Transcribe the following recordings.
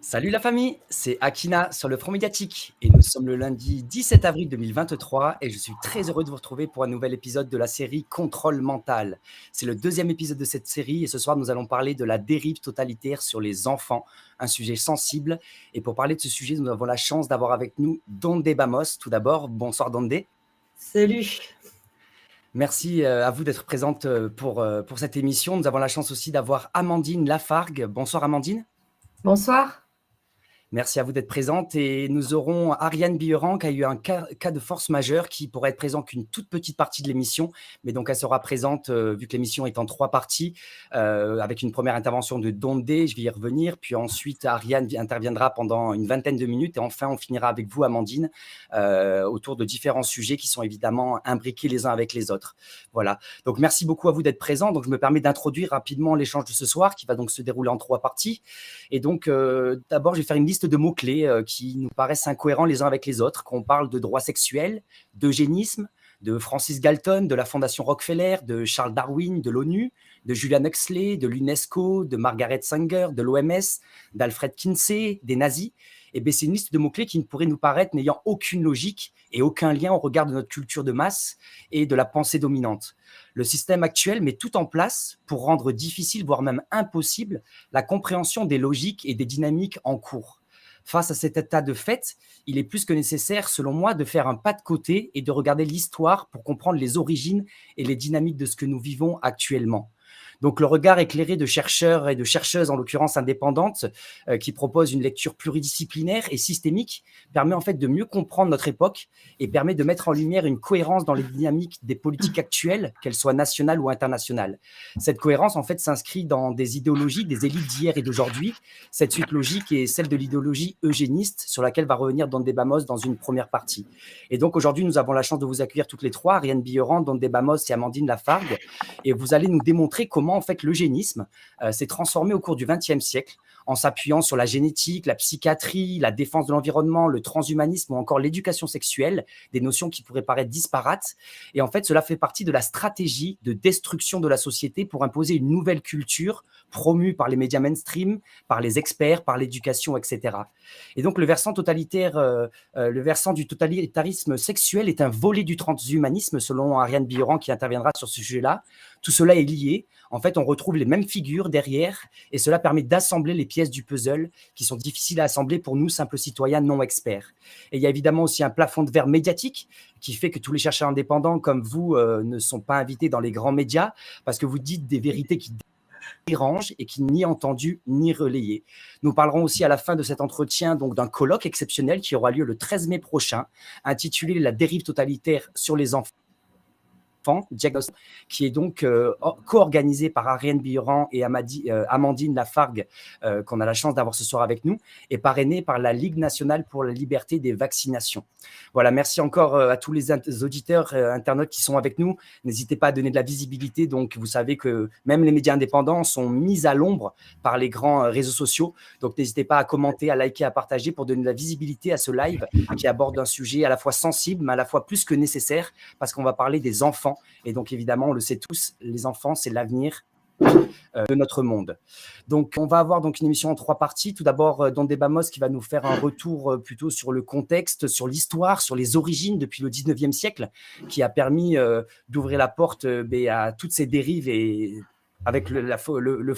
Salut la famille, c'est Akina sur le Front Médiatique et nous sommes le lundi 17 avril 2023 et je suis très heureux de vous retrouver pour un nouvel épisode de la série Contrôle mental. C'est le deuxième épisode de cette série et ce soir nous allons parler de la dérive totalitaire sur les enfants, un sujet sensible. Et pour parler de ce sujet, nous avons la chance d'avoir avec nous Donde Bamos. Tout d'abord, bonsoir Donde. Salut. Merci à vous d'être présente pour cette émission. Nous avons la chance aussi d'avoir Amandine Lafargue. Bonsoir Amandine. Bonsoir. Merci à vous d'être présente et nous aurons Ariane Billeran qui a eu un cas de force majeure qui pourrait être présent qu'une toute petite partie de l'émission, mais donc elle sera présente vu que l'émission est en 3 parties avec une première intervention de Dondé, je vais y revenir, puis ensuite Ariane interviendra pendant une vingtaine de minutes et enfin on finira avec vous Amandine autour de différents sujets qui sont évidemment imbriqués les uns avec les autres. Voilà, donc merci beaucoup à vous d'être présents. Donc je me permets d'introduire rapidement l'échange de ce soir qui va donc se dérouler en 3 parties et donc d'abord je vais faire une liste de mots-clés qui nous paraissent incohérents les uns avec les autres, qu'on parle de droits sexuels, d'eugénisme, de Francis Galton, de la Fondation Rockefeller, de Charles Darwin, de l'ONU, de Julian Huxley, de l'UNESCO, de Margaret Sanger, de l'OMS, d'Alfred Kinsey, des nazis. Et bien, c'est une liste de mots-clés qui ne pourrait nous paraître n'ayant aucune logique et aucun lien au regard de notre culture de masse et de la pensée dominante. Le système actuel met tout en place pour rendre difficile, voire même impossible, la compréhension des logiques et des dynamiques en cours. Face à cet état de fait, il est plus que nécessaire, selon moi, de faire un pas de côté et de regarder l'histoire pour comprendre les origines et les dynamiques de ce que nous vivons actuellement. Donc le regard éclairé de chercheurs et de chercheuses, en l'occurrence indépendantes, qui proposent une lecture pluridisciplinaire et systémique, permet en fait de mieux comprendre notre époque et permet de mettre en lumière une cohérence dans les dynamiques des politiques actuelles, qu'elles soient nationales ou internationales. Cette cohérence en fait s'inscrit dans des idéologies des élites d'hier et d'aujourd'hui. Cette suite logique est celle de l'idéologie eugéniste sur laquelle va revenir Donde Bamos dans une première partie. Et donc aujourd'hui nous avons la chance de vous accueillir toutes les trois, Ariane Billeran, Donde Bamos et Amandine Lafargue, et vous allez nous démontrer comment en fait l'eugénisme s'est transformé au cours du XXe siècle en s'appuyant sur la génétique, la psychiatrie, la défense de l'environnement, le transhumanisme ou encore l'éducation sexuelle, des notions qui pourraient paraître disparates. Et en fait, cela fait partie de la stratégie de destruction de la société pour imposer une nouvelle culture promue par les médias mainstream, par les experts, par l'éducation, etc. Et donc, le versant du totalitarisme sexuel est un volet du transhumanisme, selon Ariane Billeran qui interviendra sur ce sujet-là. Tout cela est lié. En fait, on retrouve les mêmes figures derrière et cela permet d'assembler les pièces du puzzle qui sont difficiles à assembler pour nous, simples citoyens non experts. Et il y a évidemment aussi un plafond de verre médiatique qui fait que tous les chercheurs indépendants comme vous ne sont pas invités dans les grands médias parce que vous dites des vérités qui dérangent et qui ni entendues ni relayées. Nous parlerons aussi à la fin de cet entretien donc d'un colloque exceptionnel qui aura lieu le 13 mai prochain, intitulé « La dérive totalitaire sur les enfants », qui est donc co-organisé par Ariane Billeran et Amandine Lafargue, qu'on a la chance d'avoir ce soir avec nous, et parrainé par la Ligue nationale pour la liberté des vaccinations. Voilà, merci encore à tous les auditeurs, internautes qui sont avec nous. N'hésitez pas à donner de la visibilité. Donc, vous savez que même les médias indépendants sont mis à l'ombre par les grands réseaux sociaux. Donc, n'hésitez pas à commenter, à liker, à partager pour donner de la visibilité à ce live qui aborde un sujet à la fois sensible, mais à la fois plus que nécessaire, parce qu'on va parler des enfants. Et donc, évidemment, on le sait tous, les enfants, c'est l'avenir de notre monde. Donc, on va avoir donc une émission en 3 parties. Tout d'abord, Donde Bamos qui va nous faire un retour plutôt sur le contexte, sur l'histoire, sur les origines depuis le 19e siècle, qui a permis d'ouvrir la porte à toutes ces dérives et avec le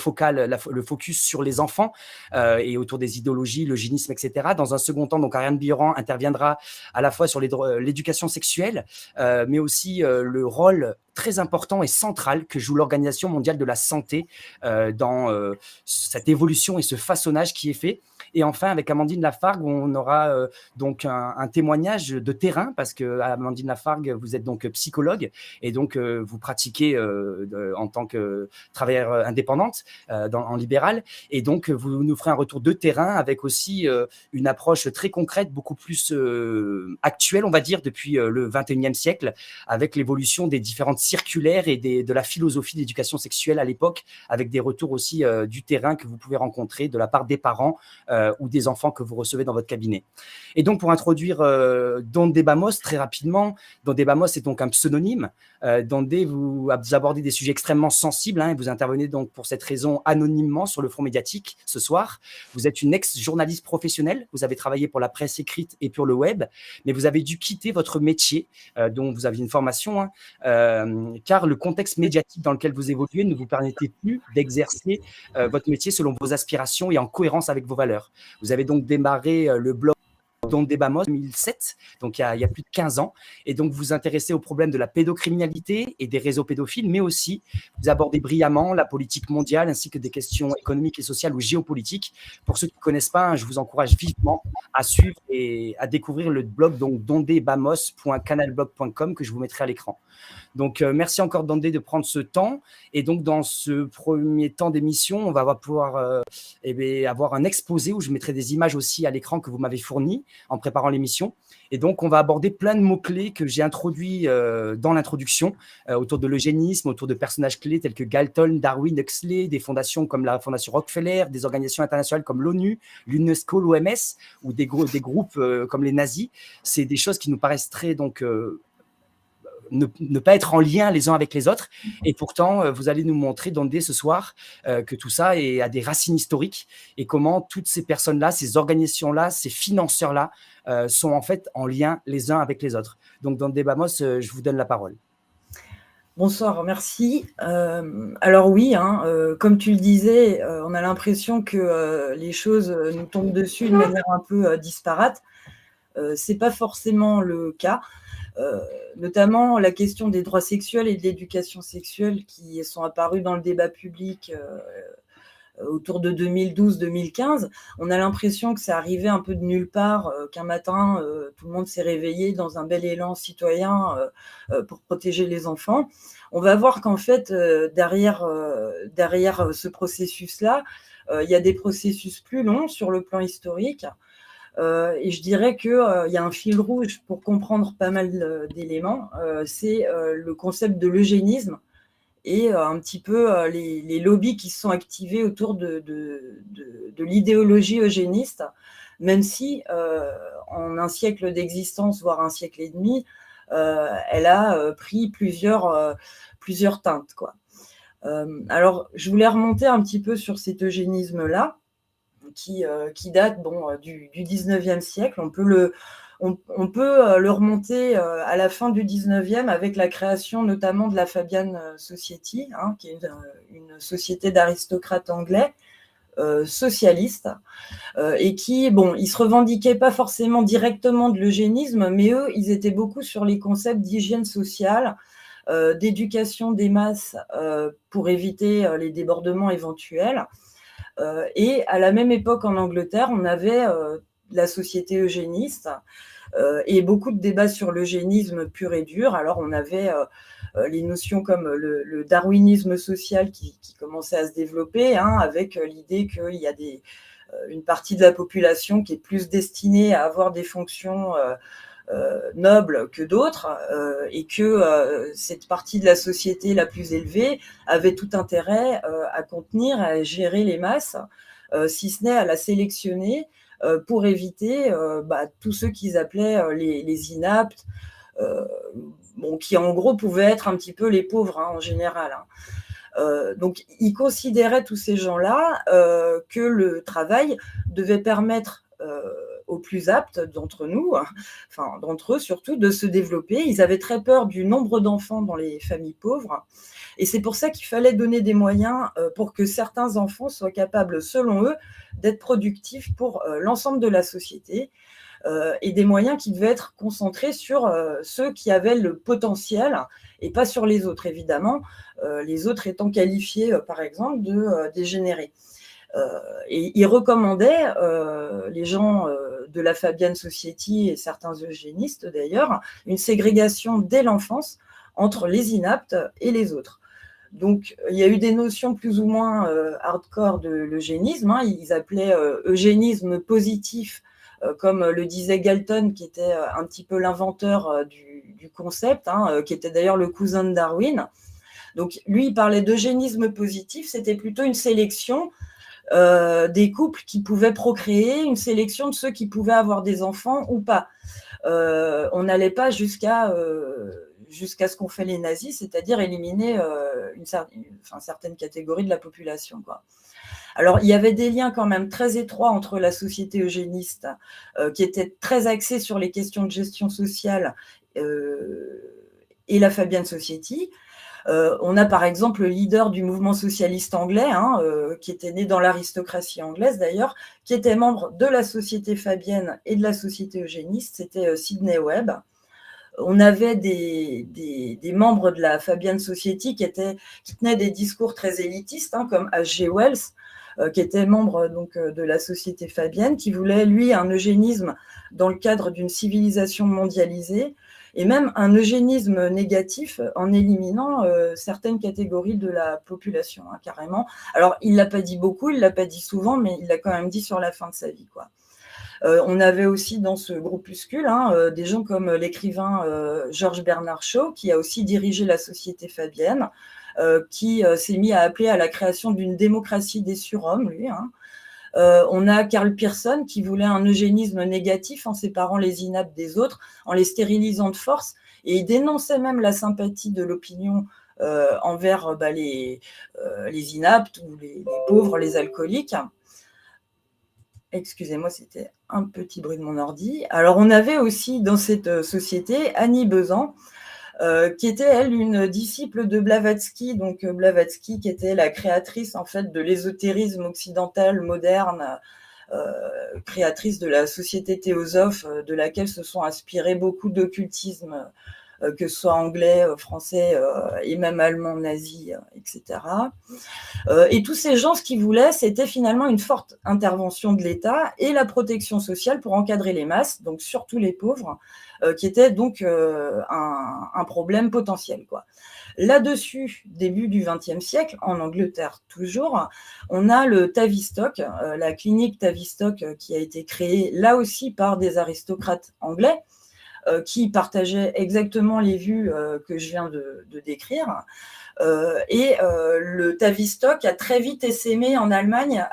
focus sur les enfants et autour des idéologies, l'eugénisme, etc. Dans un second temps, donc Ariane Billeran interviendra à la fois sur l'éducation sexuelle, mais aussi le rôle très important et central que joue l'Organisation mondiale de la santé dans cette évolution et ce façonnage qui est fait. Et enfin, avec Amandine Lafargue, on aura donc un témoignage de terrain, parce que Amandine Lafargue, vous êtes donc psychologue et donc vous pratiquez en tant que travailleuse indépendante en libéral. Et donc, vous nous ferez un retour de terrain avec aussi une approche très concrète, beaucoup plus actuelle, on va dire, depuis le 21e siècle, avec l'évolution des différentes circulaires et de la philosophie d'éducation sexuelle à l'époque, avec des retours aussi du terrain que vous pouvez rencontrer de la part des parents ou des enfants que vous recevez dans votre cabinet. Et donc, pour introduire Donde Bamos très rapidement, Donde Bamos est donc un pseudonyme. Donde, vous abordez des sujets extrêmement sensibles, hein, et vous intervenez donc pour cette raison anonymement sur le front médiatique ce soir. Vous êtes une ex-journaliste professionnelle, vous avez travaillé pour la presse écrite et pour le web, mais vous avez dû quitter votre métier dont vous aviez une formation, hein, car le contexte médiatique dans lequel vous évoluez ne vous permettait plus d'exercer votre métier selon vos aspirations et en cohérence avec vos valeurs. Vous avez donc démarré le blog Donde Bamos en 2007, donc il y a plus de 15 ans, et donc vous vous intéressez au problème de la pédocriminalité et des réseaux pédophiles, mais aussi vous abordez brillamment la politique mondiale ainsi que des questions économiques et sociales ou géopolitiques. Pour ceux qui ne connaissent pas, je vous encourage vivement à suivre et à découvrir le blog donc dondebamos.canalblog.com que je vous mettrai à l'écran. Donc, merci encore Donde de prendre ce temps. Et donc, dans ce premier temps d'émission, on va pouvoir avoir un exposé où je mettrai des images aussi à l'écran que vous m'avez fournies en préparant l'émission. Et donc, on va aborder plein de mots-clés que j'ai introduits dans l'introduction autour de l'eugénisme, autour de personnages clés tels que Galton, Darwin, Huxley, des fondations comme la Fondation Rockefeller, des organisations internationales comme l'ONU, l'UNESCO, l'OMS ou des groupes comme les nazis. C'est des choses qui nous paraissent très ne pas être en lien les uns avec les autres. Et pourtant, vous allez nous montrer, Donde, ce soir, que tout ça a des racines historiques et comment toutes ces personnes-là, ces organisations-là, ces financeurs-là sont en fait en lien les uns avec les autres. Donc, Donde Bamos, je vous donne la parole. Bonsoir, merci. Alors oui, comme tu le disais, on a l'impression que les choses nous tombent dessus de manière un peu disparate. C'est pas forcément le cas. Notamment la question des droits sexuels et de l'éducation sexuelle qui sont apparus dans le débat public autour de 2012-2015. On a l'impression que c'est arrivé un peu de nulle part, qu'un matin, tout le monde s'est réveillé dans un bel élan citoyen pour protéger les enfants. On va voir qu'en fait, derrière ce processus-là, il y a des processus plus longs sur le plan historique. Et je dirais qu'il y a un fil rouge pour comprendre pas mal d'éléments, c'est le concept de l'eugénisme et un petit peu les lobbies qui se sont activés autour de l'idéologie eugéniste, même si en un siècle d'existence, voire un siècle et demi, elle a pris plusieurs teintes, quoi. Alors, je voulais remonter un petit peu sur cet eugénisme-là, qui date du 19e siècle. On peut le remonter à la fin du 19e avec la création notamment de la Fabian Society, qui est une société d'aristocrates anglais socialistes et qui, ils se revendiquaient pas forcément directement de l'eugénisme, mais eux, ils étaient beaucoup sur les concepts d'hygiène sociale, d'éducation des masses pour éviter les débordements éventuels. Et à la même époque en Angleterre, on avait la société eugéniste et beaucoup de débats sur l'eugénisme pur et dur. Alors on avait les notions comme le darwinisme social qui commençait à se développer, avec l'idée qu'il y a une partie de la population qui est plus destinée à avoir des fonctions nobles que d'autres, et que cette partie de la société la plus élevée avait tout intérêt à contenir, à gérer les masses, si ce n'est à la sélectionner pour éviter tous ceux qu'ils appelaient les inaptes, qui en gros pouvaient être un petit peu les pauvres en général. Donc ils considéraient, tous ces gens-là, que le travail devait permettre aux plus aptes d'entre nous, d'entre eux surtout, de se développer. Ils avaient très peur du nombre d'enfants dans les familles pauvres. Et c'est pour ça qu'il fallait donner des moyens pour que certains enfants soient capables, selon eux, d'être productifs pour l'ensemble de la société. Et des moyens qui devaient être concentrés sur ceux qui avaient le potentiel et pas sur les autres, évidemment, les autres étant qualifiés, par exemple, de dégénérés. Et il recommandait, les gens de la Fabian Society et certains eugénistes d'ailleurs, une ségrégation dès l'enfance entre les inaptes et les autres. Donc, il y a eu des notions plus ou moins hardcore de l'eugénisme. Ils appelaient eugénisme positif comme le disait Galton, qui était un petit peu l'inventeur du concept, qui était d'ailleurs le cousin de Darwin. Donc lui, il parlait d'eugénisme positif, c'était plutôt une sélection des couples qui pouvaient procréer, une sélection de ceux qui pouvaient avoir des enfants ou pas. On n'allait pas jusqu'à ce qu'ont fait les nazis, c'est-à-dire éliminer une certaine catégorie de la population, quoi. Alors, il y avait des liens quand même très étroits entre la société eugéniste, qui était très axée sur les questions de gestion sociale, et la Fabian Society. On a par exemple le leader du mouvement socialiste anglais, qui était né dans l'aristocratie anglaise d'ailleurs, qui était membre de la Société fabienne et de la Société eugéniste, c'était Sidney Webb. On avait des membres de la Fabian Society qui tenaient des discours très élitistes, comme H.G. Wells, qui était membre donc de la Société fabienne, qui voulait, lui, un eugénisme dans le cadre d'une civilisation mondialisée, et même un eugénisme négatif en éliminant certaines catégories de la population, carrément. Alors, il ne l'a pas dit beaucoup, il ne l'a pas dit souvent, mais il l'a quand même dit sur la fin de sa vie, quoi. On avait aussi dans ce groupuscule des gens comme l'écrivain Georges Bernard Shaw, qui a aussi dirigé la Société fabienne, qui s'est mis à appeler à la création d'une démocratie des surhommes, lui. On a Karl Pearson qui voulait un eugénisme négatif en séparant les inaptes des autres, en les stérilisant de force, et il dénonçait même la sympathie de l'opinion envers les inaptes ou les pauvres, les alcooliques. Excusez-moi, c'était un petit bruit de mon ordi. Alors, on avait aussi dans cette société Annie Besant, qui était, elle, une disciple de Blavatsky. Donc, Blavatsky, qui était la créatrice, en fait, de l'ésotérisme occidental moderne, créatrice de la société théosophe, de laquelle se sont inspirés beaucoup d'occultisme, que ce soit anglais, français et même allemand, nazi, etc. Et tous ces gens, ce qu'ils voulaient, c'était finalement une forte intervention de l'État et la protection sociale pour encadrer les masses, donc surtout les pauvres, qui était donc un problème potentiel, quoi. Là-dessus, début du XXe siècle, en Angleterre toujours, on a le Tavistock, la clinique Tavistock, qui a été créée là aussi par des aristocrates anglais, qui partageaient exactement les vues que je viens de décrire. Le Tavistock a très vite essaimé en Allemagne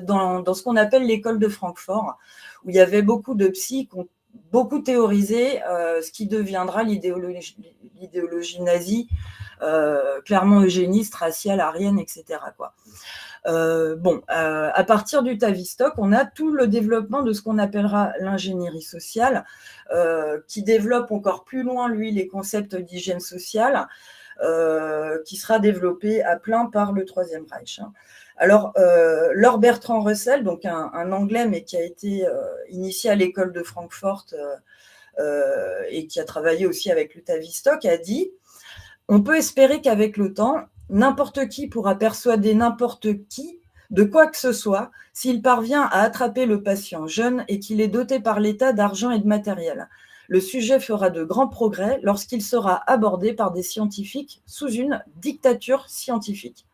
dans ce qu'on appelle l'école de Francfort, où il y avait beaucoup de psys qui ont beaucoup théorisé ce qui deviendra l'idéologie nazie, clairement eugéniste, raciale, aryenne, etc., quoi. À partir du Tavistock, on a tout le développement de ce qu'on appellera l'ingénierie sociale, qui développe encore plus loin, lui, les concepts d'hygiène sociale, qui sera développé à plein par le Troisième Reich. Alors, Lord Bertrand Russell, donc un Anglais, mais qui a été initié à l'école de Francfort et qui a travaillé aussi avec le Tavistock, a dit « On peut espérer qu'avec le temps, n'importe qui pourra persuader n'importe qui de quoi que ce soit s'il parvient à attraper le patient jeune et qu'il est doté par l'État d'argent et de matériel. Le sujet fera de grands progrès lorsqu'il sera abordé par des scientifiques sous une dictature scientifique.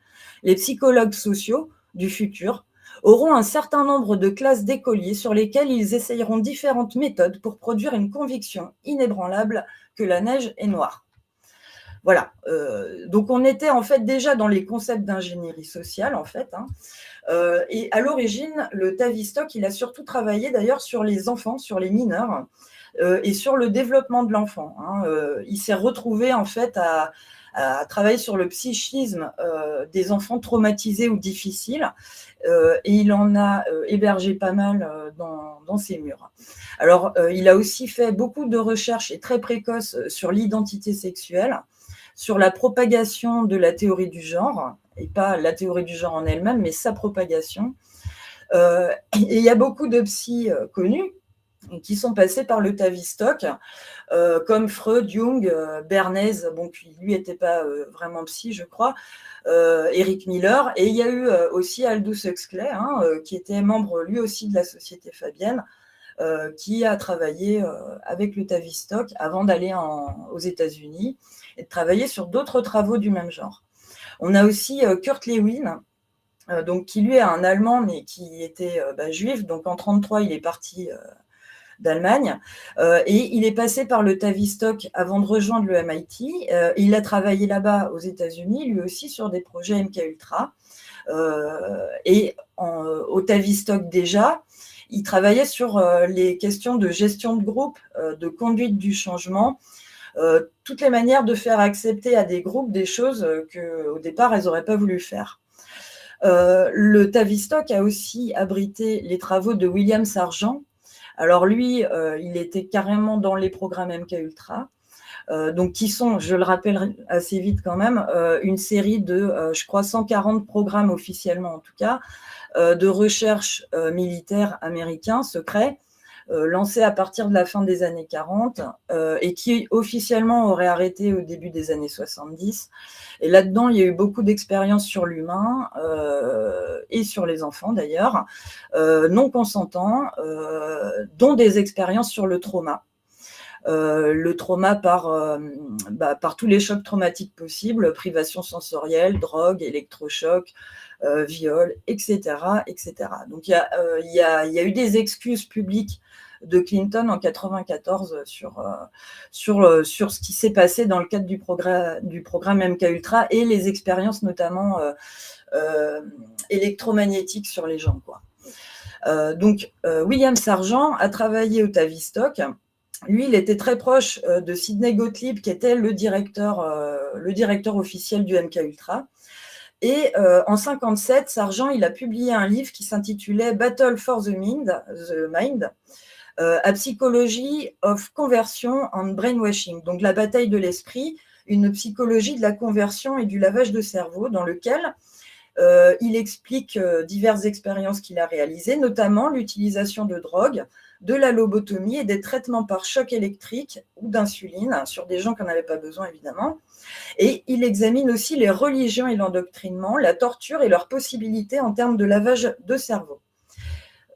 Les psychologues sociaux du futur auront un certain nombre de classes d'écoliers sur lesquelles ils essayeront différentes méthodes pour produire une conviction inébranlable que la neige est noire. » Voilà, donc on était en fait déjà dans les concepts d'ingénierie sociale, en fait. Et à l'origine, le Tavistock, il a surtout travaillé d'ailleurs sur les enfants, sur les mineurs, et sur le développement de l'enfant. Il s'est retrouvé en fait à travailler sur le psychisme des enfants traumatisés ou difficiles, et il en a hébergé pas mal dans ses murs. Alors, il a aussi fait beaucoup de recherches et très précoces sur l'identité sexuelle, sur la propagation de la théorie du genre, et pas la théorie du genre en elle-même, mais sa propagation. Et il y a beaucoup de psys connus qui sont passés par le Tavistock, comme Freud, Jung, Bernays, bon, qui lui n'était pas vraiment psy, je crois, Eric Miller, et il y a eu aussi Aldous Huxley, qui était membre lui aussi de la Société fabienne, qui a travaillé avec le Tavistock avant d'aller aux États-Unis et de travailler sur d'autres travaux du même genre. On a aussi Kurt Lewin, donc, qui lui est un Allemand, mais qui était juif. Donc en 1933, il est parti d'Allemagne. Et il est passé par le Tavistock avant de rejoindre le MIT. Il a travaillé là-bas aux États-Unis, lui aussi, sur des projets MKUltra. Et au Tavistock déjà, il travaillait sur les questions de gestion de groupe, de conduite du changement, toutes les manières de faire accepter à des groupes des choses qu'au départ, elles n'auraient pas voulu faire. Le Tavistock a aussi abrité les travaux de William Sargent. Alors lui, il était carrément dans les programmes MKUltra. Donc qui sont, je le rappelle assez vite quand même, une série de, je crois, 140 programmes officiellement en tout cas, de recherche militaire américain secret, lancés à partir de la fin des années 40 et qui officiellement auraient arrêté au début des années 70. Et là-dedans, il y a eu beaucoup d'expériences sur l'humain et sur les enfants d'ailleurs, non consentants, dont des expériences sur le trauma. Le trauma par tous les chocs traumatiques possibles, privation sensorielle, drogue, électrochoc, viol, etc., etc. Donc il y a eu des excuses publiques de Clinton en 1994 sur ce qui s'est passé dans le cadre du programme MKUltra et les expériences notamment électromagnétiques sur les gens, quoi. Donc William Sargent a travaillé au Tavistock. Lui, il était très proche de Sidney Gottlieb, qui était le directeur officiel du MKUltra. Et en 1957, Sargent, il a publié un livre qui s'intitulait Battle for the Mind, A Psychology of Conversion and Brainwashing, donc la bataille de l'esprit, une psychologie de la conversion et du lavage de cerveau, dans lequel il explique diverses expériences qu'il a réalisées, notamment l'utilisation de drogues, de la lobotomie et des traitements par choc électrique ou d'insuline sur des gens qui n'en avaient pas besoin, évidemment. Et il examine aussi les religions et l'endoctrinement, la torture et leurs possibilités en termes de lavage de cerveau.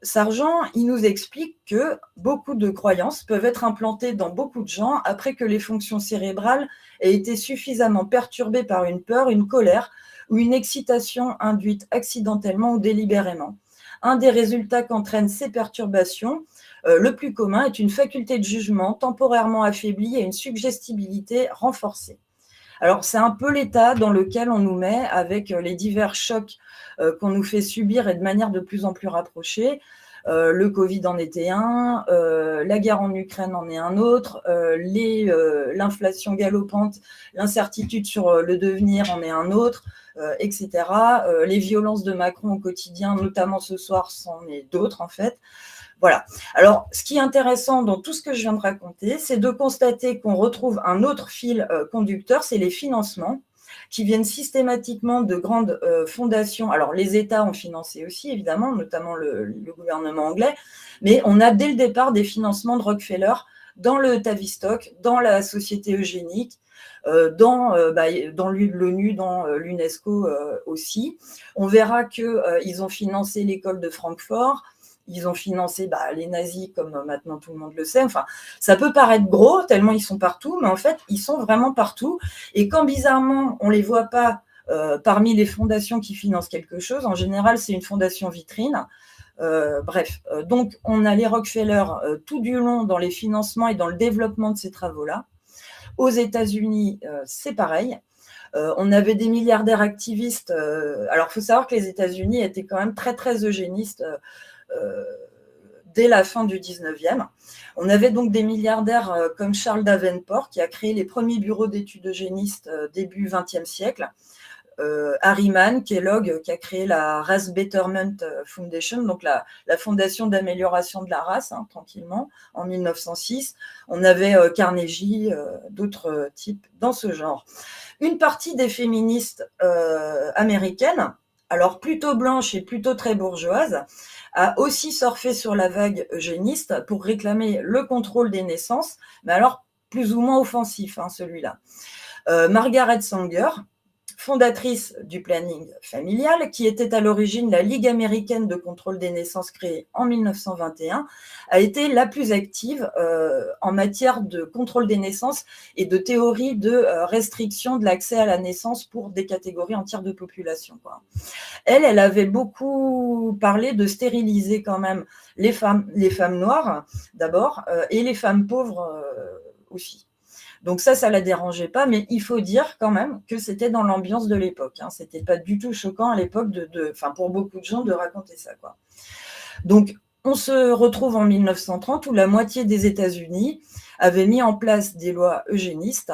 Sargent, il nous explique que beaucoup de croyances peuvent être implantées dans beaucoup de gens après que les fonctions cérébrales aient été suffisamment perturbées par une peur, une colère ou une excitation induite accidentellement ou délibérément. Un des résultats qu'entraînent ces perturbations, le plus commun, est une faculté de jugement temporairement affaiblie et une suggestibilité renforcée. Alors, c'est un peu l'état dans lequel on nous met avec les divers chocs qu'on nous fait subir et de manière de plus en plus rapprochée. Le Covid en était un, la guerre en Ukraine en est un autre, l'inflation galopante, l'incertitude sur le devenir en est un autre, etc. Les violences de Macron au quotidien, notamment ce soir, c'en est d'autres en fait. Voilà. Alors, ce qui est intéressant dans tout ce que je viens de raconter, c'est de constater qu'on retrouve un autre fil conducteur, c'est les financements qui viennent systématiquement de grandes fondations. Alors, les États ont financé aussi, évidemment, notamment le gouvernement anglais, mais on a dès le départ des financements de Rockefeller dans le Tavistock, dans la Société eugénique, dans l'ONU, dans l'UNESCO aussi. On verra qu'ils ont financé l'école de Francfort. Ils ont financé les nazis, comme maintenant tout le monde le sait. Enfin, ça peut paraître gros, tellement ils sont partout, mais en fait, ils sont vraiment partout. Et quand bizarrement, on ne les voit pas parmi les fondations qui financent quelque chose, en général, c'est une fondation vitrine. Donc, on a les Rockefeller tout du long dans les financements et dans le développement de ces travaux-là. Aux États-Unis, c'est pareil. On avait des milliardaires activistes. Alors, il faut savoir que les États-Unis étaient quand même très, très eugénistes. Dès la fin du 19e. On avait donc des milliardaires comme Charles Davenport qui a créé les premiers bureaux d'études eugénistes début 20e siècle. Harriman Kellogg qui a créé la Race Betterment Foundation, donc la fondation d'amélioration de la race, tranquillement, en 1906. On avait Carnegie, d'autres types dans ce genre. Une partie des féministes américaines, alors plutôt blanches et plutôt très bourgeoises, a aussi surfé sur la vague eugéniste pour réclamer le contrôle des naissances, mais alors plus ou moins offensif, celui-là. Margaret Sanger, fondatrice du planning familial, qui était à l'origine la Ligue américaine de contrôle des naissances créée en 1921, a été la plus active en matière de contrôle des naissances et de théorie de restriction de l'accès à la naissance pour des catégories entières de population, quoi. Elle avait beaucoup parlé de stériliser quand même les femmes noires d'abord et les femmes pauvres aussi. Donc ça la dérangeait pas, mais il faut dire quand même que c'était dans l'ambiance de l'époque. Hein. C'était pas du tout choquant à l'époque pour beaucoup de gens de raconter ça, quoi. Donc on se retrouve en 1930 où la moitié des États-Unis avait mis en place des lois eugénistes,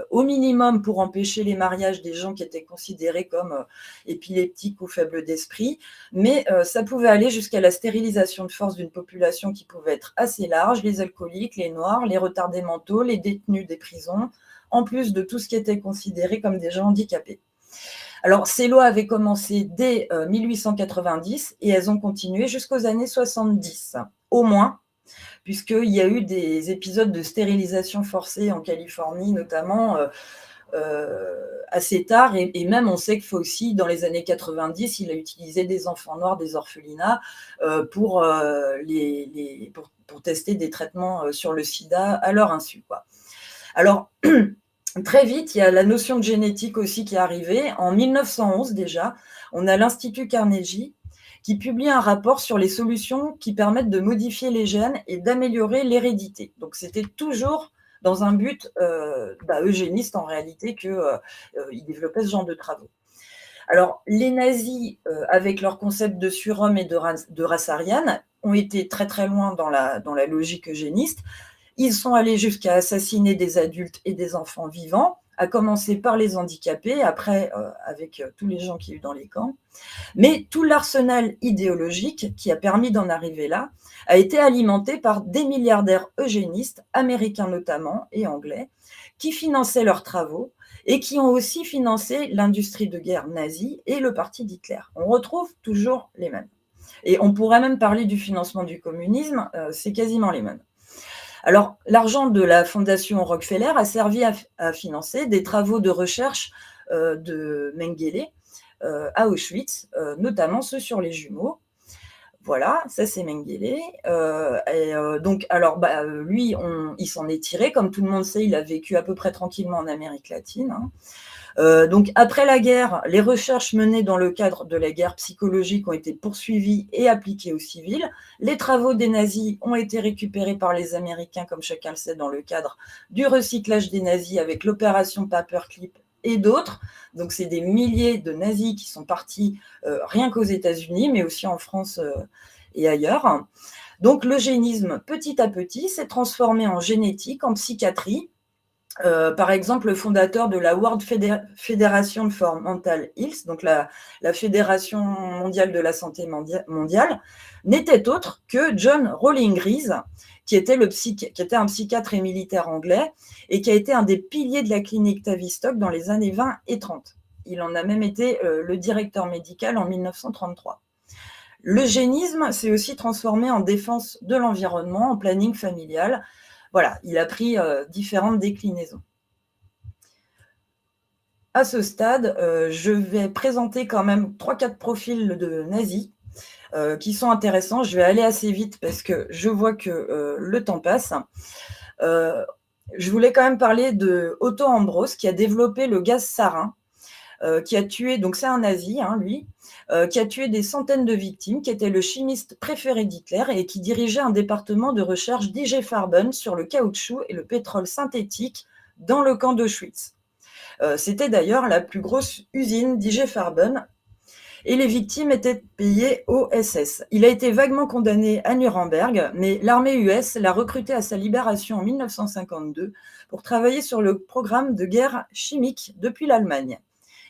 au minimum pour empêcher les mariages des gens qui étaient considérés comme épileptiques ou faibles d'esprit, mais ça pouvait aller jusqu'à la stérilisation de force d'une population qui pouvait être assez large, les alcooliques, les noirs, les retardés mentaux, les détenus des prisons, en plus de tout ce qui était considéré comme des gens handicapés. Alors, ces lois avaient commencé dès 1890 et elles ont continué jusqu'aux années 70, au moins, puisqu'il y a eu des épisodes de stérilisation forcée en Californie, notamment assez tard, et même on sait que Fauci, dans les années 90, il a utilisé des enfants noirs, des orphelinats, pour tester des traitements sur le sida à leur insu, quoi. Alors, très vite, il y a la notion de génétique aussi qui est arrivée. En 1911 déjà, on a l'Institut Carnegie qui publie un rapport sur les solutions qui permettent de modifier les gènes et d'améliorer l'hérédité. Donc c'était toujours dans un but eugéniste en réalité qu'il développait ce genre de travaux. Alors les nazis, avec leur concept de surhomme et de race aryenne, ont été très très loin dans la logique eugéniste. Ils sont allés jusqu'à assassiner des adultes et des enfants vivants, à commencer par les handicapés, après avec tous les gens qu'il y a eu dans les camps. Mais tout l'arsenal idéologique qui a permis d'en arriver là a été alimenté par des milliardaires eugénistes, américains notamment et anglais, qui finançaient leurs travaux et qui ont aussi financé l'industrie de guerre nazie et le parti d'Hitler. On retrouve toujours les mêmes. Et on pourrait même parler du financement du communisme, c'est quasiment les mêmes. Alors, l'argent de la fondation Rockefeller a servi à financer des travaux de recherche de Mengele à Auschwitz, notamment ceux sur les jumeaux. Voilà, ça c'est Mengele. Lui, il s'en est tiré. Comme tout le monde sait, il a vécu à peu près tranquillement en Amérique latine. Hein. Donc, après la guerre, les recherches menées dans le cadre de la guerre psychologique ont été poursuivies et appliquées aux civils. Les travaux des nazis ont été récupérés par les Américains, comme chacun le sait, dans le cadre du recyclage des nazis avec l'opération Paperclip et d'autres. Donc, c'est des milliers de nazis qui sont partis rien qu'aux États-Unis, mais aussi en France et ailleurs. Donc, l'eugénisme, petit à petit, s'est transformé en génétique, en psychiatrie. Par exemple, le fondateur de la World Federation for Mental Health, donc la Fédération mondiale de la santé mondiale, n'était autre que John Rawling Rees, qui était un psychiatre et militaire anglais et qui a été un des piliers de la clinique Tavistock dans les années 20 et 30. Il en a même été le directeur médical en 1933. L'eugénisme s'est aussi transformé en défense de l'environnement, en planning familial. Voilà, il a pris différentes déclinaisons. À ce stade, je vais présenter quand même 3-4 profils de nazis qui sont intéressants. Je vais aller assez vite parce que je vois que le temps passe. Je voulais quand même parler de Otto Ambros qui a développé le gaz sarin, qui a tué, donc c'est un nazi, hein, lui, qui a tué des centaines de victimes, qui était le chimiste préféré d'Hitler et qui dirigeait un département de recherche d'IG Farben sur le caoutchouc et le pétrole synthétique dans le camp d'Auschwitz. C'était d'ailleurs la plus grosse usine d'IG Farben et les victimes étaient payées au SS. Il a été vaguement condamné à Nuremberg, mais l'armée US l'a recruté à sa libération en 1952 pour travailler sur le programme de guerre chimique depuis l'Allemagne.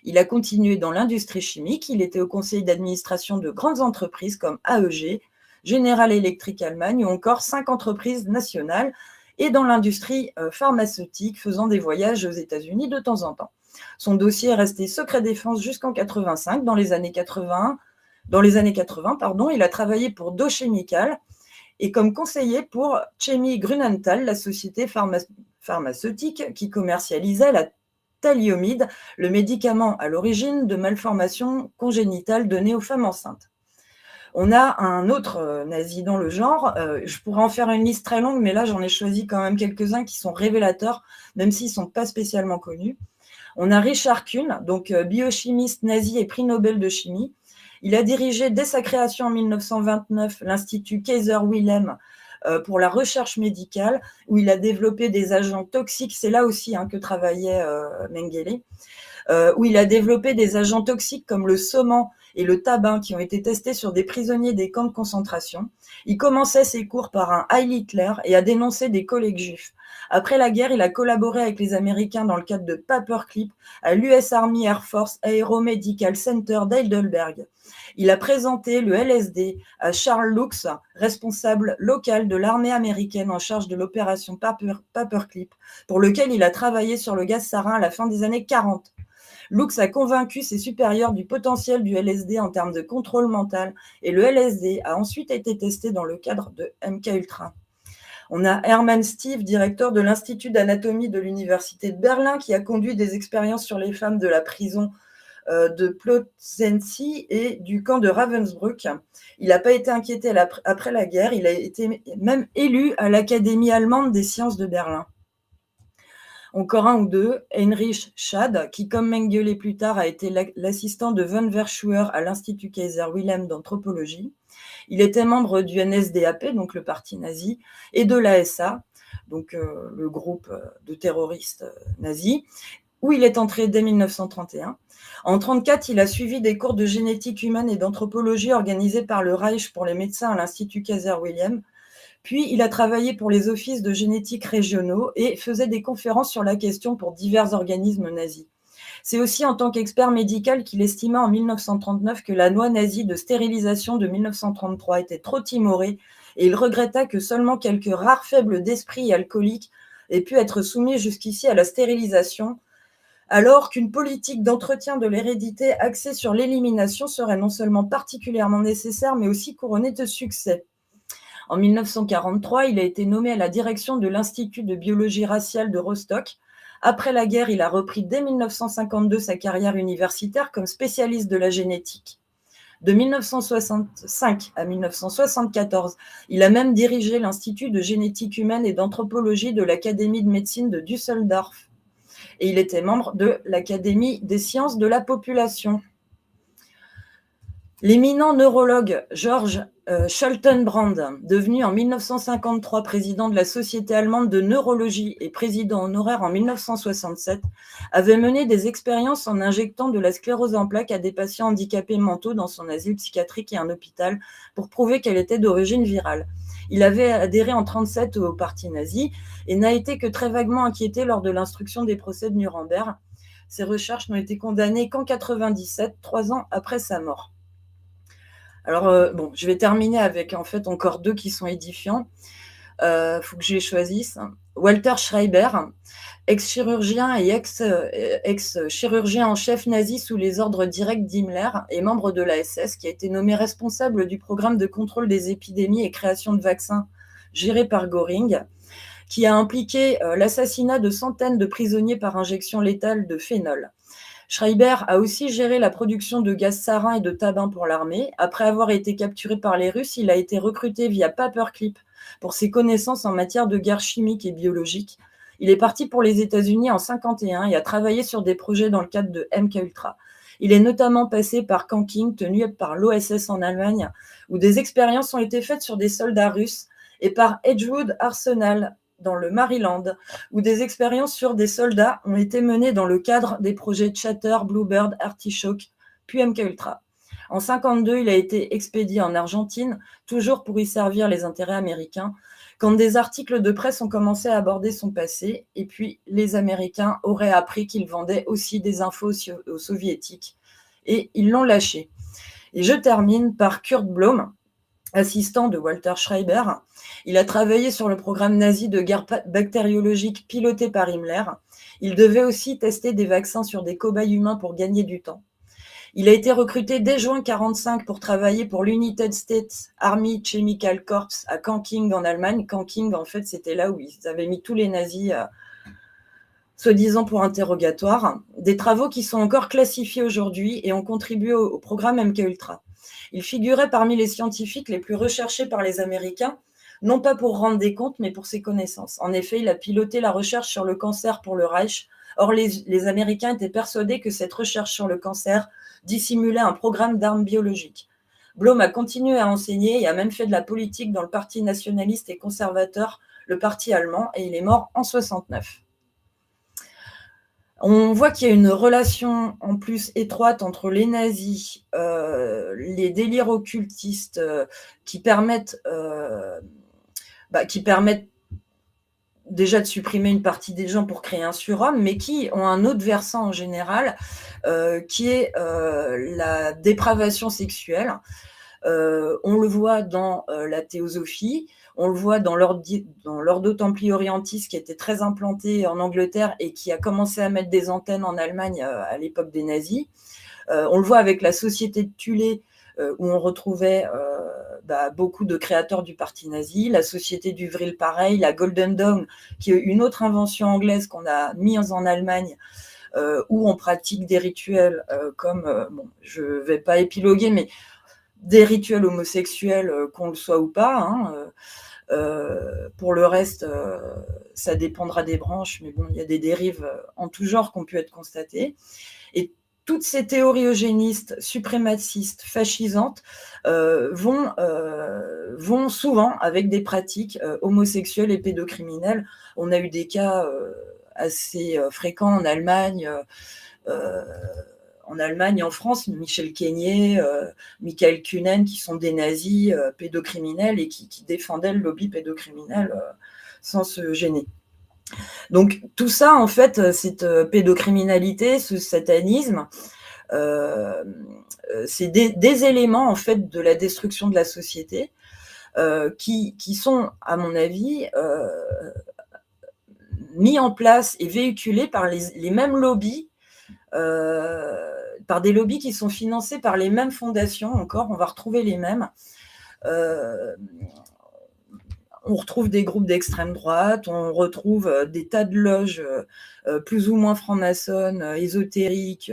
Il a continué dans l'industrie chimique, il était au conseil d'administration de grandes entreprises comme AEG, General Electric Allemagne ou encore 5 entreprises nationales et dans l'industrie pharmaceutique faisant des voyages aux États-Unis de temps en temps. Son dossier est resté secret défense jusqu'en 85. Dans les années 80, il a travaillé pour Dow Chemical et comme conseiller pour Chemie Grünenthal, la société pharmaceutique qui commercialisait la thalidomide, le médicament à l'origine de malformations congénitales données aux femmes enceintes. On a un autre nazi dans le genre, je pourrais en faire une liste très longue, mais là j'en ai choisi quand même quelques-uns qui sont révélateurs, même s'ils ne sont pas spécialement connus. On a Richard Kuhn, donc biochimiste nazi et prix Nobel de chimie. Il a dirigé dès sa création en 1929 l'Institut Kaiser Wilhelm pour la recherche médicale, où il a développé des agents toxiques, c'est là aussi que travaillait Mengele, où il a développé des agents toxiques comme le saumon et le tabac qui ont été testés sur des prisonniers des camps de concentration. Il commençait ses cours par un Heil Hitler et a dénoncé des collègues juifs. Après la guerre, il a collaboré avec les Américains dans le cadre de Paperclip à l'US Army Air Force Aeromedical Center d'Heidelberg. Il a présenté le LSD à Charles Lux, responsable local de l'armée américaine en charge de l'opération Paperclip, pour lequel il a travaillé sur le gaz sarin à la fin des années 40. Lux a convaincu ses supérieurs du potentiel du LSD en termes de contrôle mental et le LSD a ensuite été testé dans le cadre de MKUltra. On a Hermann Steve, directeur de l'Institut d'anatomie de l'Université de Berlin, qui a conduit des expériences sur les femmes de la prison de Plötzensee et du camp de Ravensbrück. Il n'a pas été inquiété après la guerre, il a été même élu à l'Académie allemande des sciences de Berlin. Encore un ou deux, Heinrich Schad, qui comme Mengele plus tard a été l'assistant de von Verschuer à l'Institut Kaiser Wilhelm d'anthropologie. Il était membre du NSDAP, donc le parti nazi, et de l'ASA, donc le groupe de terroristes nazis, où il est entré dès 1931. En 1934, il a suivi des cours de génétique humaine et d'anthropologie organisés par le Reich pour les médecins à l'Institut Kaiser Wilhelm. Puis, il a travaillé pour les offices de génétique régionaux et faisait des conférences sur la question pour divers organismes nazis. C'est aussi en tant qu'expert médical qu'il estima en 1939 que la loi nazie de stérilisation de 1933 était trop timorée et il regretta que seulement quelques rares faibles d'esprit alcooliques aient pu être soumis jusqu'ici à la stérilisation, alors qu'une politique d'entretien de l'hérédité axée sur l'élimination serait non seulement particulièrement nécessaire, mais aussi couronnée de succès. En 1943, il a été nommé à la direction de l'Institut de biologie raciale de Rostock. Après la guerre, il a repris dès 1952 sa carrière universitaire comme spécialiste de la génétique. De 1965 à 1974, il a même dirigé l'Institut de génétique humaine et d'anthropologie de l'Académie de médecine de Düsseldorf. Et il était membre de l'Académie des sciences de la population. L'éminent neurologue George Scholtenbrand, devenu en 1953 président de la Société allemande de neurologie et président honoraire en 1967, avait mené des expériences en injectant de la sclérose en plaques à des patients handicapés mentaux dans son asile psychiatrique et un hôpital pour prouver qu'elle était d'origine virale. Il avait adhéré en 1937 au parti nazi et n'a été que très vaguement inquiété lors de l'instruction des procès de Nuremberg. Ses recherches n'ont été condamnées qu'en 1997, 3 ans après sa mort. Alors, je vais terminer avec en fait encore deux qui sont édifiants. Faut que je les choisisse. Walter Schreiber, ex-chirurgien et ex-chirurgien en chef nazi sous les ordres directs d'Himmler et membre de la SS, qui a été nommé responsable du programme de contrôle des épidémies et création de vaccins géré par Göring, qui a impliqué l'assassinat de centaines de prisonniers par injection létale de phénol. Schreiber a aussi géré la production de gaz sarin et de tabac pour l'armée. Après avoir été capturé par les Russes, il a été recruté via Paperclip pour ses connaissances en matière de guerre chimique et biologique. Il est parti pour les États-Unis en 1951 et a travaillé sur des projets dans le cadre de MKUltra. Il est notamment passé par Canking, tenu par l'OSS en Allemagne, où des expériences ont été faites sur des soldats russes, et par Edgewood Arsenal, dans le Maryland, où des expériences sur des soldats ont été menées dans le cadre des projets Chatter, Bluebird, Artichoke, puis MKUltra. En 1952, il a été expédié en Argentine, toujours pour y servir les intérêts américains, quand des articles de presse ont commencé à aborder son passé, et puis les Américains auraient appris qu'il vendait aussi des infos aux Soviétiques, et ils l'ont lâché. Et je termine par Kurt Blom, assistant de Walter Schreiber. Il a travaillé sur le programme nazi de guerre bactériologique piloté par Himmler. Il devait aussi tester des vaccins sur des cobayes humains pour gagner du temps. Il a été recruté dès juin 1945 pour travailler pour l'United States Army Chemical Corps à Canking en Allemagne. Canking, en fait, c'était là où ils avaient mis tous les nazis soi-disant pour interrogatoire, des travaux qui sont encore classifiés aujourd'hui et ont contribué au programme MKUltra. Il figurait parmi les scientifiques les plus recherchés par les Américains, non pas pour rendre des comptes, mais pour ses connaissances. En effet, il a piloté la recherche sur le cancer pour le Reich. Or, les Américains étaient persuadés que cette recherche sur le cancer dissimulait un programme d'armes biologiques. Blum a continué à enseigner et a même fait de la politique dans le parti nationaliste et conservateur, le parti allemand, et il est mort en 1969. On voit qu'il y a une relation en plus étroite entre les nazis, les délires occultistes qui permettent déjà de supprimer une partie des gens pour créer un surhomme, mais qui ont un autre versant en général, qui est la dépravation sexuelle. On le voit dans la théosophie, on le voit dans l'Ordo Templi Orientis, qui était très implanté en Angleterre et qui a commencé à mettre des antennes en Allemagne à l'époque des nazis. On le voit avec la Société de Thulé, où on retrouvait beaucoup de créateurs du parti nazi, la Société du Vril pareil, la Golden Dawn, qui est une autre invention anglaise qu'on a mise en Allemagne, où on pratique des rituels comme, je ne vais pas épiloguer, mais des rituels homosexuels, qu'on le soit ou pas, hein. Pour le reste, ça dépendra des branches, mais bon, il y a des dérives en tout genre qui ont pu être constatées. Et toutes ces théories eugénistes, suprémacistes, fascisantes, vont souvent avec des pratiques homosexuelles et pédocriminelles. On a eu des cas assez fréquents en Allemagne, en France, Michel Keignet, Michael Kühnen, qui sont des nazis pédocriminels et qui défendaient le lobby pédocriminel sans se gêner. Donc tout ça, en fait, cette pédocriminalité, ce satanisme, c'est des éléments en fait de la destruction de la société qui sont, à mon avis, mis en place et véhiculés par les mêmes lobbies, par des lobbies qui sont financés par les mêmes fondations. Encore, on va retrouver les mêmes. On retrouve des groupes d'extrême droite, on retrouve des tas de loges plus ou moins franc-maçonnes, ésotériques,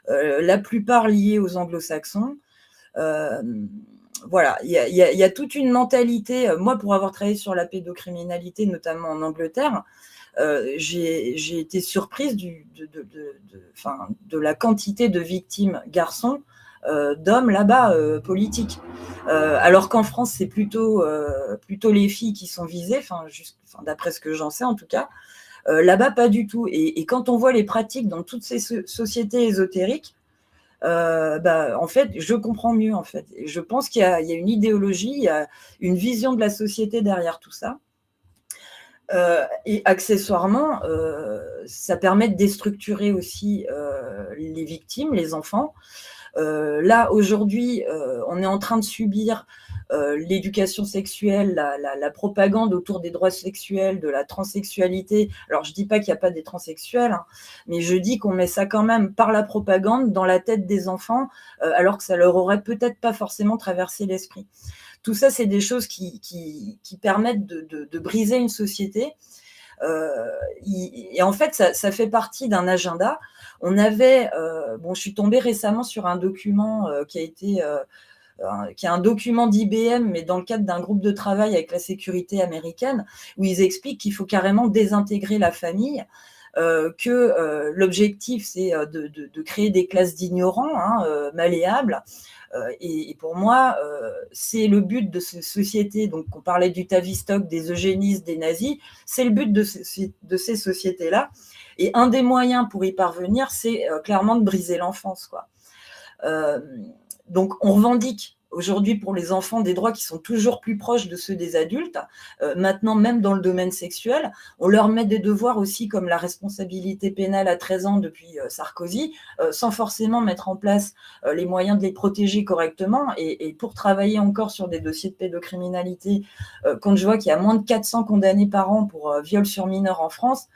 la plupart liées aux anglo-saxons. Voilà, il y a toute une mentalité. Moi, pour avoir travaillé sur la pédocriminalité, notamment en Angleterre, j'ai été surprise de la quantité de victimes garçons, d'hommes là-bas politiques. Alors qu'en France, c'est plutôt les filles qui sont visées, d'après ce que j'en sais en tout cas. Là-bas, pas du tout. Et quand on voit les pratiques dans toutes ces sociétés ésotériques, en fait, je comprends mieux. En fait, et je pense qu'il y a une idéologie, il y a une vision de la société derrière tout ça. Et accessoirement, ça permet de déstructurer aussi les victimes, les enfants. Là, aujourd'hui, on est en train de subir l'éducation sexuelle, la propagande autour des droits sexuels, de la transsexualité. Alors, je ne dis pas qu'il n'y a pas des transsexuels, hein, mais je dis qu'on met ça quand même par la propagande dans la tête des enfants, alors que ça leur aurait peut-être pas forcément traversé l'esprit. Tout ça, c'est des choses qui permettent de briser une société. Et en fait, ça fait partie d'un agenda. On avait, je suis tombée récemment sur un document qui est un document d'IBM, mais dans le cadre d'un groupe de travail avec la sécurité américaine, où ils expliquent qu'il faut carrément désintégrer la famille, que l'objectif, c'est de créer des classes d'ignorants, malléables. Et pour moi, c'est le but de ces sociétés. Donc, on parlait du Tavistock, des eugénistes, des nazis. C'est le but de ces sociétés-là. Et un des moyens pour y parvenir, c'est clairement de briser l'enfance, quoi. Donc, on revendique aujourd'hui pour les enfants des droits qui sont toujours plus proches de ceux des adultes. Maintenant, même dans le domaine sexuel, on leur met des devoirs aussi comme la responsabilité pénale à 13 ans depuis Sarkozy, sans forcément mettre en place les moyens de les protéger correctement. Et pour travailler encore sur des dossiers de pédocriminalité, quand je vois qu'il y a moins de 400 condamnés par an pour viol sur mineurs en France,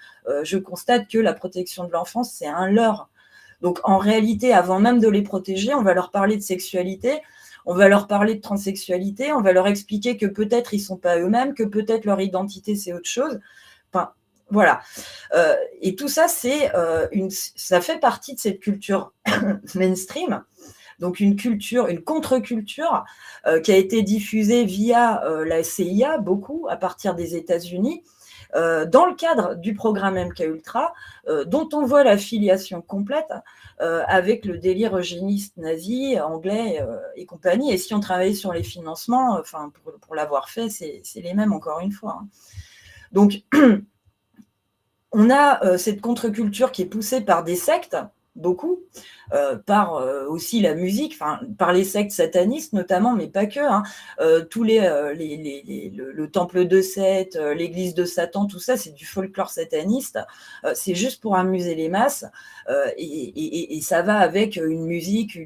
je constate que la protection de l'enfance, c'est un leurre. Donc, en réalité, avant même de les protéger, on va leur parler de sexualité, on va leur parler de transsexualité, on va leur expliquer que peut-être ils ne sont pas eux-mêmes, que peut-être leur identité, c'est autre chose. Enfin, Voilà. Et tout ça, ça fait partie de cette culture mainstream. Donc une contre-culture qui a été diffusée via la CIA, beaucoup, à partir des États-Unis, dans le cadre du programme MKUltra, dont on voit l'affiliation complète avec le délire eugéniste nazi, anglais et compagnie. Et si on travaillait sur les financements, pour l'avoir fait, c'est les mêmes, encore une fois. Hein. Donc, on a cette contre-culture qui est poussée par des sectes, beaucoup, par aussi la musique, par les sectes satanistes notamment, mais pas que. Hein. Tous le temple de Seth, l'église de Satan, tout ça, c'est du folklore sataniste. C'est juste pour amuser les masses. Et ça va avec une musique,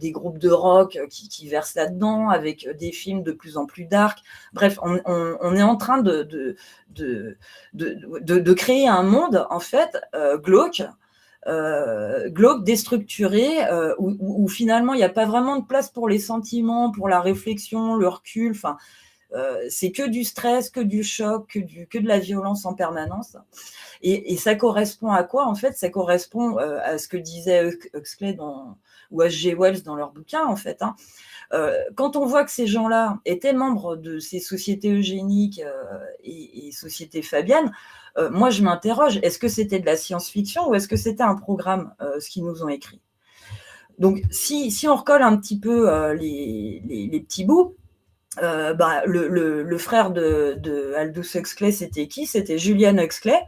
des groupes de rock qui versent là-dedans, avec des films de plus en plus dark. Bref, on est en train de créer un monde, en fait, glauque, déstructuré, où finalement il n'y a pas vraiment de place pour les sentiments, pour la réflexion, le recul. C'est que du stress, que du choc, que de la violence en permanence. Et ça correspond à quoi? En fait, ça correspond à ce que disait Huxley ou H.G. Wells dans leur bouquin, en fait. Hein. Quand on voit que ces gens-là étaient membres de ces sociétés eugéniques et sociétés fabiennes, moi, je m'interroge, est-ce que c'était de la science-fiction ou est-ce que c'était un programme, ce qu'ils nous ont écrit? Donc, si on recolle un petit peu les petits bouts, le frère de Aldous Huxley, c'était qui? C'était Julian Huxley,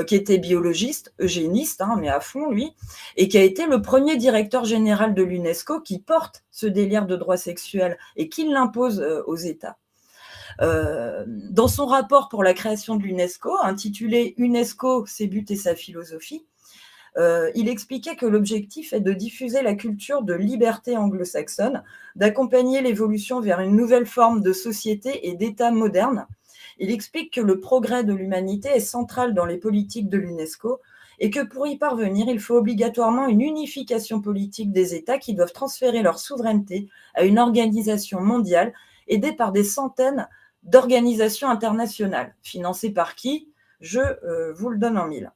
qui était biologiste, eugéniste, hein, mais à fond, lui, et qui a été le premier directeur général de l'UNESCO qui porte ce délire de droit sexuel et qui l'impose aux États. Dans son rapport pour la création de l'UNESCO, intitulé « UNESCO, ses buts et sa philosophie », il expliquait que l'objectif est de diffuser la culture de liberté anglo-saxonne, d'accompagner l'évolution vers une nouvelle forme de société et d'État moderne. Il explique que le progrès de l'humanité est central dans les politiques de l'UNESCO et que pour y parvenir, il faut obligatoirement une unification politique des États qui doivent transférer leur souveraineté à une organisation mondiale aidée par des centaines d'organisations internationales. Financées par qui? Je vous le donne en mille.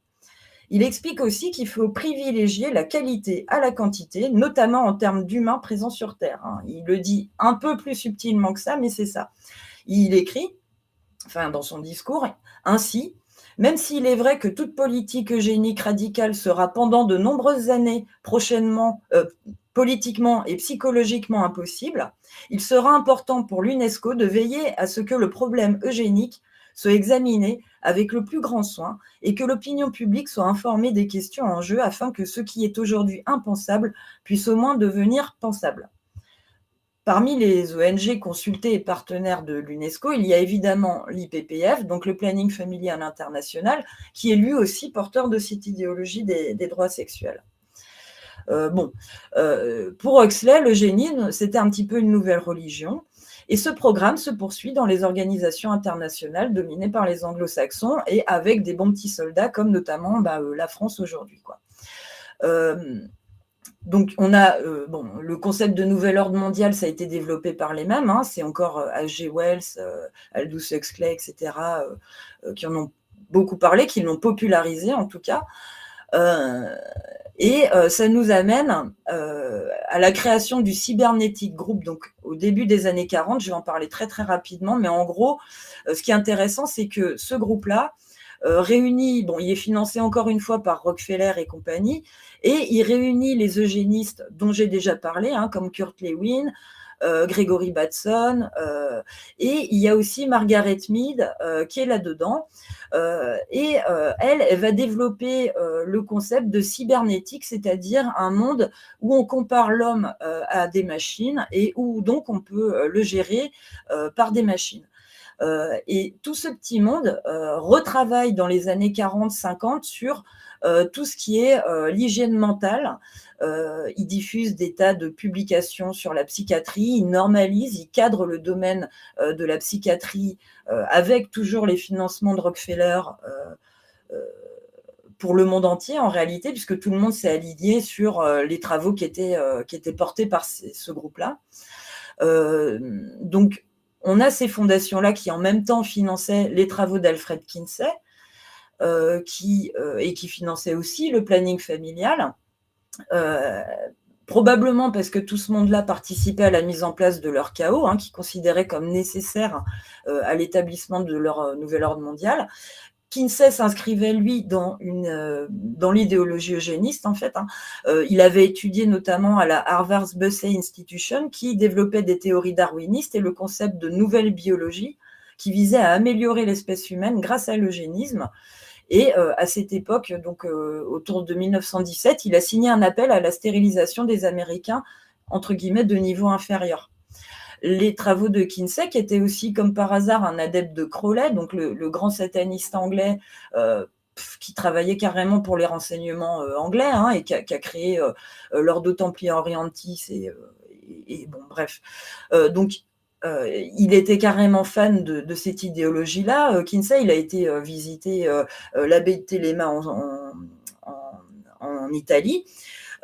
Il explique aussi qu'il faut privilégier la qualité à la quantité, notamment en termes d'humains présents sur Terre. Hein. Il le dit un peu plus subtilement que ça, mais c'est ça. Il écrit, dans son discours, ainsi, même s'il est vrai que toute politique eugénique radicale sera pendant de nombreuses années prochainement politiquement et psychologiquement impossible, il sera important pour l'UNESCO de veiller à ce que le problème eugénique soit examiné avec le plus grand soin et que l'opinion publique soit informée des questions en jeu afin que ce qui est aujourd'hui impensable puisse au moins devenir pensable. Parmi les ONG consultées et partenaires de l'UNESCO, il y a évidemment l'IPPF, donc le Planning Familial International, qui est lui aussi porteur de cette idéologie des droits sexuels. Pour Huxley, l'eugénisme, c'était un petit peu une nouvelle religion. Et ce programme se poursuit dans les organisations internationales dominées par les anglo-saxons et avec des bons petits soldats, comme notamment la France aujourd'hui. Donc, on a le concept de nouvel ordre mondial, ça a été développé par les mêmes. Hein, c'est encore H.G. Wells, Aldous Huxley, etc., qui en ont beaucoup parlé, qui l'ont popularisé en tout cas. Et ça nous amène à la création du Cybernetic Group, donc au début des années 40. Je vais en parler très très rapidement, mais en gros, ce qui est intéressant, c'est que ce groupe-là réunit, il est financé encore une fois par Rockefeller et compagnie, et il réunit les eugénistes dont j'ai déjà parlé, hein, comme Kurt Lewin, Gregory Bateson, et il y a aussi Margaret Mead qui est là-dedans. Elle va développer le concept de cybernétique, c'est-à-dire un monde où on compare l'homme à des machines et où donc on peut le gérer par des machines. Et tout ce petit monde retravaille dans les années 40-50 sur tout ce qui est l'hygiène mentale. Il diffuse des tas de publications sur la psychiatrie, il normalise, il cadre le domaine de la psychiatrie avec toujours les financements de Rockefeller pour le monde entier en réalité, puisque tout le monde s'est aligné sur les travaux qui étaient portés par ce groupe-là. Donc, on a ces fondations-là qui en même temps finançaient les travaux d'Alfred Kinsey, qui finançait aussi le planning familial. Probablement parce que tout ce monde-là participait à la mise en place de leur chaos, qu'ils considéraient comme nécessaire à l'établissement de leur nouvel ordre mondial. Kinsey s'inscrivait, lui, dans l'idéologie eugéniste, en fait. Il avait étudié notamment à la Harvard Bussey Institution, qui développait des théories darwinistes et le concept de nouvelle biologie, qui visait à améliorer l'espèce humaine grâce à l'eugénisme. Et à cette époque, donc autour de 1917, il a signé un appel à la stérilisation des Américains, entre guillemets, de niveau inférieur. Les travaux de Kinsey, qui était aussi, comme par hasard, un adepte de Crowley, donc le grand sataniste anglais qui travaillait carrément pour les renseignements anglais, et qui a créé l'Ordo Templi Orientis, et bon, bref. Donc, il était carrément fan de cette idéologie-là. Kinsey, il a été visiter l'abbaye de Telema en Italie.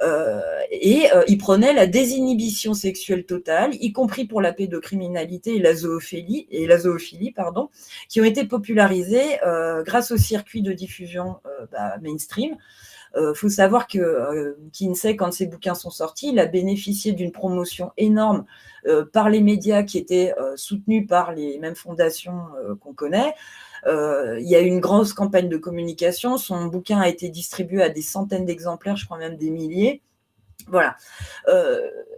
Il prenait la désinhibition sexuelle totale, y compris pour la pédocriminalité et la zoophilie, qui ont été popularisées grâce au circuit de diffusion mainstream. Faut savoir que Kinsey, quand ses bouquins sont sortis, il a bénéficié d'une promotion énorme par les médias qui étaient soutenus par les mêmes fondations qu'on connaît. Il y a eu une grosse campagne de communication. Son bouquin a été distribué à des centaines d'exemplaires, je crois même des milliers. Voilà.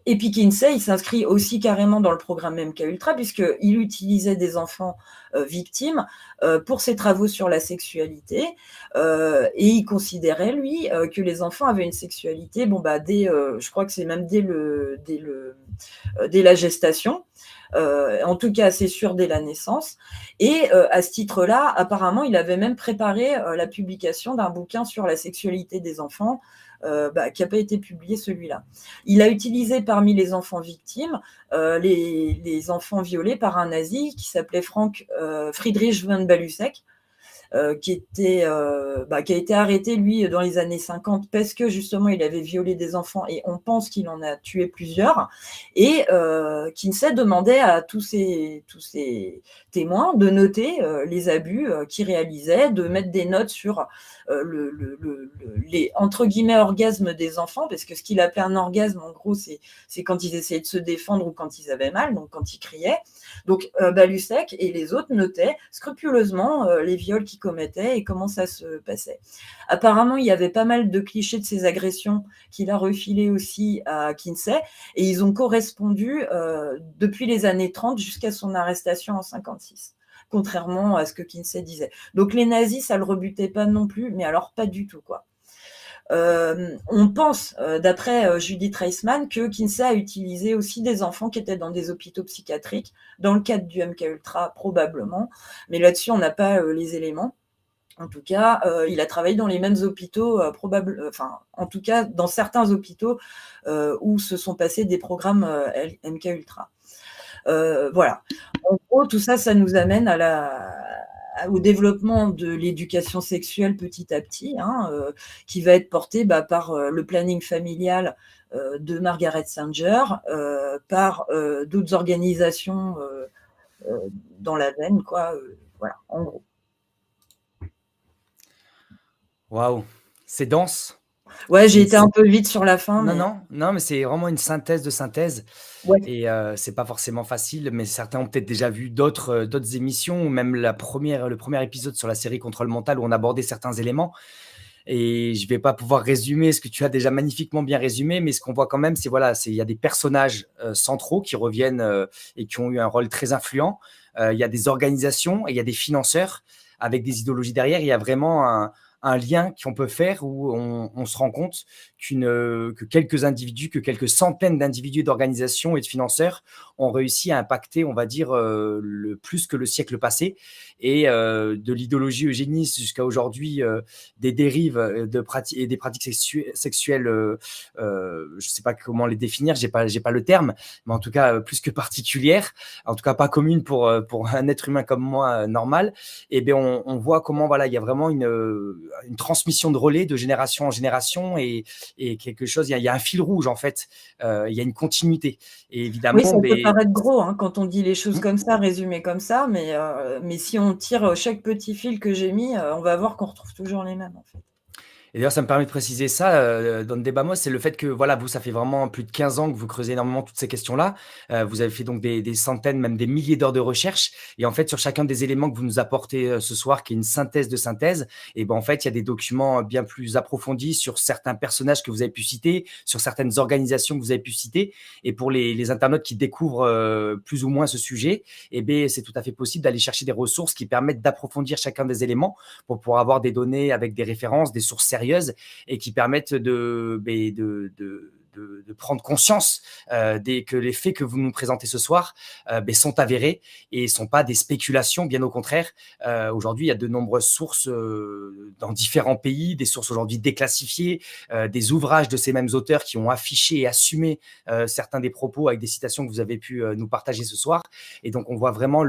Et puis Kinsey, il s'inscrit aussi carrément dans le programme MKUltra, puisqu'il utilisait des enfants victimes pour ses travaux sur la sexualité. Et il considérait, lui, que les enfants avaient une sexualité, je crois que c'est même dès la gestation. En tout cas, c'est sûr, dès la naissance. Et à ce titre-là, apparemment, il avait même préparé la publication d'un bouquin sur la sexualité des enfants, qui n'a pas été publié, celui-là. Il a utilisé parmi les enfants victimes les enfants violés par un nazi qui s'appelait Friedrich von Baluseck, qui a été arrêté, lui, dans les années 50, parce que justement il avait violé des enfants, et on pense qu'il en a tué plusieurs. Et Kinsey demandait à tous ces témoins de noter les abus qu'ils réalisaient, de mettre des notes sur les entre guillemets orgasmes des enfants, parce que ce qu'il appelait un orgasme, en gros, c'est quand ils essayaient de se défendre ou quand ils avaient mal, donc quand ils criaient. Donc Baluseck et les autres notaient scrupuleusement les viols qu'ils commettaient et comment ça se passait. Apparemment, il y avait pas mal de clichés de ces agressions qu'il a refilés aussi à Kinsey, et ils ont correspondu depuis les années 30 jusqu'à son arrestation en 56. Contrairement à ce que Kinsey disait. Donc les nazis, ça le rebutait pas non plus, mais alors pas du tout, quoi. On pense, d'après Judith Reisman, que Kinsey a utilisé aussi des enfants qui étaient dans des hôpitaux psychiatriques, dans le cadre du MKUltra, probablement, mais là-dessus, on n'a pas les éléments. En tout cas, il a travaillé dans les mêmes hôpitaux, en tout cas, dans certains hôpitaux où se sont passés des programmes MKUltra. Voilà. En gros, tout ça, ça nous amène au développement de l'éducation sexuelle petit à petit, qui va être porté par le planning familial de Margaret Sanger, par d'autres organisations dans la veine, quoi. Voilà, en gros. Waouh, c'est dense. Ouais, j'ai été un peu vite sur la fin. Non, mais c'est vraiment une synthèse de synthèse. Ouais. Et c'est pas forcément facile, mais certains ont peut-être déjà vu d'autres émissions, ou même le premier épisode sur la série Contrôle mental, où on abordait certains éléments. Et je vais pas pouvoir résumer ce que tu as déjà magnifiquement bien résumé, mais ce qu'on voit quand même, il y a des personnages centraux qui reviennent et qui ont eu un rôle très influent. Il y a des organisations et il y a des financeurs avec des idéologies derrière. Il y a vraiment un lien qu'on peut faire, où on se rend compte que quelques centaines d'individus, d'organisations et de financeurs ont réussi à impacter, on va dire, le plus que le siècle passé. Et de l'idéologie eugéniste jusqu'à aujourd'hui, des dérives et des pratiques sexuelles, je ne sais pas comment les définir, j'ai pas le terme, mais en tout cas plus que particulières, en tout cas pas communes pour un être humain comme moi normal. Et bien on voit comment, voilà, il y a vraiment une transmission de relais de génération en génération et quelque chose, il y a un fil rouge en fait, il y a une continuité. Et Oui, évidemment, ça peut paraître gros quand on dit les choses comme ça, résumées comme ça, mais si on tire chaque petit fil que j'ai mis, on va voir qu'on retrouve toujours les mêmes en fait. Et d'ailleurs, ça me permet de préciser ça, Don Debamos, c'est le fait que voilà, vous, ça fait vraiment plus de 15 ans que vous creusez énormément toutes ces questions-là. Vous avez fait donc des centaines, même des milliers d'heures de recherche. Et en fait, sur chacun des éléments que vous nous apportez ce soir, qui est une synthèse de synthèse, et ben en fait, il y a des documents bien plus approfondis sur certains personnages que vous avez pu citer, sur certaines organisations que vous avez pu citer. Et pour les internautes qui découvrent plus ou moins ce sujet, et ben c'est tout à fait possible d'aller chercher des ressources qui permettent d'approfondir chacun des éléments pour pouvoir avoir des données avec des références, des sources sérieuses et qui permettent de prendre conscience que les faits que vous nous présentez ce soir sont avérés et ne sont pas des spéculations, bien au contraire. Aujourd'hui, il y a de nombreuses sources dans différents pays, des sources aujourd'hui déclassifiées, des ouvrages de ces mêmes auteurs qui ont affiché et assumé certains des propos avec des citations que vous avez pu nous partager ce soir. Et donc, on voit vraiment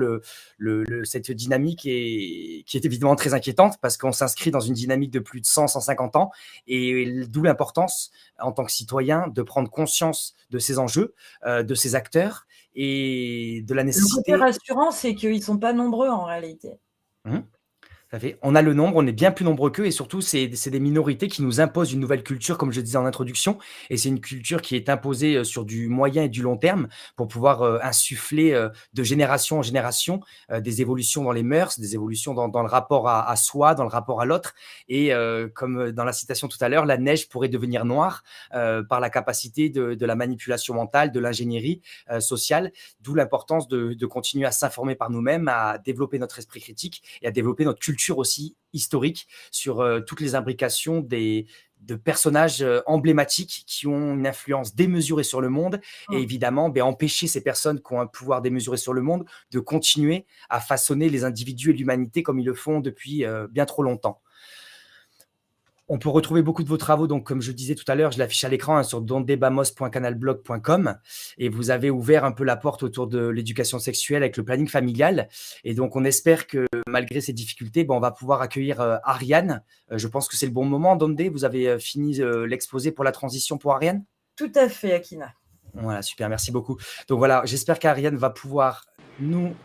cette dynamique qui est évidemment très inquiétante parce qu'on s'inscrit dans une dynamique de plus de 100-150 ans et d'où l'importance en tant que citoyen de prendre conscience de ces enjeux, de ces acteurs et de la nécessité. Le côté rassurant, c'est qu'ils ne sont pas nombreux en réalité. On a le nombre, on est bien plus nombreux qu'eux et surtout, c'est des minorités qui nous imposent une nouvelle culture, comme je disais en introduction. Et c'est une culture qui est imposée sur du moyen et du long terme pour pouvoir insuffler de génération en génération des évolutions dans les mœurs, des évolutions dans le rapport à soi, dans le rapport à l'autre. Et comme dans la citation tout à l'heure, la neige pourrait devenir noire par la capacité de la manipulation mentale, de l'ingénierie sociale, d'où l'importance de continuer à s'informer par nous-mêmes, à développer notre esprit critique et à développer notre culture aussi historique sur toutes les imbrications de personnages emblématiques qui ont une influence démesurée sur le monde et évidemment empêcher ces personnes qui ont un pouvoir démesuré sur le monde de continuer à façonner les individus et l'humanité comme ils le font depuis bien trop longtemps. On peut retrouver beaucoup de vos travaux, donc comme je le disais tout à l'heure, je l'affiche à l'écran sur dondebamos.canalblog.com et vous avez ouvert un peu la porte autour de l'éducation sexuelle avec le planning familial. Et donc, on espère que malgré ces difficultés, on va pouvoir accueillir Ariane. Je pense que c'est le bon moment, Donde. Vous avez fini l'exposé pour la transition pour Ariane ? Tout à fait, Akina. Voilà, super, merci beaucoup. Donc voilà, j'espère qu'Ariane va pouvoir nous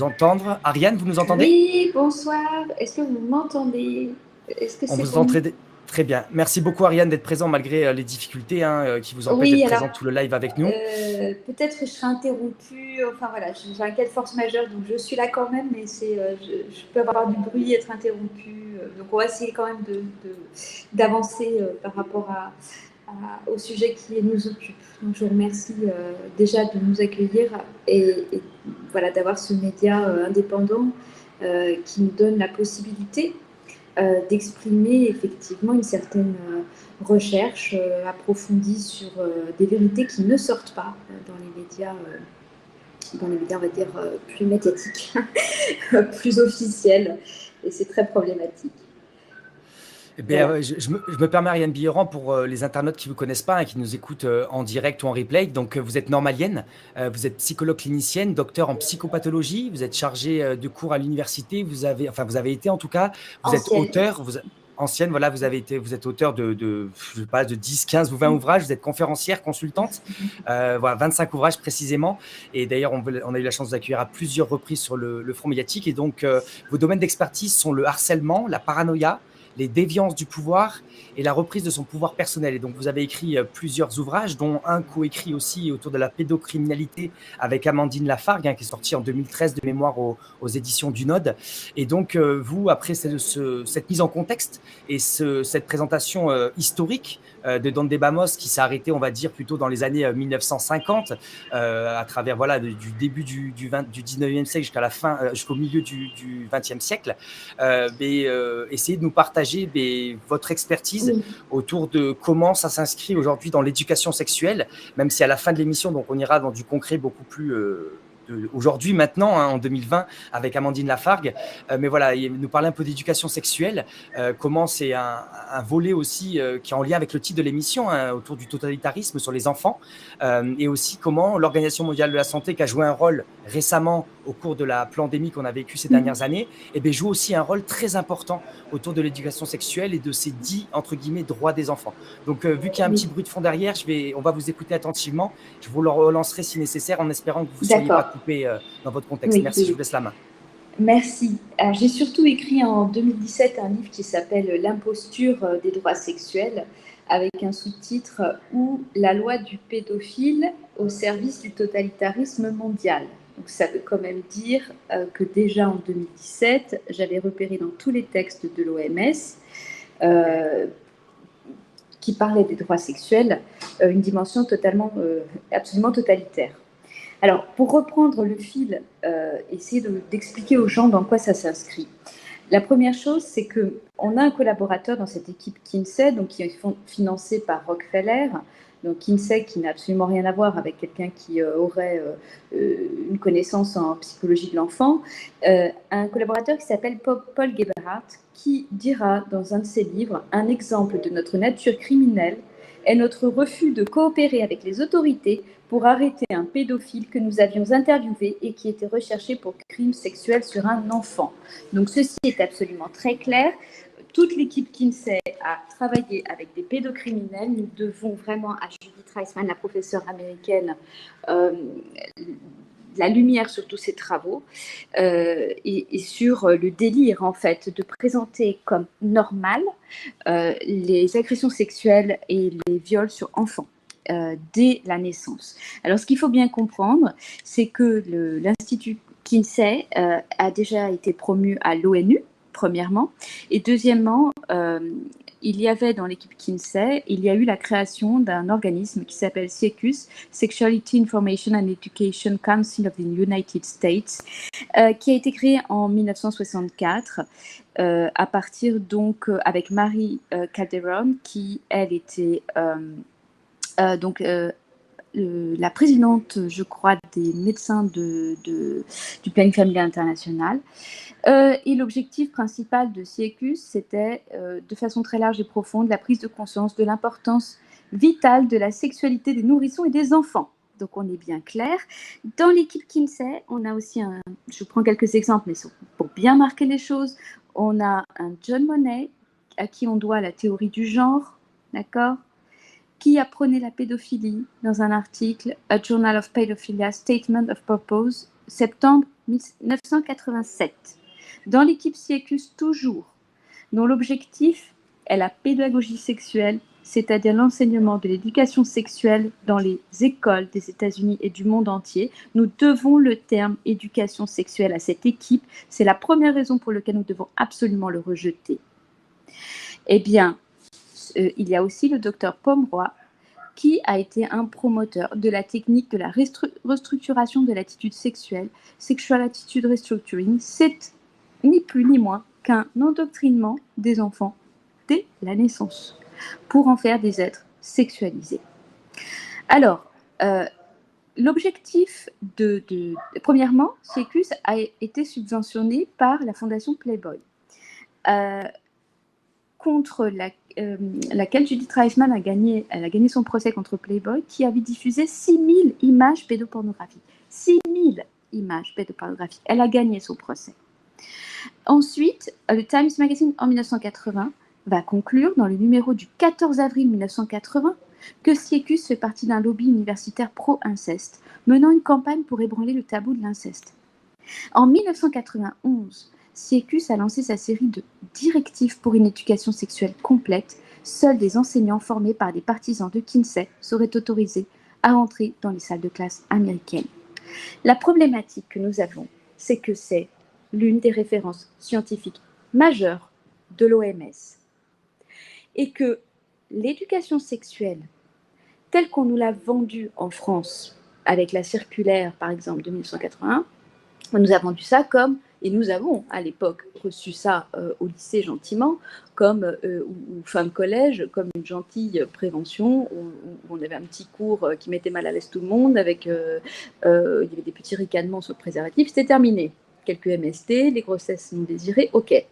entendre. Ariane, vous nous entendez ? Oui, bonsoir. Est-ce que vous m'entendez ? Est-ce que on c'est vous bon? entend très bien. Merci beaucoup Ariane d'être présente malgré les difficultés qui vous empêchent d'être présente tout le live avec nous. Peut-être que je serai interrompue. Enfin voilà, j'ai un cas de force majeure, donc je suis là quand même, mais je peux avoir du bruit, être interrompue. Donc on va essayer quand même d'avancer par rapport au sujet qui nous occupe. Donc je vous remercie déjà de nous accueillir et voilà, d'avoir ce média indépendant qui nous donne la possibilité d'exprimer effectivement une certaine recherche approfondie sur des vérités qui ne sortent pas dans les médias, on va dire, plus médiatiques, plus officiels, et c'est très problématique. Voilà. Je me permets, Ariane Billeran, pour les internautes qui ne vous connaissent pas et qui nous écoutent en direct ou en replay. Donc, vous êtes normalienne, vous êtes psychologue clinicienne, docteur en psychopathologie, vous êtes chargée de cours à l'université, vous avez été en tout cas, vous êtes auteur, ancienne, voilà, vous êtes auteur de 10, 15 ou 20 ouvrages, vous êtes conférencière, consultante, voilà, 25 ouvrages précisément. Et d'ailleurs, on a eu la chance de vous accueillir à plusieurs reprises sur le front médiatique. Et donc, vos domaines d'expertise sont le harcèlement, la paranoïa, les déviances du pouvoir et la reprise de son pouvoir personnel. Et donc, vous avez écrit plusieurs ouvrages, dont un coécrit aussi autour de la pédocriminalité avec Amandine Lafargue, qui est sorti en 2013 de mémoire aux éditions du Node. Et donc, vous, après cette mise en contexte et cette présentation historique de Don Debamos, qui s'est arrêté, on va dire, plutôt dans les années 1950, à travers du début du 19e siècle jusqu'à la fin, jusqu'au milieu du 20e siècle, essayez de nous partager votre expertise autour de comment ça s'inscrit aujourd'hui dans l'éducation sexuelle, même si à la fin de l'émission, donc on ira dans du concret beaucoup plus aujourd'hui, maintenant, hein, en 2020, avec Amandine Lafargue. Mais voilà, il nous parlait un peu d'éducation sexuelle, comment c'est un volet aussi qui est en lien avec le titre de l'émission, hein, autour du totalitarisme sur les enfants, et aussi comment l'Organisation mondiale de la santé, qui a joué un rôle récemment au cours de la pandémie qu'on a vécue ces dernières années, eh bien, joue aussi un rôle très important autour de l'éducation sexuelle et de ces dits, entre guillemets, droits des enfants. Donc, vu qu'il y a un petit bruit de fond derrière, on va vous écouter attentivement. Je vous le relancerai si nécessaire, en espérant que vous ne soyez pas coupé dans votre contexte. Oui, Merci, oui. je vous laisse la main. Merci. Alors, j'ai surtout écrit en 2017 un livre qui s'appelle L'imposture des droits sexuels, avec un sous-titre Ou la loi du pédophile au service du totalitarisme mondial. Donc ça veut quand même dire que déjà en 2017, j'avais repéré dans tous les textes de l'OMS qui parlaient des droits sexuels une dimension absolument totalitaire. Alors, pour reprendre le fil, essayer d'expliquer aux gens dans quoi ça s'inscrit. La première chose, c'est qu'on a un collaborateur dans cette équipe Kinsey, donc qui est financé par Rockefeller. Donc Kinsey qui n'a absolument rien à voir avec quelqu'un qui aurait une connaissance en psychologie de l'enfant. Un collaborateur qui s'appelle Paul Gebhardt, qui dira dans un de ses livres « Un exemple de notre nature criminelle est notre refus de coopérer avec les autorités pour arrêter un pédophile que nous avions interviewé et qui était recherché pour crimes sexuels sur un enfant. » Donc ceci est absolument très clair. Toute l'équipe Kinsey a travaillé avec des pédocriminels. Nous devons vraiment à Judith Reisman, la professeure américaine, la lumière sur tous ces travaux et sur le délire, en fait, de présenter comme normal les agressions sexuelles et les viols sur enfants dès la naissance. Alors, ce qu'il faut bien comprendre, c'est que l'Institut Kinsey a déjà été promu à l'ONU, premièrement, et deuxièmement, il y avait dans l'équipe Kinsey, il y a eu la création d'un organisme qui s'appelle SIECUS, Sexuality Information and Education Council of the United States, qui a été créé en 1964 à partir donc avec Mary Calderon, qui elle était la présidente, je crois, des médecins du planning familial international. Et l'objectif principal de SIECUS, c'était, de façon très large et profonde, la prise de conscience de l'importance vitale de la sexualité des nourrissons et des enfants. Donc, on est bien clair. Dans l'équipe Kinsey, on a aussi je prends quelques exemples, mais pour bien marquer les choses, on a un John Monnet, à qui on doit la théorie du genre, d'accord, qui apprenait la pédophilie dans un article A Journal of Pedophilia, Statement of Purpose, septembre 1987. Dans l'équipe SIECUS toujours, dont l'objectif est la pédagogie sexuelle, c'est-à-dire l'enseignement de l'éducation sexuelle dans les écoles des États-Unis et du monde entier. Nous devons le terme éducation sexuelle à cette équipe. C'est la première raison pour laquelle nous devons absolument le rejeter. Eh bien, il y a aussi le docteur Pomeroy, qui a été un promoteur de la technique de la restructuration de l'attitude sexuelle, Sexual Attitude Restructuring. C'est ni plus ni moins qu'un endoctrinement des enfants dès la naissance pour en faire des êtres sexualisés. Alors, l'objectif premièrement, SIECUS a été subventionné par la fondation Playboy, contre laquelle Judith Reisman a gagné son procès contre Playboy, qui avait diffusé 6000 images pédopornographiques. 6000 images pédopornographiques. Elle a gagné son procès. Ensuite, le Times Magazine, en 1980, va conclure, dans le numéro du 14 avril 1980, que SIECUS fait partie d'un lobby universitaire pro-inceste, menant une campagne pour ébranler le tabou de l'inceste. En 1991, SIECUS a lancé sa série de directives pour une éducation sexuelle complète. Seuls des enseignants formés par des partisans de Kinsey seraient autorisés à entrer dans les salles de classe américaines. La problématique que nous avons, c'est que c'est l'une des références scientifiques majeures de l'OMS et que l'éducation sexuelle, telle qu'on nous l'a vendue en France, avec la circulaire, par exemple, de 1981, on nous a vendu ça comme Et nous avons, à l'époque, reçu ça au lycée gentiment, comme, ou fin de collège, comme une gentille prévention, où on avait un petit cours qui mettait mal à l'aise tout le monde, avec, il y avait des petits ricanements sur le préservatif, c'était terminé. Quelques MST, les grossesses non désirées, ok.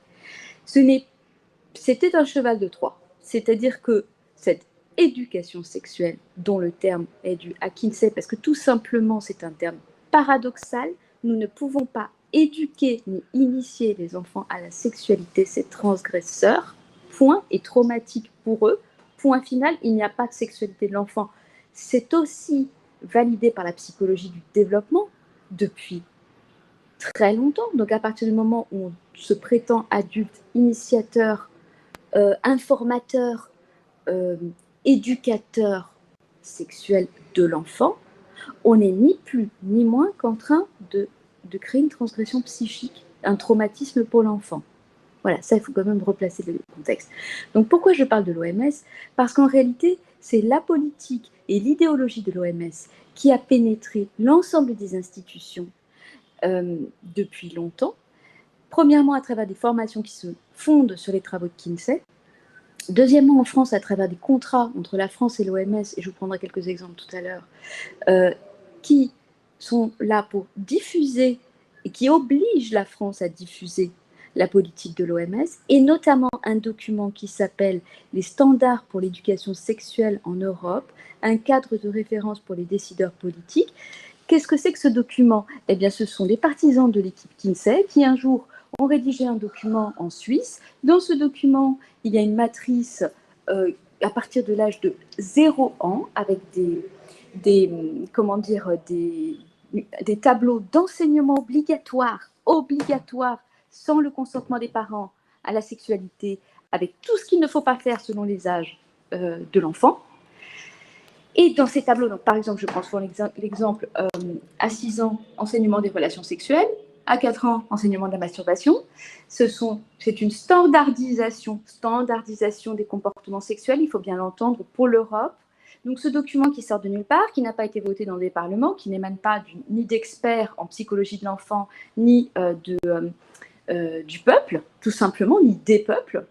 C'était un cheval de Troie. C'est-à-dire que cette éducation sexuelle, dont le terme est dû à Kinsey, parce que tout simplement c'est un terme paradoxal, nous ne pouvons pas éduquer ni initier les enfants à la sexualité, c'est transgresseur, point, et traumatique pour eux, point final, il n'y a pas de sexualité de l'enfant. C'est aussi validé par la psychologie du développement depuis très longtemps. Donc à partir du moment où on se prétend adulte, initiateur, informateur, éducateur sexuel de l'enfant, on n'est ni plus ni moins qu'en train de créer une transgression psychique, un traumatisme pour l'enfant. Voilà, ça, il faut quand même replacer le contexte. Donc, pourquoi je parle de l'OMS? Parce qu'en réalité, c'est la politique et l'idéologie de l'OMS qui a pénétré l'ensemble des institutions depuis longtemps. Premièrement, à travers des formations qui se fondent sur les travaux de Kinsey. Deuxièmement, en France, à travers des contrats entre la France et l'OMS, et je vous prendrai quelques exemples tout à l'heure, qui sont là pour diffuser et qui obligent la France à diffuser la politique de l'OMS, et notamment un document qui s'appelle « Les standards pour l'éducation sexuelle en Europe », un cadre de référence pour les décideurs politiques. Qu'est-ce que c'est que ce document? Eh bien, ce sont les partisans de l'équipe Kinsey qui, un jour, ont rédigé un document en Suisse. Dans ce document, il y a une matrice à partir de l'âge de 0 ans avec des tableaux d'enseignement obligatoires, sans le consentement des parents à la sexualité, avec tout ce qu'il ne faut pas faire selon les âges de l'enfant. Et dans ces tableaux, donc, par exemple, je prends souvent l'exemple à 6 ans, enseignement des relations sexuelles, à 4 ans, enseignement de la masturbation. C'est une standardisation des comportements sexuels, il faut bien l'entendre, pour l'Europe. Donc ce document qui sort de nulle part, qui n'a pas été voté dans des parlements, qui n'émane pas ni d'experts en psychologie de l'enfant, ni du peuple, tout simplement, ni des peuples,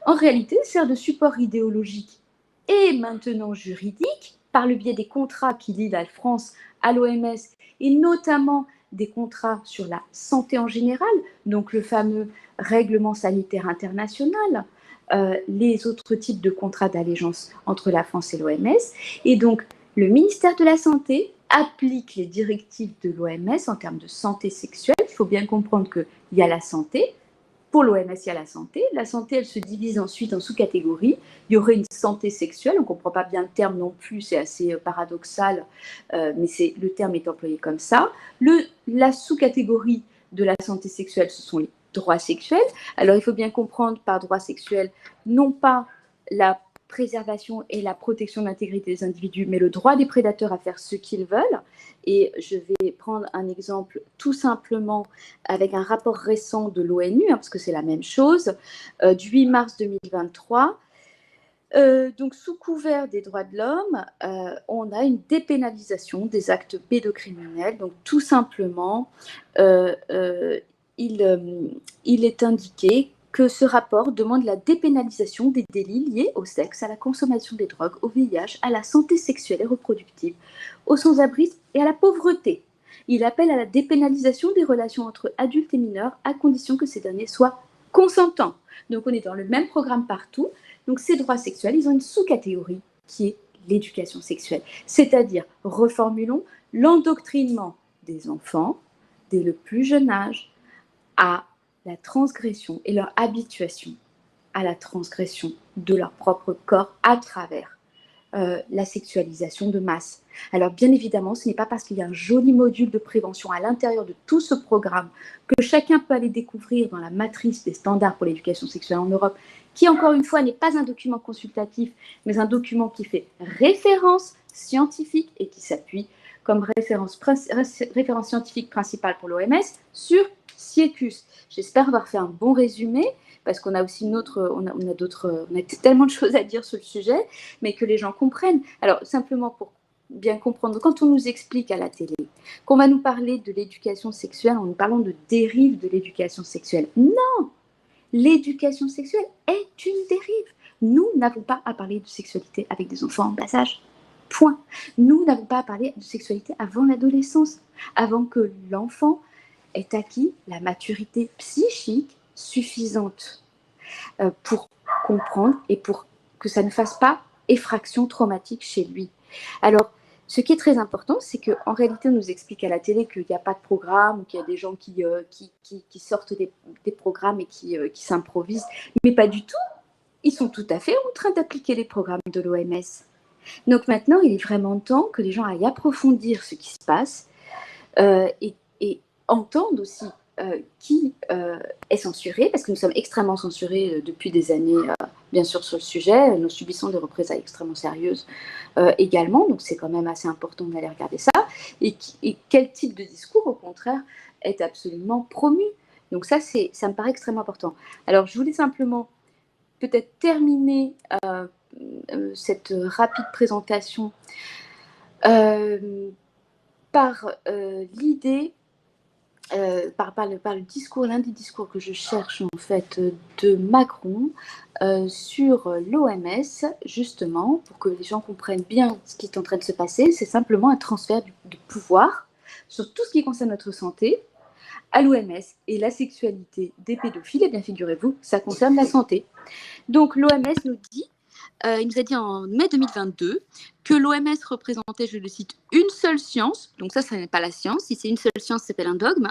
en réalité sert de support idéologique et maintenant juridique, par le biais des contrats qui lient la France à l'OMS, et notamment des contrats sur la santé en général, donc le fameux règlement sanitaire international, les autres types de contrats d'allégeance entre la France et l'OMS. Et donc, le ministère de la Santé applique les directives de l'OMS en termes de santé sexuelle. Il faut bien comprendre qu'il y a la santé. Pour l'OMS, il y a la santé. La santé, elle se divise ensuite en sous-catégories. Il y aurait une santé sexuelle. On ne comprend pas bien le terme non plus. C'est assez paradoxal, mais le terme est employé comme ça. La sous-catégorie de la santé sexuelle, ce sont les droits sexuels. Alors, il faut bien comprendre par droit sexuel, non pas la préservation et la protection de l'intégrité des individus, mais le droit des prédateurs à faire ce qu'ils veulent. Et je vais prendre un exemple tout simplement avec un rapport récent de l'ONU, parce que c'est la même chose, du 8 mars 2023. Donc, sous couvert des droits de l'homme, on a une dépénalisation des actes pédocriminels. Donc, tout simplement, il est indiqué que ce rapport demande la dépénalisation des délits liés au sexe, à la consommation des drogues, au VIH, à la santé sexuelle et reproductive, au sans-abrisme et à la pauvreté. Il appelle à la dépénalisation des relations entre adultes et mineurs à condition que ces derniers soient consentants. Donc on est dans le même programme partout. Donc ces droits sexuels, ils ont une sous-catégorie qui est l'éducation sexuelle. C'est-à-dire, reformulons, l'endoctrinement des enfants dès le plus jeune âge à la transgression et leur habituation à la transgression de leur propre corps à travers la sexualisation de masse. Alors bien évidemment, ce n'est pas parce qu'il y a un joli module de prévention à l'intérieur de tout ce programme que chacun peut aller découvrir dans la matrice des standards pour l'éducation sexuelle en Europe, qui encore une fois n'est pas un document consultatif, mais un document qui fait référence scientifique et qui s'appuie comme référence scientifique principale pour l'OMS sur Siecus. J'espère avoir fait un bon résumé, parce qu'on a aussi on a tellement de choses à dire sur le sujet, mais que les gens comprennent. Alors, simplement pour bien comprendre, quand on nous explique à la télé qu'on va nous parler de l'éducation sexuelle en nous parlant de dérive de l'éducation sexuelle. Non, l'éducation sexuelle est une dérive. Nous n'avons pas à parler de sexualité avec des enfants en bas âge. Point. Nous n'avons pas à parler de sexualité avant l'adolescence, avant que l'enfant ait acquis la maturité psychique suffisante pour comprendre et pour que ça ne fasse pas effraction traumatique chez lui. Alors, ce qui est très important, c'est qu'en réalité, on nous explique à la télé qu'il n'y a pas de programme, ou qu'il y a des gens qui sortent des programmes et qui s'improvisent, mais pas du tout. Ils sont tout à fait en train d'appliquer les programmes de l'OMS. Donc maintenant, il est vraiment temps que les gens aillent approfondir ce qui se passe et entendent aussi qui est censuré, parce que nous sommes extrêmement censurés depuis des années, bien sûr, sur le sujet. Nous subissons des représailles extrêmement sérieuses également, donc c'est quand même assez important d'aller regarder ça. Et quel type de discours, au contraire, est absolument promu. Donc ça me paraît extrêmement important. Alors, je voulais simplement peut-être terminer cette rapide présentation par l'idée, par le discours, l'un des discours que je cherche en fait de Macron sur l'OMS, justement, pour que les gens comprennent bien ce qui est en train de se passer. C'est simplement un transfert de pouvoir sur tout ce qui concerne notre santé à l'OMS, et la sexualité des pédophiles, et bien figurez-vous, ça concerne la santé. Donc l'OMS nous dit, il nous a dit en mai 2022 que l'OMS représentait, je le cite, une seule science, donc ça n'est pas la science, si c'est une seule science, ça s'appelle un dogme,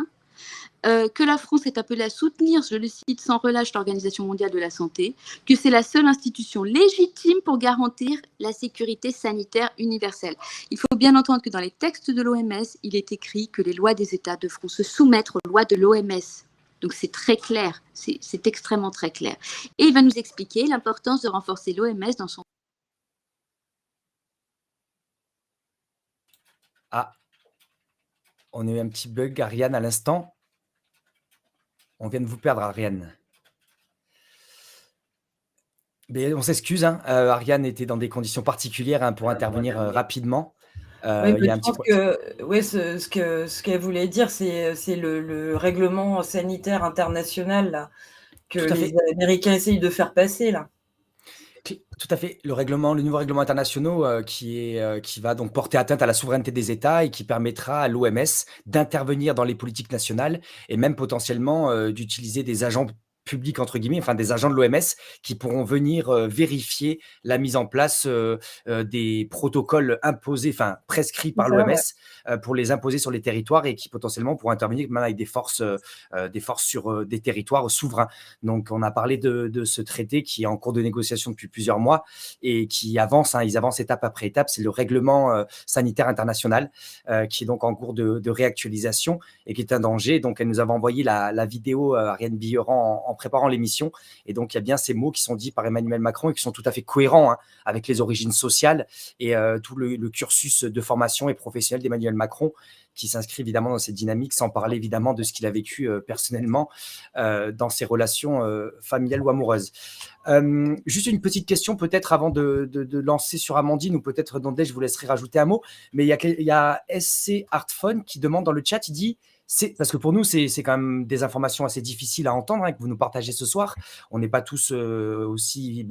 que la France est appelée à soutenir, je le cite, sans relâche l'Organisation mondiale de la santé, que c'est la seule institution légitime pour garantir la sécurité sanitaire universelle. Il faut bien entendre que dans les textes de l'OMS, il est écrit que les lois des États devront se soumettre aux lois de l'OMS. Donc c'est très clair, c'est extrêmement très clair. Et il va nous expliquer l'importance de renforcer l'OMS dans son... Ah, on a eu un petit bug, Ariane, à l'instant. On vient de vous perdre, Ariane. Mais on s'excuse, hein. Ariane était dans des conditions particulières pour intervenir rapidement. Oui, Il y a un je petit pense que ouais, ce qu'elle voulait dire, c'est le règlement sanitaire international là, que Tout à les fait. Américains essayent de faire passer là. Tout à fait. Le nouveau règlement international qui va donc porter atteinte à la souveraineté des États et qui permettra à l'OMS d'intervenir dans les politiques nationales et même potentiellement d'utiliser des agents publics, entre guillemets, enfin des agents de l'OMS qui pourront venir vérifier la mise en place des protocoles imposés, enfin prescrits par Ça, l'OMS ouais. pour les imposer sur les territoires et qui potentiellement pourront intervenir même avec des forces sur des territoires souverains. Donc, on a parlé de ce traité qui est en cours de négociation depuis plusieurs mois et qui avance, ils avancent étape après étape. C'est le règlement sanitaire international qui est donc en cours de réactualisation et qui est un danger. Donc, elle nous avait envoyé la vidéo, Ariane Billeran, en préparant l'émission. Et donc, il y a bien ces mots qui sont dits par Emmanuel Macron et qui sont tout à fait cohérents avec les origines sociales et tout le cursus de formation et professionnel d'Emmanuel Macron qui s'inscrit évidemment dans cette dynamique, sans parler évidemment de ce qu'il a vécu personnellement dans ses relations familiales ou amoureuses. Juste une petite question peut-être avant de lancer sur Amandine, ou peut-être Nandé, je vous laisserai rajouter un mot, mais il y a SC Artphone qui demande dans le chat, il dit, parce que pour nous, c'est quand même des informations assez difficiles à entendre que vous nous partagez ce soir. On n'est pas tous aussi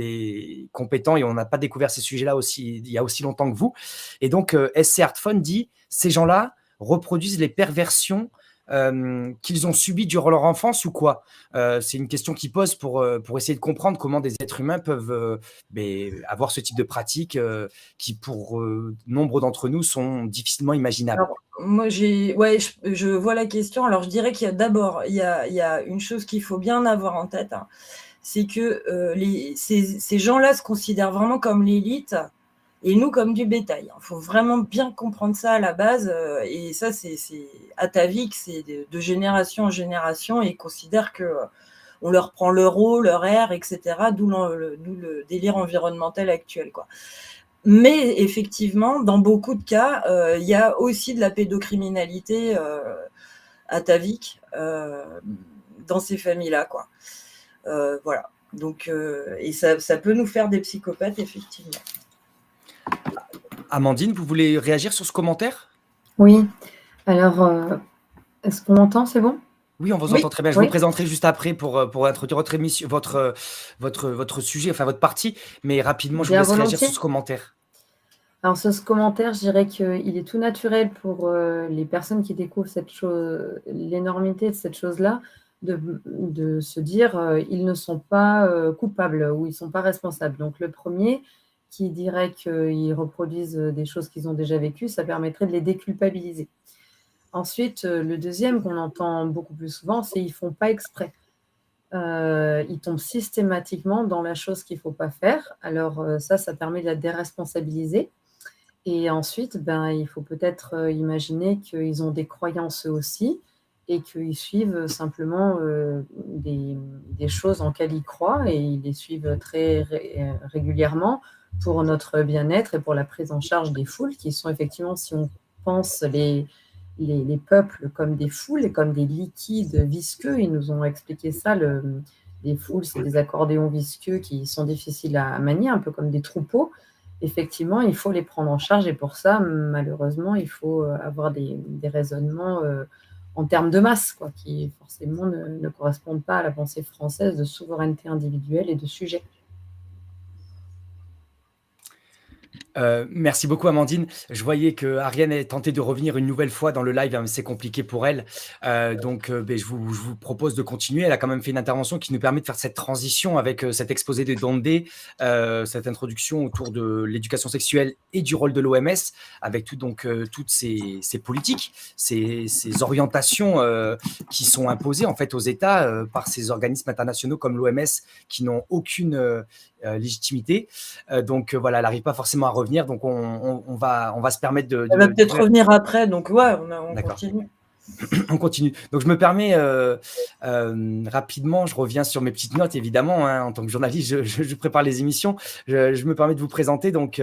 compétents et on n'a pas découvert ces sujets-là il y a aussi longtemps que vous. Et donc, SC Artphone dit, ces gens-là reproduisent les perversions qu'ils ont subies durant leur enfance ou quoi? C'est une question qu'ils posent pour essayer de comprendre comment des êtres humains peuvent avoir ce type de pratiques qui, pour nombre d'entre nous, sont difficilement imaginables. Alors, moi, je vois la question. Alors, je dirais qu'il y a d'abord, il y a une chose qu'il faut bien avoir en tête, c'est que ces gens-là se considèrent vraiment comme l'élite et nous comme du bétail. Il faut vraiment bien comprendre ça à la base. Et ça, c'est atavique, c'est de génération en génération, et ils considèrent qu'on leur prend leur eau, leur air, etc., d'où le délire environnemental actuel, quoi. Mais effectivement, dans beaucoup de cas, il y a aussi de la pédocriminalité atavique dans ces familles-là, quoi. Voilà. Donc, et ça peut nous faire des psychopathes, effectivement. Amandine, vous voulez réagir sur ce commentaire? Oui, alors, est-ce qu'on m'entend? C'est bon? Oui, on vous Oui. entend très bien. Je Oui. vous présenterai juste après pour introduire votre émission, votre sujet, enfin votre partie, mais rapidement, je vous Bien laisse réagir volontiers. sur ce commentaire. Alors sur ce commentaire, je dirais qu'il est tout naturel pour les personnes qui découvrent cette chose, l'énormité de cette chose-là, de se dire ils ne sont pas coupables ou ils ne sont pas responsables. Donc le premier qui dirait qu'ils reproduisent des choses qu'ils ont déjà vécues, ça permettrait de les déculpabiliser. Ensuite, le deuxième qu'on entend beaucoup plus souvent, c'est ils ne font pas exprès. Ils tombent systématiquement dans la chose qu'il ne faut pas faire. Alors ça permet de la déresponsabiliser. Et ensuite, il faut peut-être imaginer qu'ils ont des croyances eux aussi et qu'ils suivent simplement des choses en lesquelles ils croient et ils les suivent très régulièrement pour notre bien-être et pour la prise en charge des foules qui sont effectivement, si on pense les peuples comme des foules et comme des liquides visqueux, ils nous ont expliqué ça, les foules, c'est des accordéons visqueux qui sont difficiles à manier, un peu comme des troupeaux. Effectivement, il faut les prendre en charge et pour ça, malheureusement, il faut avoir des raisonnements en termes de masse, quoi, qui forcément ne correspondent pas à la pensée française de souveraineté individuelle et de sujet. Merci beaucoup, Amandine. Je voyais que Ariane est tentée de revenir une nouvelle fois dans le live, hein, mais c'est compliqué pour elle. Donc, je vous propose de continuer. Elle a quand même fait une intervention qui nous permet de faire cette transition avec cet exposé de Dondé, cette introduction autour de l'éducation sexuelle et du rôle de l'OMS, avec toutes ces politiques, ces orientations qui sont imposées en fait aux États par ces organismes internationaux comme l'OMS qui n'ont aucune légitimité. Donc voilà, elle n'arrive pas forcément à revenir, donc on va se permettre de... Elle va peut-être revenir après, donc ouais, on continue. On continue. Donc je me permets rapidement, je reviens sur mes petites notes évidemment, hein, en tant que journaliste, je prépare les émissions, je me permets de vous présenter donc...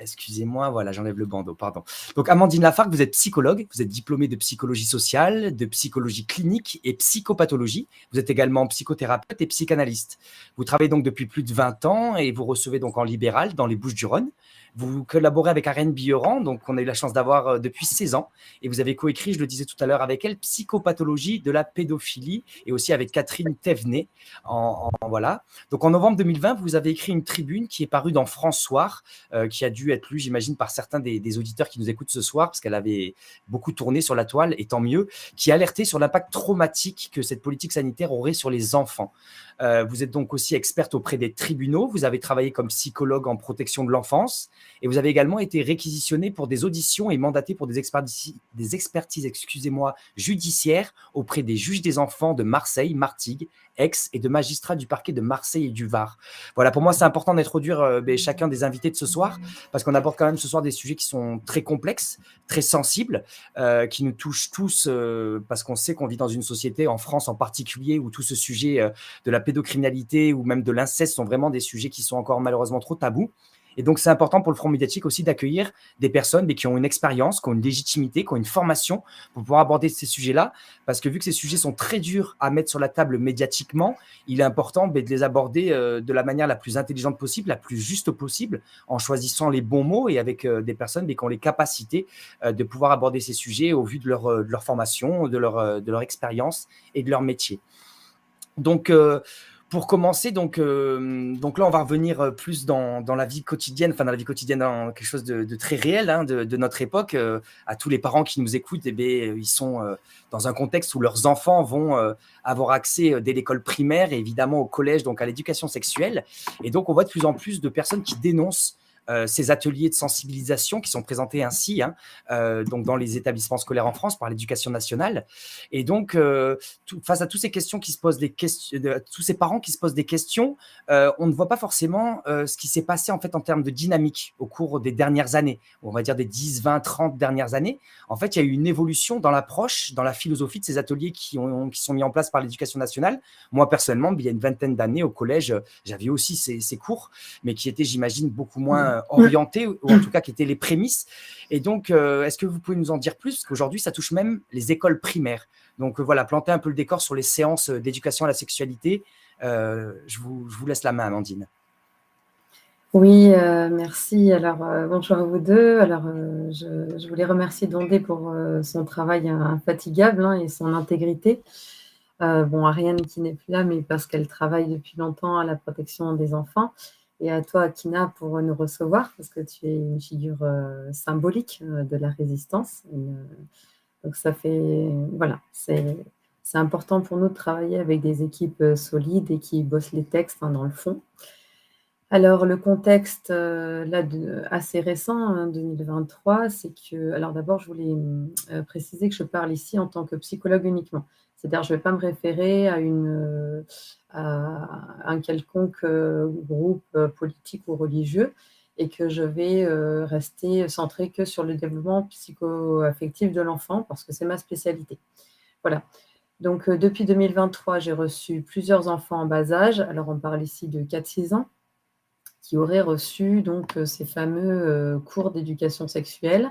excusez-moi, voilà, j'enlève le bandeau, pardon. Donc, Amandine Lafargue, vous êtes psychologue, vous êtes diplômée de psychologie sociale, de psychologie clinique et psychopathologie. Vous êtes également psychothérapeute et psychanalyste. Vous travaillez donc depuis plus de 20 ans et vous recevez donc en libéral dans les Bouches-du-Rhône. Vous collaborez avec Ariane Billeurand, donc on a eu la chance d'avoir depuis 16 ans. Et vous avez coécrit, je le disais tout à l'heure, avec elle, Psychopathologie de la pédophilie et aussi avec Catherine Thévenet. Voilà. Donc, en novembre 2020, vous avez écrit une tribune qui est parue dans François, qui a dû être lue, j'imagine, par certains des auditeurs qui nous écoutent ce soir, parce qu'elle avait beaucoup tourné sur la toile, et tant mieux, qui alertait sur l'impact traumatique que cette politique sanitaire aurait sur les enfants. Vous êtes donc aussi experte auprès des tribunaux, vous avez travaillé comme psychologue en protection de l'enfance, et vous avez également été réquisitionnée pour des auditions et mandatée pour des expertises judiciaires auprès des juges des enfants de Marseille, Martigues, Aix et de magistrats du parquet de Marseille et du Var. Voilà, pour moi, c'est important d'introduire chacun des invités de ce soir, parce qu'on aborde quand même ce soir des sujets qui sont très complexes, très sensibles, qui nous touchent tous, parce qu'on sait qu'on vit dans une société, en France en particulier, où tout ce sujet de la pédocriminalité ou même de l'inceste sont vraiment des sujets qui sont encore malheureusement trop tabous. Et donc, c'est important pour le Front médiatique aussi d'accueillir des personnes qui ont une expérience, qui ont une légitimité, qui ont une formation pour pouvoir aborder ces sujets-là. Parce que vu que ces sujets sont très durs à mettre sur la table médiatiquement, il est important de les aborder de la manière la plus intelligente possible, la plus juste possible, en choisissant les bons mots et avec des personnes qui ont les capacités de pouvoir aborder ces sujets au vu de leur formation, de leur expérience et de leur métier. Donc, pour commencer, donc là, on va revenir plus dans la vie quotidienne, dans la vie quotidienne, dans quelque chose de très réel hein, de notre époque. À tous les parents qui nous écoutent, ils sont dans un contexte où leurs enfants vont avoir accès dès l'école primaire et évidemment au collège, donc à l'éducation sexuelle. Et donc, on voit de plus en plus de personnes qui dénoncent ces ateliers de sensibilisation qui sont présentés ainsi donc dans les établissements scolaires en France par l'Éducation nationale. Et donc, face à toutes ces questions qui se posent tous ces parents qui se posent des questions, on ne voit pas forcément ce qui s'est passé en fait en termes de dynamique au cours des dernières années, on va dire des 10, 20, 30 dernières années. En fait, il y a eu une évolution dans l'approche, dans la philosophie de ces ateliers qui sont mis en place par l'Éducation nationale. Moi, personnellement, il y a une vingtaine d'années au collège, j'avais aussi ces cours, mais qui étaient, j'imagine, beaucoup moins orientés, ou en tout cas qui étaient les prémices. Et donc, est-ce que vous pouvez nous en dire plus? Parce qu'aujourd'hui, ça touche même les écoles primaires. Donc voilà, planter un peu le décor sur les séances d'éducation à la sexualité. Je vous laisse la main, Amandine. Oui, merci. Alors, bonjour à vous deux. Alors, je voulais remercier Dondé pour son travail infatigable et son intégrité. Bon, Ariane qui n'est plus là, mais parce qu'elle travaille depuis longtemps à la protection des enfants. Et à toi, Akina, pour nous recevoir, parce que tu es une figure symbolique de la résistance. Donc, ça fait, voilà, c'est important pour nous de travailler avec des équipes solides et qui bossent les textes dans le fond. Alors, le contexte là, assez récent, 2023, c'est que, alors d'abord, je voulais préciser que je parle ici en tant que psychologue uniquement. C'est-à-dire, je ne vais pas me référer à un quelconque groupe politique ou religieux et que je vais rester centrée que sur le développement psycho-affectif de l'enfant parce que c'est ma spécialité. Voilà. Donc, depuis 2023, j'ai reçu plusieurs enfants en bas âge. Alors, on parle ici de 4-6 ans qui auraient reçu donc ces fameux cours d'éducation sexuelle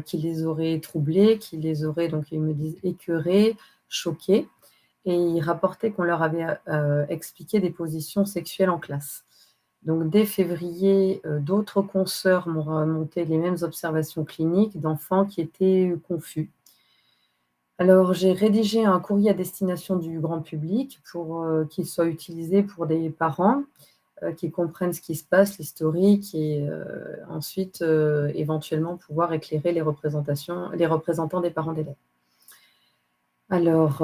qui les auraient troublés, qui les auraient, donc ils me disent, écœurés, choqués. Et ils rapportaient qu'on leur avait expliqué des positions sexuelles en classe. Donc, dès février, d'autres consoeurs m'ont remonté les mêmes observations cliniques d'enfants qui étaient confus. Alors, j'ai rédigé un courrier à destination du grand public pour qu'il soit utilisé pour des parents qui comprennent ce qui se passe, l'historique, et ensuite, éventuellement, pouvoir éclairer les représentants des parents d'élèves. Alors,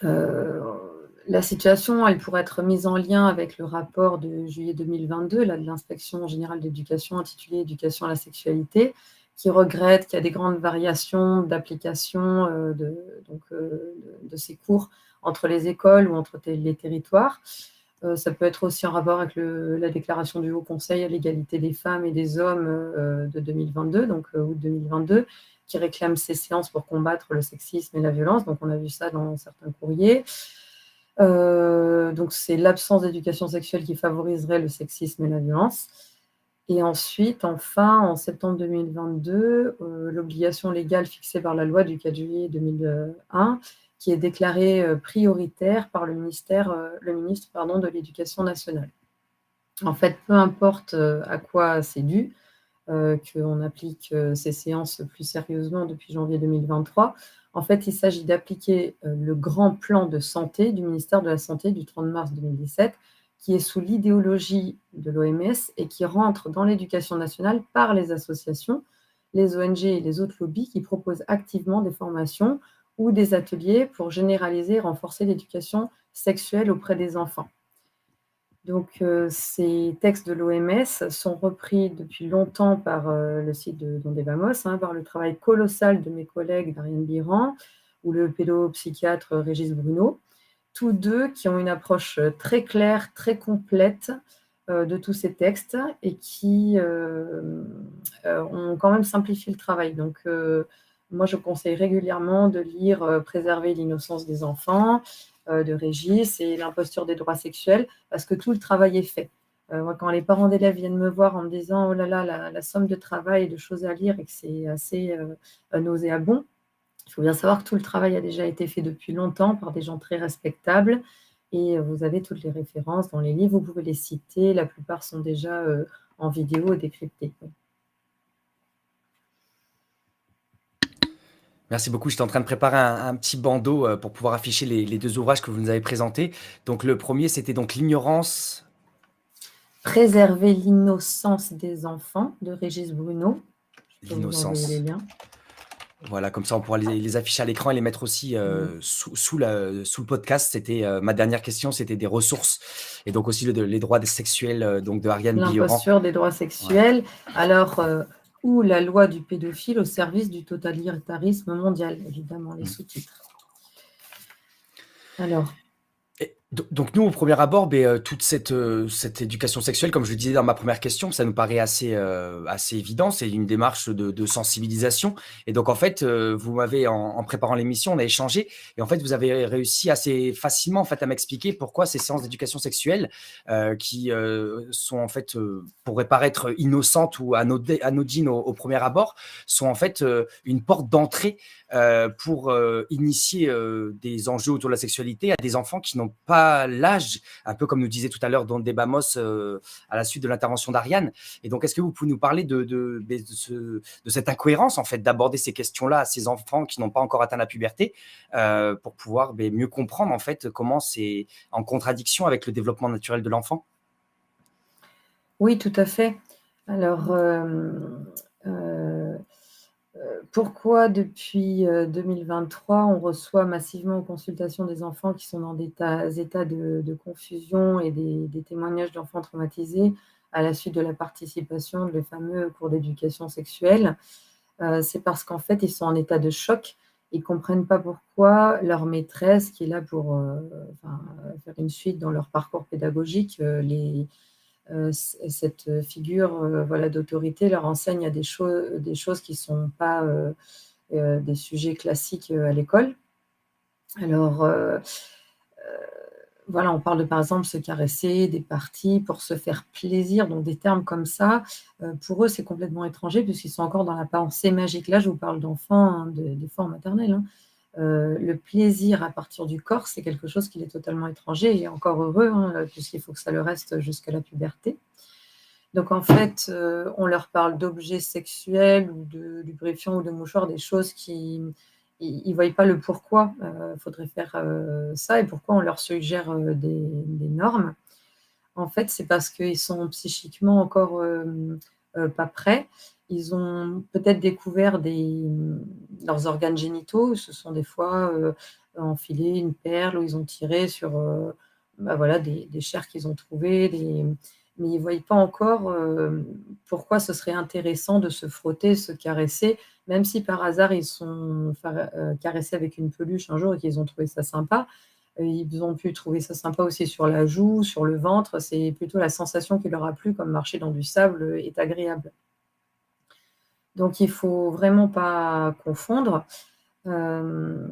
la situation, elle pourrait être mise en lien avec le rapport de juillet 2022 de l'Inspection générale d'éducation intitulé « Éducation à la sexualité », qui regrette qu'il y a des grandes variations d'application de ces cours entre les écoles ou entre les territoires. Ça peut être aussi en rapport avec la déclaration du Haut Conseil à l'égalité des femmes et des hommes de 2022, donc août 2022, qui réclame ces séances pour combattre le sexisme et la violence. Donc, on a vu ça dans certains courriers. Donc, c'est l'absence d'éducation sexuelle qui favoriserait le sexisme et la violence. Et ensuite, enfin, en septembre 2022, l'obligation légale fixée par la loi du 4 juillet 2001 qui est déclarée prioritaire par le ministre de l'Éducation nationale. En fait, peu importe à quoi c'est dû, qu'on applique ces séances plus sérieusement depuis janvier 2023, en fait, il s'agit d'appliquer le grand plan de santé du ministère de la Santé du 30 mars 2017, qui est sous l'idéologie de l'OMS et qui rentre dans l'éducation nationale par les associations, les ONG et les autres lobbies qui proposent activement des formations ou des ateliers pour généraliser et renforcer l'éducation sexuelle auprès des enfants. Donc, ces textes de l'OMS sont repris depuis longtemps par le site de Dondé Vamos, par le travail colossal de mes collègues Ariane Biran ou le pédopsychiatre Régis Bruno, tous deux qui ont une approche très claire, très complète de tous ces textes et qui ont quand même simplifié le travail. Donc, moi, je conseille régulièrement de lire « Préserver l'innocence des enfants » de Régis et « L'imposture des droits sexuels » parce que tout le travail est fait. Moi, quand les parents d'élèves viennent me voir en me disant « Oh là là, la somme de travail et de choses à lire et que c'est assez nauséabond », il faut bien savoir que tout le travail a déjà été fait depuis longtemps par des gens très respectables et vous avez toutes les références dans les livres, vous pouvez les citer, la plupart sont déjà en vidéo décryptées. Merci beaucoup. J'étais en train de préparer un petit bandeau pour pouvoir afficher les deux ouvrages que vous nous avez présentés. Donc, le premier, c'était donc l'ignorance. Préserver l'innocence des enfants de Régis Bruno. Je peux vous envoyer les liens. Voilà, comme ça, on pourra les afficher à l'écran et les mettre aussi sous le podcast. C'était ma dernière question, c'était des ressources et donc aussi les droits sexuels donc de Ariane Bihoran. L'imposture des droits sexuels. Ouais. Alors, ou la loi du pédophile au service du totalitarisme mondial, évidemment, les sous-titres. Alors. Donc nous, au premier abord, toute cette éducation sexuelle, comme je le disais dans ma première question, ça nous paraît assez évident. C'est une démarche de sensibilisation. Et donc, en fait, vous m'avez, en préparant l'émission, on a échangé. Et en fait, vous avez réussi assez facilement en fait, à m'expliquer pourquoi ces séances d'éducation sexuelle, qui sont en fait, pourraient paraître innocentes ou anodines au premier abord, sont en fait une porte d'entrée pour initier des enjeux autour de la sexualité à des enfants qui n'ont pas pas l'âge, un peu comme nous disait tout à l'heure Don Debamos à la suite de l'intervention d'Ariane. Et donc, est-ce que vous pouvez nous parler de cette incohérence, en fait, d'aborder ces questions-là à ces enfants qui n'ont pas encore atteint la puberté, pour pouvoir mieux comprendre, en fait, comment c'est en contradiction avec le développement naturel de l'enfant? Oui, tout à fait. Alors, pourquoi depuis 2023, on reçoit massivement aux consultations des enfants qui sont dans des états de confusion et des témoignages d'enfants traumatisés à la suite de la participation de les fameux cours d'éducation sexuelle? C'est parce qu'en fait, ils sont en état de choc. Ils ne comprennent pas pourquoi leur maîtresse, qui est là pour faire une suite dans leur parcours pédagogique, cette figure voilà, d'autorité leur enseigne à des choses qui ne sont pas des sujets classiques à l'école. Alors, voilà, on parle de, par exemple, se caresser, des parties pour se faire plaisir, donc des termes comme ça, pour eux, c'est complètement étranger puisqu'ils sont encore dans la pensée magique. Là, je vous parle d'enfants, hein, des fois en maternelle, hein. Le plaisir à partir du corps, c'est quelque chose qui est totalement étranger et encore heureux, hein, puisqu'il faut que ça le reste jusqu'à la puberté. Donc en fait, on leur parle d'objets sexuels ou de lubrifiants ou de mouchoirs, des choses qui ils voient pas le pourquoi, faudrait faire, ça et pourquoi on leur suggère, des normes. En fait, c'est parce qu'ils sont psychiquement encore, pas prêts. Ils ont peut-être découvert leurs organes génitaux. Ce sont des fois, enfilé une perle ou ils ont tiré sur, voilà, des chairs qu'ils ont trouvées, mais ils ne voient pas encore, pourquoi ce serait intéressant de se frotter, se caresser, même si par hasard ils sont caressés avec une peluche un jour et qu'ils ont trouvé ça sympa. Ils ont pu trouver ça sympa aussi sur la joue, sur le ventre. C'est plutôt la sensation qui leur a plu, comme marcher dans du sable est agréable. Donc il ne faut vraiment pas confondre. Je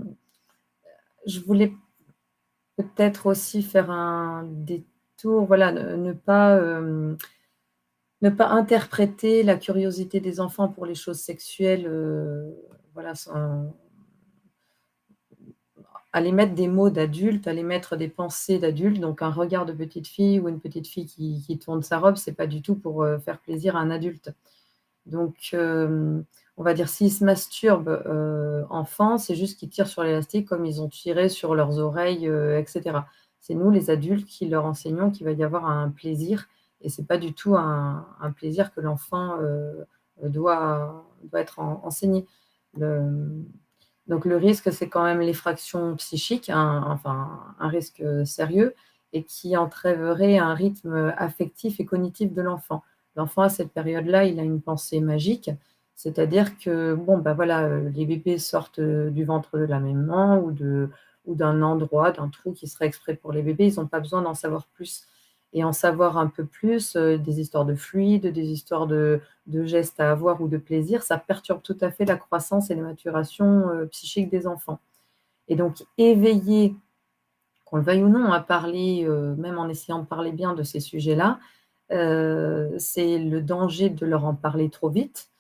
voulais peut-être aussi faire un détour, voilà, ne pas interpréter la curiosité des enfants pour les choses sexuelles, voilà, à les mettre des mots d'adulte, à les mettre des pensées d'adulte. Donc un regard de petite fille ou une petite fille qui tourne sa robe, c'est pas du tout pour faire plaisir à un adulte. Donc on va dire s'ils se masturbent enfants, c'est juste qu'ils tirent sur l'élastique comme ils ont tiré sur leurs oreilles, etc. C'est nous les adultes qui leur enseignons qu'il va y avoir un plaisir et c'est pas du tout un plaisir que l'enfant doit être enseigné. Donc le risque, c'est quand même l'effraction psychique, enfin un risque sérieux et qui entrèverait un rythme affectif et cognitif de l'enfant. L'enfant, à cette période-là, il a une pensée magique, c'est-à-dire que bon, bah voilà, les bébés sortent du ventre de la maman ou d'un endroit, d'un trou qui serait exprès pour les bébés, ils n'ont pas besoin d'en savoir plus. Et en savoir un peu plus, des histoires de fluides, des histoires de gestes à avoir ou de plaisir, ça perturbe tout à fait la croissance et la maturation psychique des enfants. Et donc, éveiller, qu'on le veuille ou non, à parler, même en essayant de parler bien de ces sujets-là, c'est le danger de leur en parler trop vite,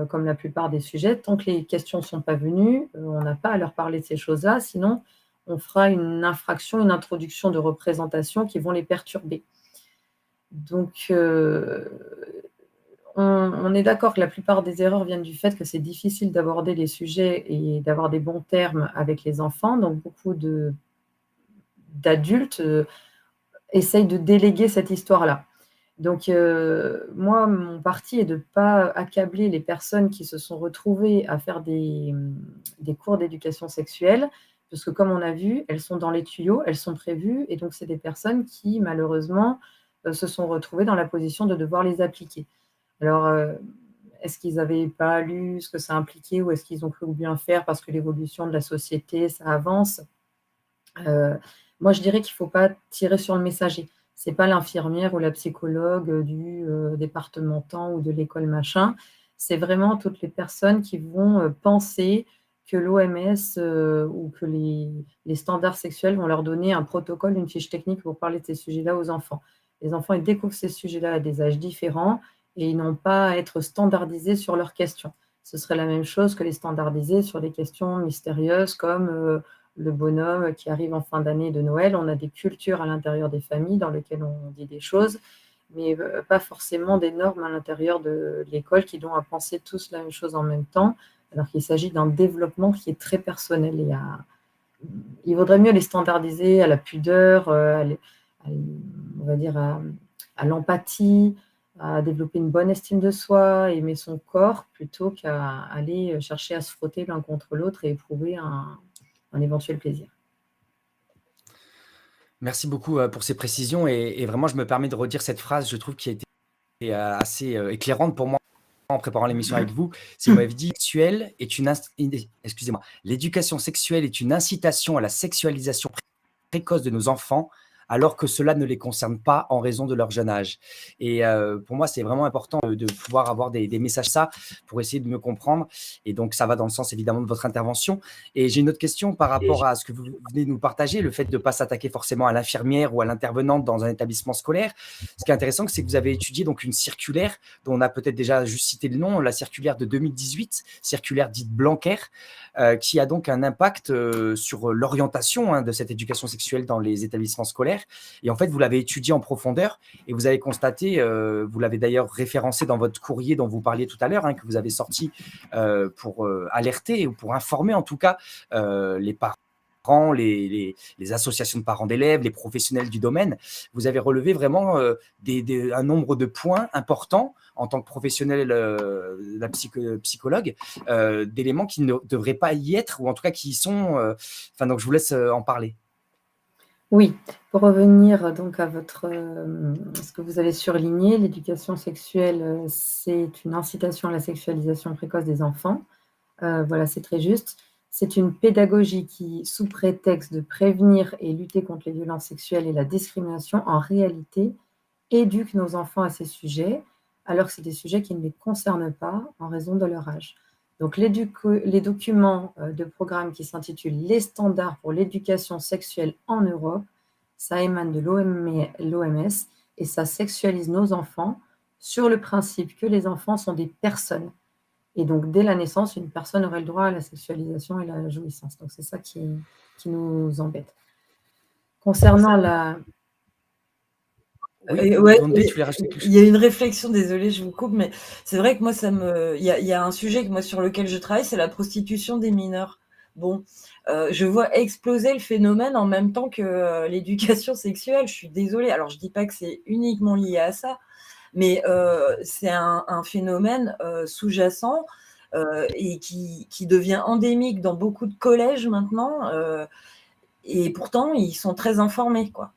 comme la plupart des sujets. Tant que les questions ne sont pas venues, on n'a pas à leur parler de ces choses-là, sinon on fera une infraction, une introduction de représentations qui vont les perturber. Donc, on est d'accord que la plupart des erreurs viennent du fait que c'est difficile d'aborder les sujets et d'avoir des bons termes avec les enfants. Donc, beaucoup d'adultes essayent de déléguer cette histoire-là. Donc, moi, mon parti est de ne pas accabler les personnes qui se sont retrouvées à faire des cours d'éducation sexuelle, parce que comme on a vu, elles sont dans les tuyaux, elles sont prévues, et donc c'est des personnes qui, malheureusement, se sont retrouvées dans la position de devoir les appliquer. Alors, est-ce qu'ils n'avaient pas lu ce que ça impliquait ou est-ce qu'ils ont cru bien faire parce que l'évolution de la société, ça avance? Moi, je dirais qu'il ne faut pas tirer sur le messager. Ce n'est pas l'infirmière ou la psychologue du départemental ou de l'école machin. C'est vraiment toutes les personnes qui vont penser que l'OMS ou que les standards sexuels vont leur donner un protocole, une fiche technique pour parler de ces sujets-là aux enfants. Les enfants, ils découvrent ces sujets-là à des âges différents et ils n'ont pas à être standardisés sur leurs questions. Ce serait la même chose que les standardiser sur des questions mystérieuses comme le bonhomme qui arrive en fin d'année de Noël. On a des cultures à l'intérieur des familles dans lesquelles on dit des choses, mais pas forcément des normes à l'intérieur de l'école qui doivent penser tous la même chose en même temps, alors qu'il s'agit d'un développement qui est très personnel. Il vaudrait mieux les standardiser à la pudeur, on va dire à l'empathie, à développer une bonne estime de soi, aimer son corps, plutôt qu'à aller chercher à se frotter l'un contre l'autre et éprouver un éventuel plaisir. Merci beaucoup pour ces précisions et vraiment, je me permets de redire cette phrase, je trouve, qui a été assez éclairante pour moi en préparant l'émission avec vous. C'est vous m'avez dit l'éducation sexuelle est une incitation à la sexualisation précoce de nos enfants, alors que cela ne les concerne pas en raison de leur jeune âge. Et pour moi, c'est vraiment important de pouvoir avoir des messages ça pour essayer de mieux comprendre. Et donc, ça va dans le sens évidemment de votre intervention. Et j'ai une autre question par rapport à ce que vous venez de nous partager, le fait de ne pas s'attaquer forcément à l'infirmière ou à l'intervenante dans un établissement scolaire. Ce qui est intéressant, c'est que vous avez étudié donc une circulaire dont on a peut-être déjà juste cité le nom, la circulaire de 2018, circulaire dite Blanquer, qui a donc un impact sur l'orientation de cette éducation sexuelle dans les établissements scolaires. Et en fait, vous l'avez étudié en profondeur et vous avez constaté, vous l'avez d'ailleurs référencé dans votre courrier dont vous parliez tout à l'heure, que vous avez sorti pour alerter ou pour informer en tout cas les parents, les associations de parents d'élèves, les professionnels du domaine. Vous avez relevé vraiment un nombre de points importants en tant que professionnel, psychologue, d'éléments qui ne devraient pas y être, ou en tout cas qui y sont. Donc, je vous laisse en parler. Oui, pour revenir donc à ce que vous avez surligné, l'éducation sexuelle, c'est une incitation à la sexualisation précoce des enfants. Voilà, c'est très juste. C'est une pédagogie qui, sous prétexte de prévenir et lutter contre les violences sexuelles et la discrimination, en réalité, éduque nos enfants à ces sujets, alors que c'est des sujets qui ne les concernent pas en raison de leur âge. Donc, les documents de programme qui s'intitulent « Les standards pour l'éducation sexuelle en Europe », ça émane de l'OMS et ça sexualise nos enfants sur le principe que les enfants sont des personnes. Et donc, dès la naissance, une personne aurait le droit à la sexualisation et la jouissance. Donc, c'est ça qui nous embête. Concernant la... Oui, Ouais, Vendée, tu voulais rajouter quelque chose? il y a une réflexion, désolée, je vous coupe, mais c'est vrai que moi, il y a un sujet sur lequel je travaille, c'est la prostitution des mineurs. Bon, je vois exploser le phénomène en même temps que l'éducation sexuelle. Je suis désolée. Alors, je dis pas que c'est uniquement lié à ça, mais c'est un phénomène sous-jacent et qui devient endémique dans beaucoup de collèges maintenant. Et pourtant, ils sont très informés, quoi.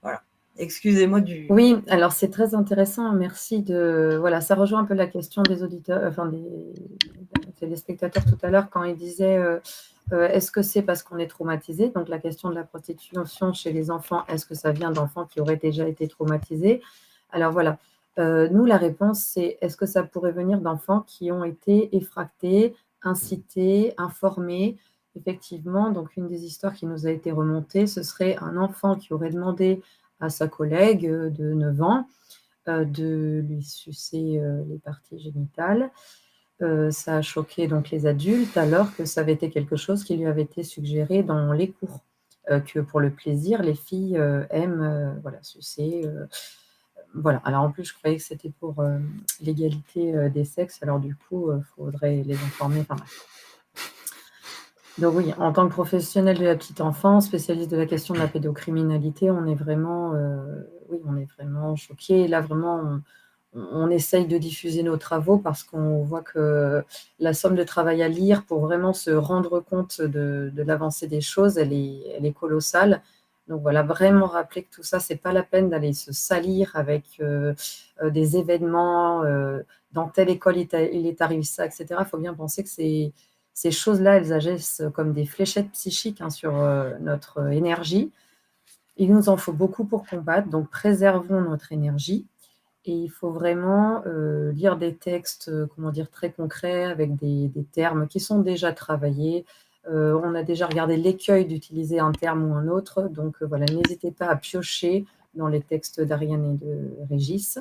Voilà. Excusez-moi du... Oui, alors c'est très intéressant, merci de... Voilà, ça rejoint un peu la question des auditeurs, enfin des téléspectateurs tout à l'heure quand ils disaient est-ce que c'est parce qu'on est traumatisé? Donc la question de la prostitution chez les enfants, est-ce que ça vient d'enfants qui auraient déjà été traumatisés? Alors voilà, nous la réponse c'est est-ce que ça pourrait venir d'enfants qui ont été effractés, incités, informés? Effectivement, donc une des histoires qui nous a été remontée, ce serait un enfant qui aurait demandé à sa collègue de 9 ans de lui sucer les parties génitales. Ça a choqué donc les adultes, alors que ça avait été quelque chose qui lui avait été suggéré dans les cours, que pour le plaisir, les filles aiment sucer. Voilà. Alors en plus, je croyais que c'était pour l'égalité des sexes, alors du coup, il faudrait les informer. Enfin, donc oui, en tant que professionnel de la petite enfance, spécialiste de la question de la pédocriminalité, on est vraiment choqués. Là, vraiment, on essaye de diffuser nos travaux parce qu'on voit que la somme de travail à lire pour vraiment se rendre compte de l'avancée des choses, elle est colossale. Donc voilà, vraiment rappeler que tout ça, c'est pas la peine d'aller se salir avec des événements, dans telle école il est arrivé ça, etc. Il faut bien penser que ces choses-là, elles agissent comme des fléchettes psychiques sur notre énergie. Il nous en faut beaucoup pour combattre, donc préservons notre énergie. Et il faut vraiment lire des textes très concrets avec des termes qui sont déjà travaillés. On a déjà regardé l'écueil d'utiliser un terme ou un autre. Donc voilà, n'hésitez pas à piocher dans les textes d'Ariane et de Régis.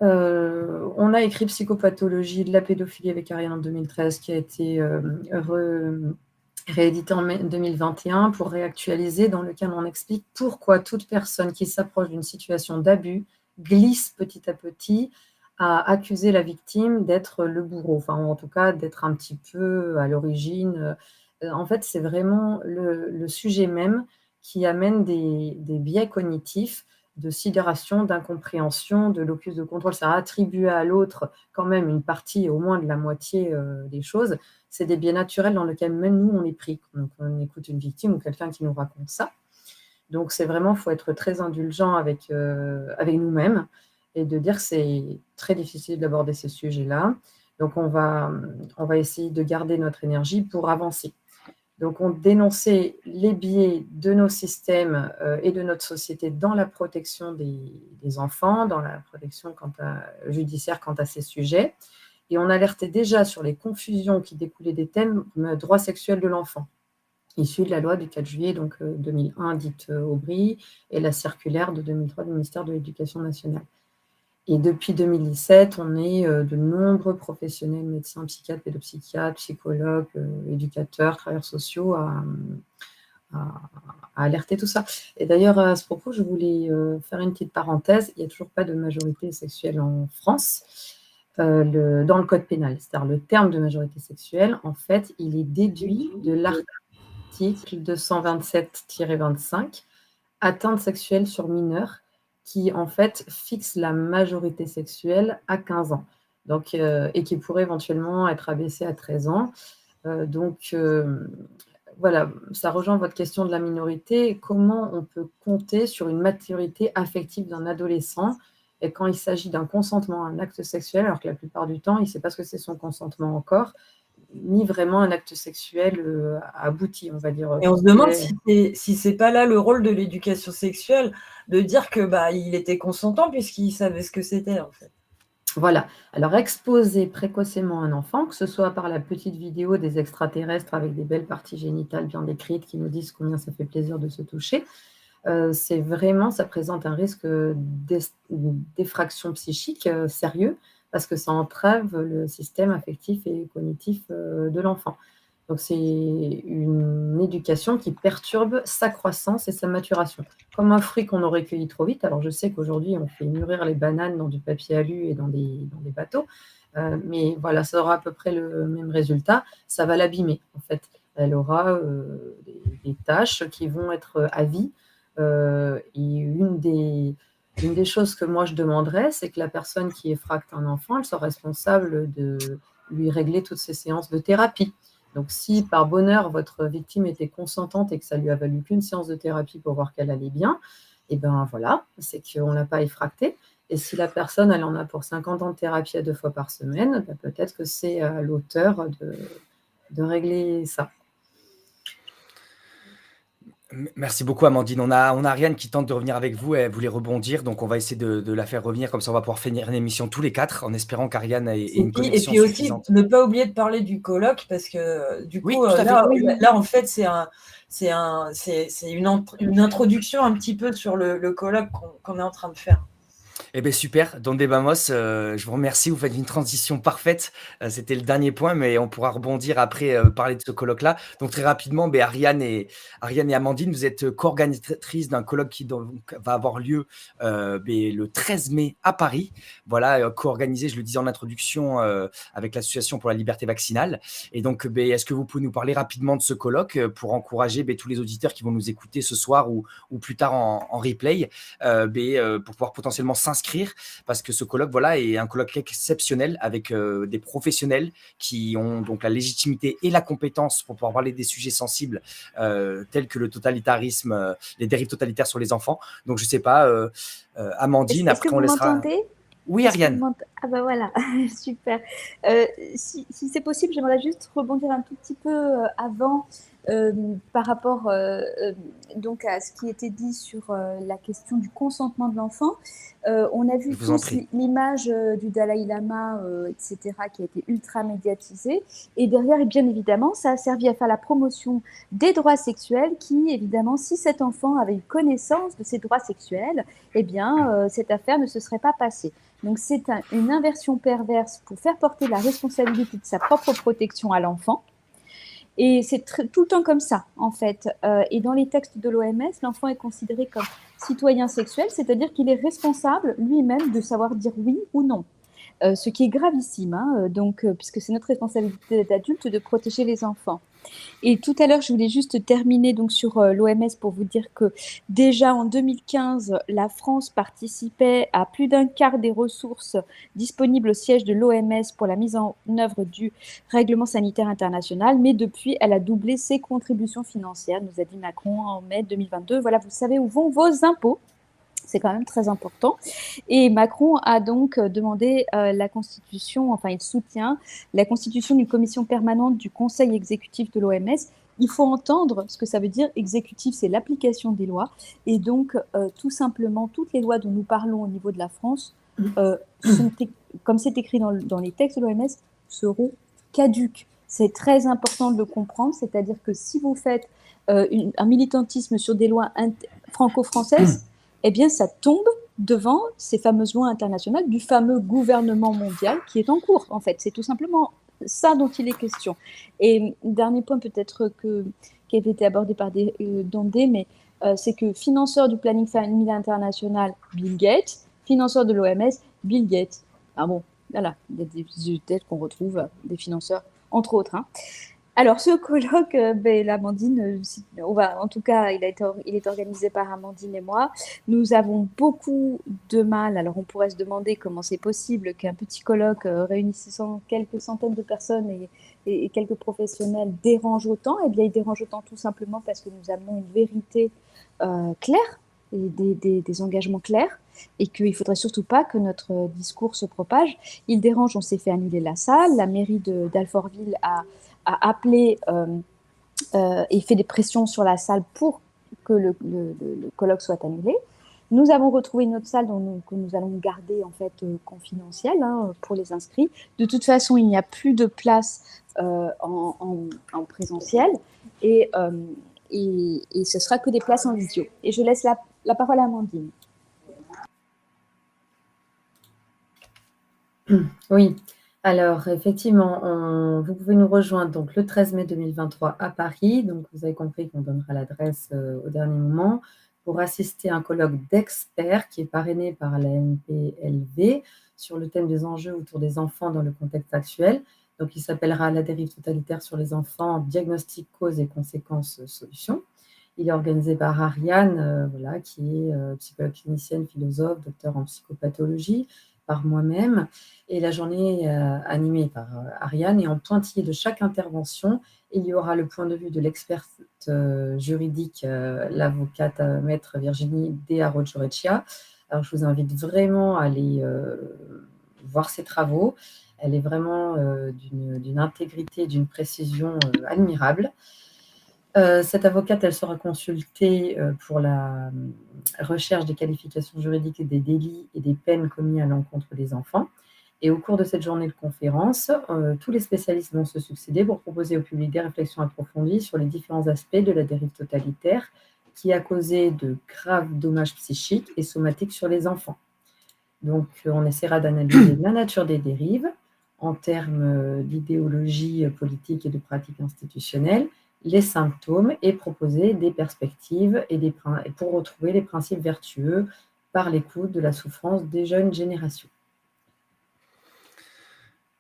On a écrit Psychopathologie de la pédophilie avec Ariane en 2013 qui a été réédité en 2021 pour réactualiser, dans lequel on explique pourquoi toute personne qui s'approche d'une situation d'abus glisse petit à petit à accuser la victime d'être le bourreau, enfin en tout cas d'être un petit peu à l'origine. En fait, c'est vraiment le sujet même qui amène des biais cognitifs de sidération, d'incompréhension, de locus de contrôle. Ça attribue à l'autre quand même une partie, au moins de la moitié des choses. C'est des biais naturels dans lesquels même nous, on est pris. Donc, on écoute une victime ou quelqu'un qui nous raconte ça. Donc, c'est vraiment, il faut être très indulgent avec nous-mêmes et de dire que c'est très difficile d'aborder ces sujets-là. Donc, on va essayer de garder notre énergie pour avancer. Donc, on dénonçait les biais de nos systèmes et de notre société dans la protection des enfants, dans la protection judiciaire quant à ces sujets. Et on alertait déjà sur les confusions qui découlaient des thèmes droits sexuels de l'enfant, issus de la loi du 4 juillet donc, 2001, dite Aubry, et la circulaire de 2003 du ministère de l'Éducation nationale. Et depuis 2017, on est de nombreux professionnels, médecins, psychiatres, pédopsychiatres, psychologues, éducateurs, travailleurs sociaux à alerter tout ça. Et d'ailleurs, à ce propos, je voulais faire une petite parenthèse. Il n'y a toujours pas de majorité sexuelle en France dans le code pénal. C'est-à-dire le terme de majorité sexuelle, en fait, il est déduit de l'article 227-25, atteinte sexuelle sur mineur, qui en fait fixe la majorité sexuelle à 15 ans, donc, et qui pourrait éventuellement être abaissée à 13 ans. Voilà, ça rejoint votre question de la minorité. Comment on peut compter sur une maturité affective d'un adolescent et quand il s'agit d'un consentement à un acte sexuel, alors que la plupart du temps, il ne sait pas ce que c'est son consentement encore, ni vraiment un acte sexuel abouti, on va dire. Et on se demande si c'est pas là le rôle de l'éducation sexuelle, de dire que il était consentant puisqu'il savait ce que c'était en fait. Voilà. Alors, exposer précocement un enfant, que ce soit par la petite vidéo des extraterrestres avec des belles parties génitales bien décrites qui nous disent combien ça fait plaisir de se toucher, c'est vraiment, ça présente un risque d'effraction psychique sérieux parce que ça entrave le système affectif et cognitif de l'enfant. Donc, c'est une éducation qui perturbe sa croissance et sa maturation. Comme un fruit qu'on aurait cueilli trop vite. Alors, je sais qu'aujourd'hui, on fait mûrir les bananes dans du papier alu et dans des bateaux. Mais voilà, ça aura à peu près le même résultat. Ça va l'abîmer, en fait. Elle aura des tâches qui vont être à vie. Et une des choses que moi, je demanderais, c'est que la personne qui effracte un enfant, elle soit responsable de lui régler toutes ses séances de thérapie. Donc, si par bonheur, votre victime était consentante et que ça lui a valu qu'une séance de thérapie pour voir qu'elle allait bien, et bien voilà, c'est qu'on ne l'a pas effracté. Et si la personne, elle en a pour 50 ans de thérapie à 2 fois par semaine, peut-être que c'est à l'auteur de régler ça. Merci beaucoup, Amandine. On a Ariane qui tente de revenir avec vous. Elle voulait rebondir, donc on va essayer de la faire revenir. Comme ça, on va pouvoir finir une émission tous les 4 en espérant qu'Ariane ait une connexion suffisante. Et puis suffisante. aussi, ne pas oublier de parler du colloque parce que du coup, là, en fait, c'est une introduction un petit peu sur le colloque qu'on est en train de faire. Eh bien, super. Donde vamos, je vous remercie. Vous faites une transition parfaite. C'était le dernier point, mais on pourra rebondir après, parler de ce colloque-là. Donc, très rapidement, Ariane et Amandine, vous êtes co-organisatrices d'un colloque qui va avoir lieu le 13 mai à Paris. Voilà, co-organisé, je le disais en introduction, avec l'Association pour la liberté vaccinale. Et donc, est-ce que vous pouvez nous parler rapidement de ce colloque pour encourager tous les auditeurs qui vont nous écouter ce soir ou plus tard en replay, pour pouvoir potentiellement s'inscrire, parce que ce colloque est un colloque exceptionnel avec des professionnels qui ont donc la légitimité et la compétence pour pouvoir parler des sujets sensibles tels que le totalitarisme, les dérives totalitaires sur les enfants. Donc je sais pas, Amandine, après on laissera... Oui, Ariane. Ah bah voilà, super. Si c'est possible, j'aimerais juste rebondir un tout petit peu avant par rapport donc à ce qui était dit sur la question du consentement de l'enfant. On a vu tous l'image du Dalai Lama, etc., qui a été ultra médiatisée. Et derrière, et bien évidemment, ça a servi à faire la promotion des droits sexuels qui, évidemment, si cet enfant avait eu connaissance de ses droits sexuels, eh bien, cette affaire ne se serait pas passée. Donc, c'est une inversion perverse pour faire porter la responsabilité de sa propre protection à l'enfant. Et c'est tout le temps comme ça, en fait. Et dans les textes de l'OMS, l'enfant est considéré comme citoyen sexuel, c'est-à-dire qu'il est responsable lui-même de savoir dire oui ou non. Ce qui est gravissime, hein, puisque c'est notre responsabilité d'adulte de protéger les enfants. Et tout à l'heure, je voulais juste terminer donc sur l'OMS pour vous dire que déjà en 2015, la France participait à plus d'un quart des ressources disponibles au siège de l'OMS pour la mise en œuvre du règlement sanitaire international, mais depuis, elle a doublé ses contributions financières, nous a dit Macron en mai 2022. Voilà, vous savez où vont vos impôts. C'est quand même très important. Et Macron a donc demandé la constitution, enfin il soutient la constitution d'une commission permanente du Conseil exécutif de l'OMS. Il faut entendre ce que ça veut dire. Exécutif, c'est l'application des lois. Et donc, tout simplement, toutes les lois dont nous parlons au niveau de la France, comme c'est écrit dans les textes de l'OMS, seront caduques. C'est très important de le comprendre. C'est-à-dire que si vous faites un militantisme sur des lois franco-françaises, eh bien, ça tombe devant ces fameuses lois internationales du fameux gouvernement mondial qui est en cours, en fait. C'est tout simplement ça dont il est question. Et dernier point peut-être qui a été abordé par Dandé, mais c'est que financeur du planning familial international, Bill Gates, financeur de l'OMS, Bill Gates. Ah bon, voilà, il y a des têtes qu'on retrouve, des financeurs, entre autres. Hein. Alors, ce colloque, l'Amandine, en tout cas, il est organisé par Amandine et moi. Nous avons beaucoup de mal. Alors, on pourrait se demander comment c'est possible qu'un petit colloque réunissant quelques centaines de personnes et quelques professionnels dérange autant. Eh bien, il dérange autant tout simplement parce que nous amenons une vérité claire et des engagements clairs et qu'il ne faudrait surtout pas que notre discours se propage. Il dérange, on s'est fait annuler la salle. La mairie d'Alfortville a appelé et fait des pressions sur la salle pour que le colloque soit annulé. Nous avons retrouvé une autre salle que nous allons garder en fait confidentielle pour les inscrits. De toute façon, il n'y a plus de place en présentiel et ce sera que des places en visio. Et je laisse la parole à Amandine. Oui. Alors, effectivement, vous pouvez nous rejoindre donc, le 13 mai 2023 à Paris. Donc, vous avez compris qu'on donnera l'adresse au dernier moment pour assister à un colloque d'experts qui est parrainé par la NPLV sur le thème des enjeux autour des enfants dans le contexte actuel. Donc, il s'appellera « La dérive totalitaire sur les enfants, diagnostic, causes et conséquences, solutions ». Il est organisé par Ariane, qui est psychologue clinicienne, philosophe, docteur en psychopathologie, par moi-même, et la journée est animée par Ariane. Et en pointillé de chaque intervention, il y aura le point de vue de l'experte juridique, l'avocate maître Virginie Dea Roggioreccia. Alors, je vous invite vraiment à aller voir ses travaux. Elle est vraiment d'une intégrité, d'une précision admirable. Cette avocate, elle sera consultée pour la recherche des qualifications juridiques et des délits et des peines commis à l'encontre des enfants. Et au cours de cette journée de conférence, tous les spécialistes vont se succéder pour proposer au public des réflexions approfondies sur les différents aspects de la dérive totalitaire qui a causé de graves dommages psychiques et somatiques sur les enfants. Donc, on essaiera d'analyser la nature des dérives en termes d'idéologie politique et de pratiques institutionnelles, les symptômes et proposer des perspectives pour retrouver les principes vertueux par l'écoute de la souffrance des jeunes générations.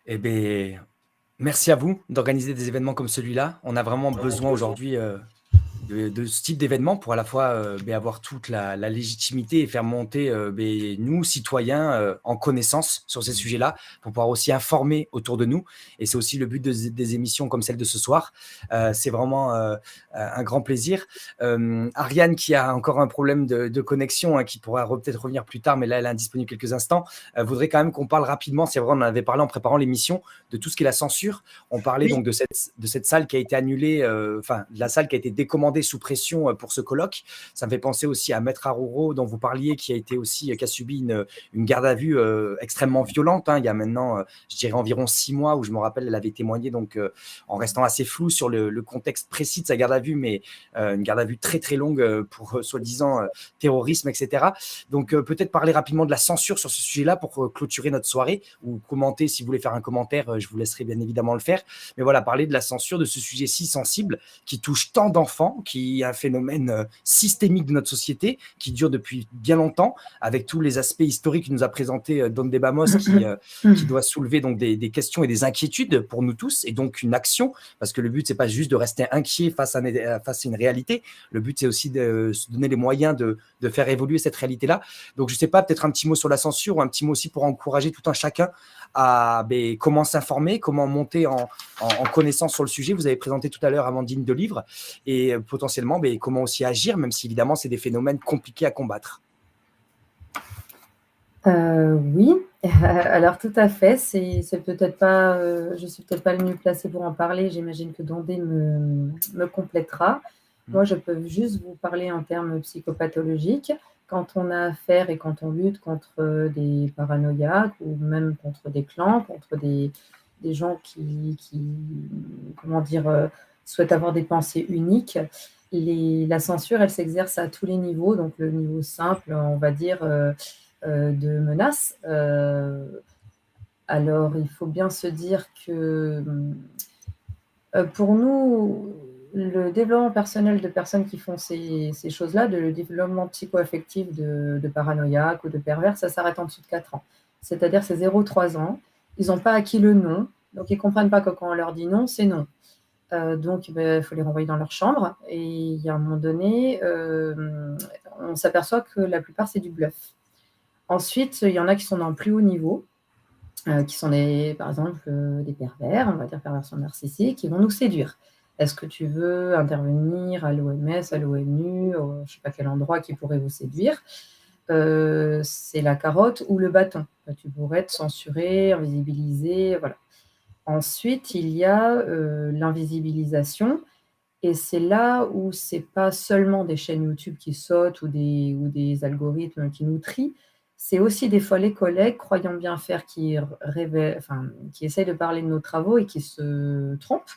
Eh bien, merci à vous d'organiser des événements comme celui-là. On a vraiment besoin aujourd'hui de ce type d'événement pour à la fois avoir toute la légitimité et faire monter nous, citoyens, en connaissance sur ces sujets-là, pour pouvoir aussi informer autour de nous. Et c'est aussi le but des émissions comme celle de ce soir. C'est vraiment un grand plaisir. Ariane, qui a encore un problème de connexion, qui pourra peut-être revenir plus tard, mais là, elle est indisponible quelques instants, voudrait quand même qu'on parle rapidement, c'est vrai, on en avait parlé en préparant l'émission, de tout ce qui est la censure. On parlait donc de cette salle qui a été annulée, de la salle qui a été décommandée demandé sous pression pour ce colloque. Ça me fait penser aussi à Maître Aroro, dont vous parliez, qui a subi une garde à vue extrêmement violente. Il y a maintenant, je dirais, environ 6 mois, où je me rappelle, elle avait témoigné, donc en restant assez floue sur le contexte précis de sa garde à vue, mais une garde à vue très très longue pour soi-disant terrorisme, etc. Donc peut-être parler rapidement de la censure sur ce sujet-là pour clôturer notre soirée, ou commenter si vous voulez faire un commentaire, je vous laisserai bien évidemment le faire. Mais voilà, parler de la censure, de ce sujet si sensible qui touche tant d'enfants, qui est un phénomène systémique de notre société, qui dure depuis bien longtemps, avec tous les aspects historiques que nous a présenté Don Debamos, qui doit soulever donc des questions et des inquiétudes pour nous tous, et donc une action, parce que le but, c'est pas juste de rester inquiet face à une réalité, le but, c'est aussi de se donner les moyens de faire évoluer cette réalité-là. Donc, je sais pas, peut-être un petit mot sur la censure, ou un petit mot aussi pour encourager tout un chacun à comment s'informer, comment monter en connaissance sur le sujet. Vous avez présenté tout à l'heure, Amandine, 2 livres, et potentiellement comment aussi agir, même si évidemment c'est des phénomènes compliqués à combattre. Oui, alors tout à fait, c'est peut-être pas, je suis peut-être pas le mieux placée pour en parler, j'imagine que Dondé me complétera. Moi, je peux juste vous parler en termes psychopathologiques. Quand on a affaire et quand on lutte contre des paranoïaques ou même contre des clans, contre des gens qui comment dire, souhaitent avoir des pensées uniques, la censure, elle s'exerce à tous les niveaux. Donc le niveau simple, on va dire, de menaces. Alors, il faut bien se dire que pour nous, le développement personnel de personnes qui font ces choses-là, le développement psycho-affectif de paranoïaque ou de pervers, ça s'arrête en dessous de 4 ans. C'est-à-dire c'est 0-3 ans. Ils n'ont pas acquis le non, donc ils ne comprennent pas que quand on leur dit non, c'est non. Donc, il faut les renvoyer dans leur chambre. Et il y a un moment donné, on s'aperçoit que la plupart, c'est du bluff. Ensuite, il y en a qui sont dans le plus haut niveau, qui sont par exemple, des pervers, on va dire perversion narcissique, qui vont nous séduire. Est-ce que tu veux intervenir à l'OMS, à l'ONU, je ne sais pas quel endroit qui pourrait vous séduire? C'est la carotte ou le bâton. Tu pourrais te censurer, invisibiliser, voilà. Ensuite, il y a l'invisibilisation, et c'est là où ce n'est pas seulement des chaînes YouTube qui sautent ou des algorithmes qui nous trient, c'est aussi des fois les collègues, croyant bien faire, qui essayent de parler de nos travaux et qui se trompent,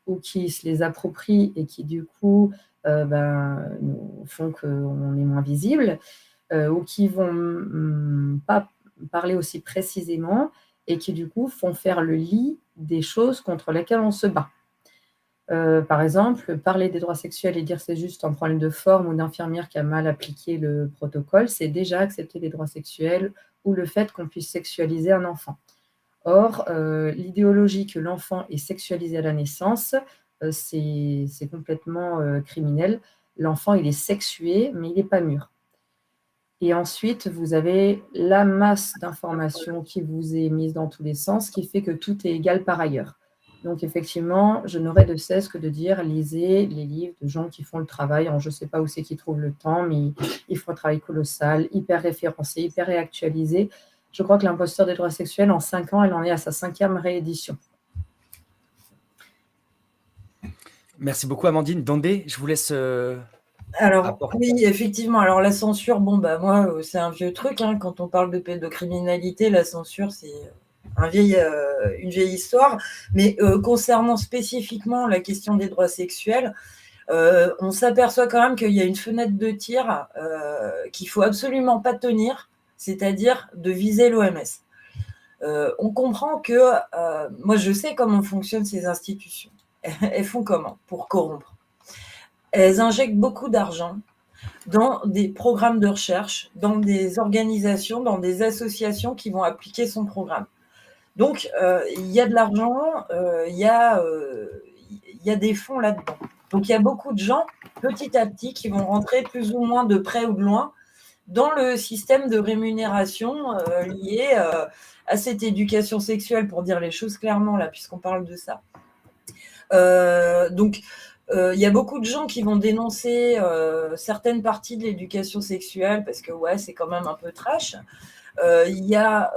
ou qui se les approprient et qui du coup nous font qu'on est moins visible, ou qui vont pas parler aussi précisément et qui du coup font faire le lit des choses contre lesquelles on se bat. Par exemple, parler des droits sexuels et dire c'est juste un problème de forme ou d'infirmière qui a mal appliqué le protocole, c'est déjà accepter les droits sexuels ou le fait qu'on puisse sexualiser un enfant. Or, l'idéologie que l'enfant est sexualisé à la naissance, c'est complètement criminel. L'enfant, il est sexué, mais il n'est pas mûr. Et ensuite, vous avez la masse d'informations qui vous est mise dans tous les sens, qui fait que tout est égal par ailleurs. Donc, effectivement, je n'aurais de cesse que de dire, lisez les livres de gens qui font le travail. Je ne sais pas où c'est qu'ils trouvent le temps, mais ils font un travail colossal, hyper référencé, hyper réactualisé. Je crois que l'imposteur des droits sexuels, en 5 ans, elle en est à sa 5e réédition. Merci beaucoup, Amandine. Dondé, je vous laisse... Alors, oui, effectivement. Alors, la censure, moi, c'est un vieux truc. Quand on parle de pédocriminalité, la censure, c'est une vieille histoire. Mais concernant spécifiquement la question des droits sexuels, on s'aperçoit quand même qu'il y a une fenêtre de tir qu'il ne faut absolument pas tenir, c'est-à-dire de viser l'OMS. On comprend que, moi, je sais comment fonctionnent ces institutions. Elles font comment pour corrompre? Elles injectent beaucoup d'argent dans des programmes de recherche, dans des organisations, dans des associations qui vont appliquer son programme. Donc, il y a de l'argent, il y a des fonds là-dedans. Donc, il y a beaucoup de gens, petit à petit, qui vont rentrer plus ou moins de près ou de loin dans le système de rémunération lié à cette éducation sexuelle, pour dire les choses clairement, là, puisqu'on parle de ça. Donc, il y a beaucoup de gens qui vont dénoncer certaines parties de l'éducation sexuelle parce que c'est quand même un peu trash. Il y a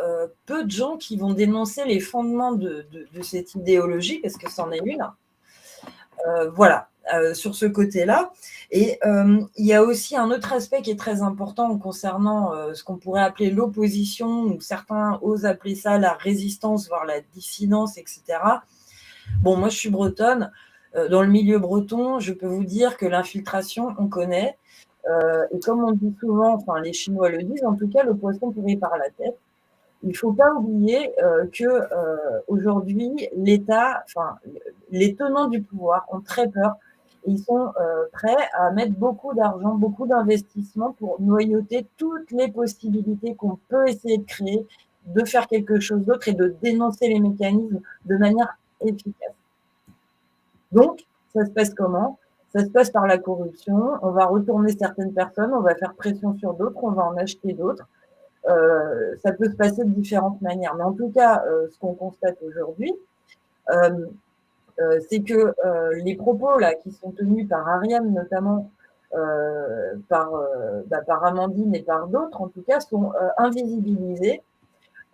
peu de gens qui vont dénoncer les fondements de cette idéologie parce que c'en est une. Voilà. sur ce côté-là. Et il y a aussi un autre aspect qui est très important concernant ce qu'on pourrait appeler l'opposition, ou certains osent appeler ça la résistance, voire la dissidence, etc. Bon, moi, je suis bretonne. Dans le milieu breton, je peux vous dire que l'infiltration, on connaît. Et comme on dit souvent, enfin les Chinois le disent, en tout cas, le poisson pourrit par la tête. Il ne faut pas oublier que aujourd'hui, l'État, enfin les tenants du pouvoir ont très peur. Et ils sont prêts à mettre beaucoup d'argent, beaucoup d'investissements pour noyauter toutes les possibilités qu'on peut essayer de créer, de faire quelque chose d'autre et de dénoncer les mécanismes de manière efficace. Donc, ça se passe comment? Ça se passe par la corruption. On va retourner certaines personnes, on va faire pression sur d'autres, on va en acheter d'autres. Ça peut se passer de différentes manières. Mais en tout cas, ce qu'on constate aujourd'hui, c'est que les propos là, qui sont tenus par Ariane, notamment par Amandine et par d'autres, en tout cas, sont invisibilisés.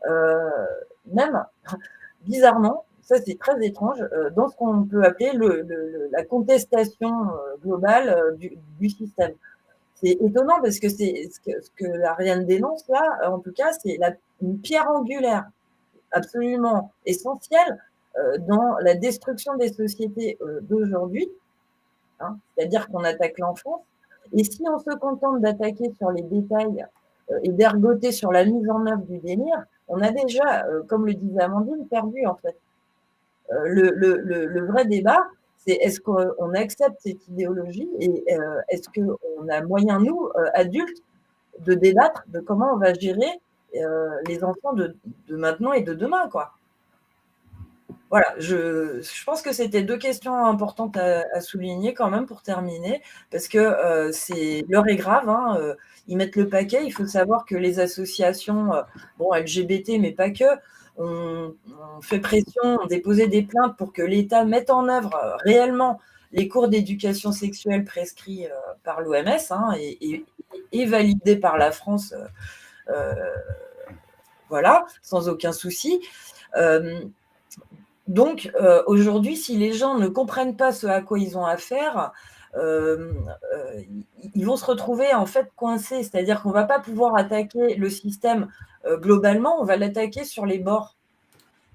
Même, bizarrement, ça c'est très étrange, dans ce qu'on peut appeler la contestation globale du système. C'est étonnant parce que c'est ce que Ariane dénonce là, en tout cas, c'est une pierre angulaire absolument essentielle dans la destruction des sociétés d'aujourd'hui, hein, c'est-à-dire qu'on attaque l'enfance. Et si on se contente d'attaquer sur les détails et d'ergoter sur la mise en œuvre du délire, on a déjà, comme le disait Amandine, perdu en fait. Le vrai débat, c'est est-ce qu'on accepte cette idéologie et est-ce qu'on a moyen, nous, adultes, de débattre de comment on va gérer les enfants de maintenant et de demain, quoi. Voilà, je pense que c'était 2 questions importantes à souligner quand même pour terminer, parce que l'heure est grave, hein, ils mettent le paquet. Il faut savoir que les associations, bon, LGBT, mais pas que, ont fait pression, ont déposé des plaintes pour que l'État mette en œuvre réellement les cours d'éducation sexuelle prescrits par l'OMS, hein, et validés par la France, voilà, sans aucun souci. Donc, aujourd'hui, si les gens ne comprennent pas ce à quoi ils ont affaire, ils vont se retrouver en fait coincés. C'est-à-dire qu'on ne va pas pouvoir attaquer le système globalement, on va l'attaquer sur les bords.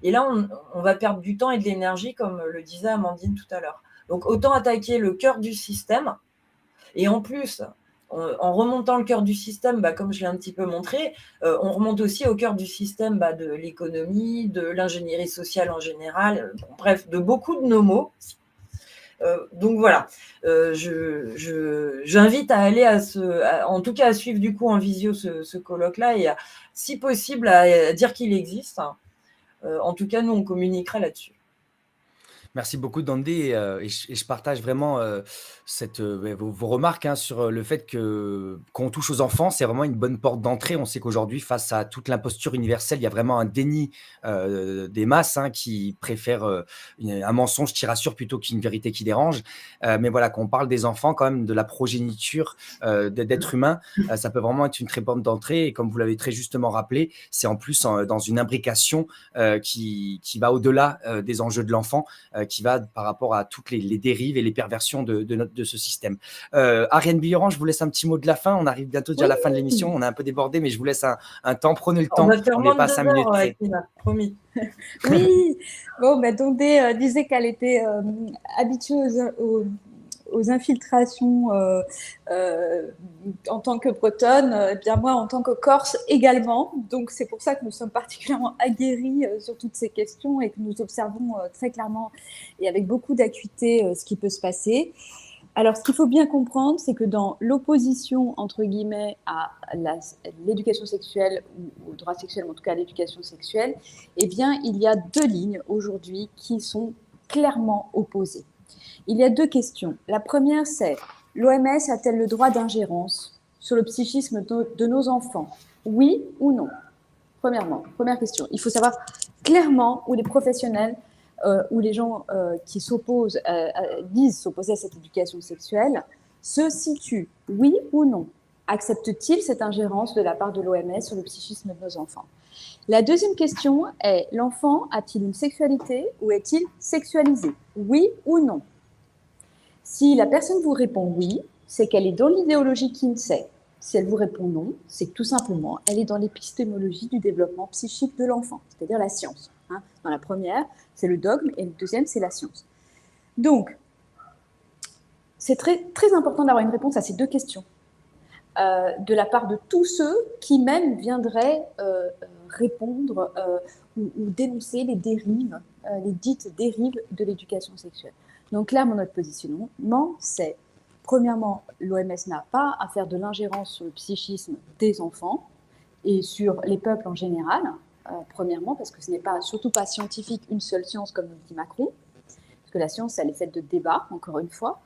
Et là, on va perdre du temps et de l'énergie, comme le disait Amandine tout à l'heure. Donc, autant attaquer le cœur du système. Et en plus, en remontant le cœur du système, comme je l'ai un petit peu montré, on remonte aussi au cœur du système de l'économie, de l'ingénierie sociale en général, bref, de beaucoup de nos mots. Donc voilà, j'invite à aller en tout cas à suivre du coup en visio ce colloque-là et si possible à dire qu'il existe. En tout cas, nous, on communiquera là-dessus. Merci beaucoup, Dandé. Et je partage vraiment vos remarques sur le fait qu'on touche aux enfants, c'est vraiment une bonne porte d'entrée. On sait qu'aujourd'hui, face à toute l'imposture universelle, il y a vraiment un déni des masses qui préfèrent un mensonge qui rassure plutôt qu'une vérité qui dérange. Mais voilà, quand on parle des enfants, quand même, de la progéniture d'êtres humains, ça peut vraiment être une très bonne d'entrée. Et comme vous l'avez très justement rappelé, c'est en plus dans une imbrication qui va au-delà des enjeux de l'enfant, qui va par rapport à toutes les dérives et les perversions de ce système. Ariane Billeran, je vous laisse un petit mot de la fin. On arrive bientôt déjà à la fin de l'émission. On a un peu débordé, mais je vous laisse un temps. Prenez le temps. On n'est pas 5 minutes près. Promis. Oui, bon, Dandé disait qu'elle était habituée aux infiltrations en tant que bretonne, eh bien moi en tant que corse également. Donc c'est pour ça que nous sommes particulièrement aguerris sur toutes ces questions et que nous observons très clairement et avec beaucoup d'acuité ce qui peut se passer. Alors ce qu'il faut bien comprendre, c'est que dans l'opposition entre guillemets à l'éducation sexuelle ou au droit sexuel, en tout cas à l'éducation sexuelle, eh bien il y a 2 lignes aujourd'hui qui sont clairement opposées. Il y a 2 questions. La première, c'est l'OMS a-t-elle le droit d'ingérence sur le psychisme de nos enfants? Oui ou non? Première question. Il faut savoir clairement où les professionnels, où les gens qui disent s'opposer à cette éducation sexuelle se situent. Oui ou non? Acceptent-ils cette ingérence de la part de l'OMS sur le psychisme de nos enfants? La deuxième question est, l'enfant a-t-il une sexualité ou est-il sexualisé? Oui ou non? Si la personne vous répond oui, c'est qu'elle est dans l'idéologie Kinsey. Si elle vous répond non, c'est que tout simplement, elle est dans l'épistémologie du développement psychique de l'enfant, c'est-à-dire la science. Dans la première, c'est le dogme, et le deuxième, c'est la science. Donc, c'est très, très important d'avoir une réponse à ces deux questions, de la part de tous ceux qui même viendraient répondre ou dénoncer les dérives, les dites dérives de l'éducation sexuelle. Donc là, notre positionnement, c'est, premièrement, l'OMS n'a pas à faire de l'ingérence sur le psychisme des enfants et sur les peuples en général, premièrement, parce que ce n'est pas, surtout pas scientifique, une seule science, comme nous dit Macron, parce que la science, elle est faite de débats, encore une fois.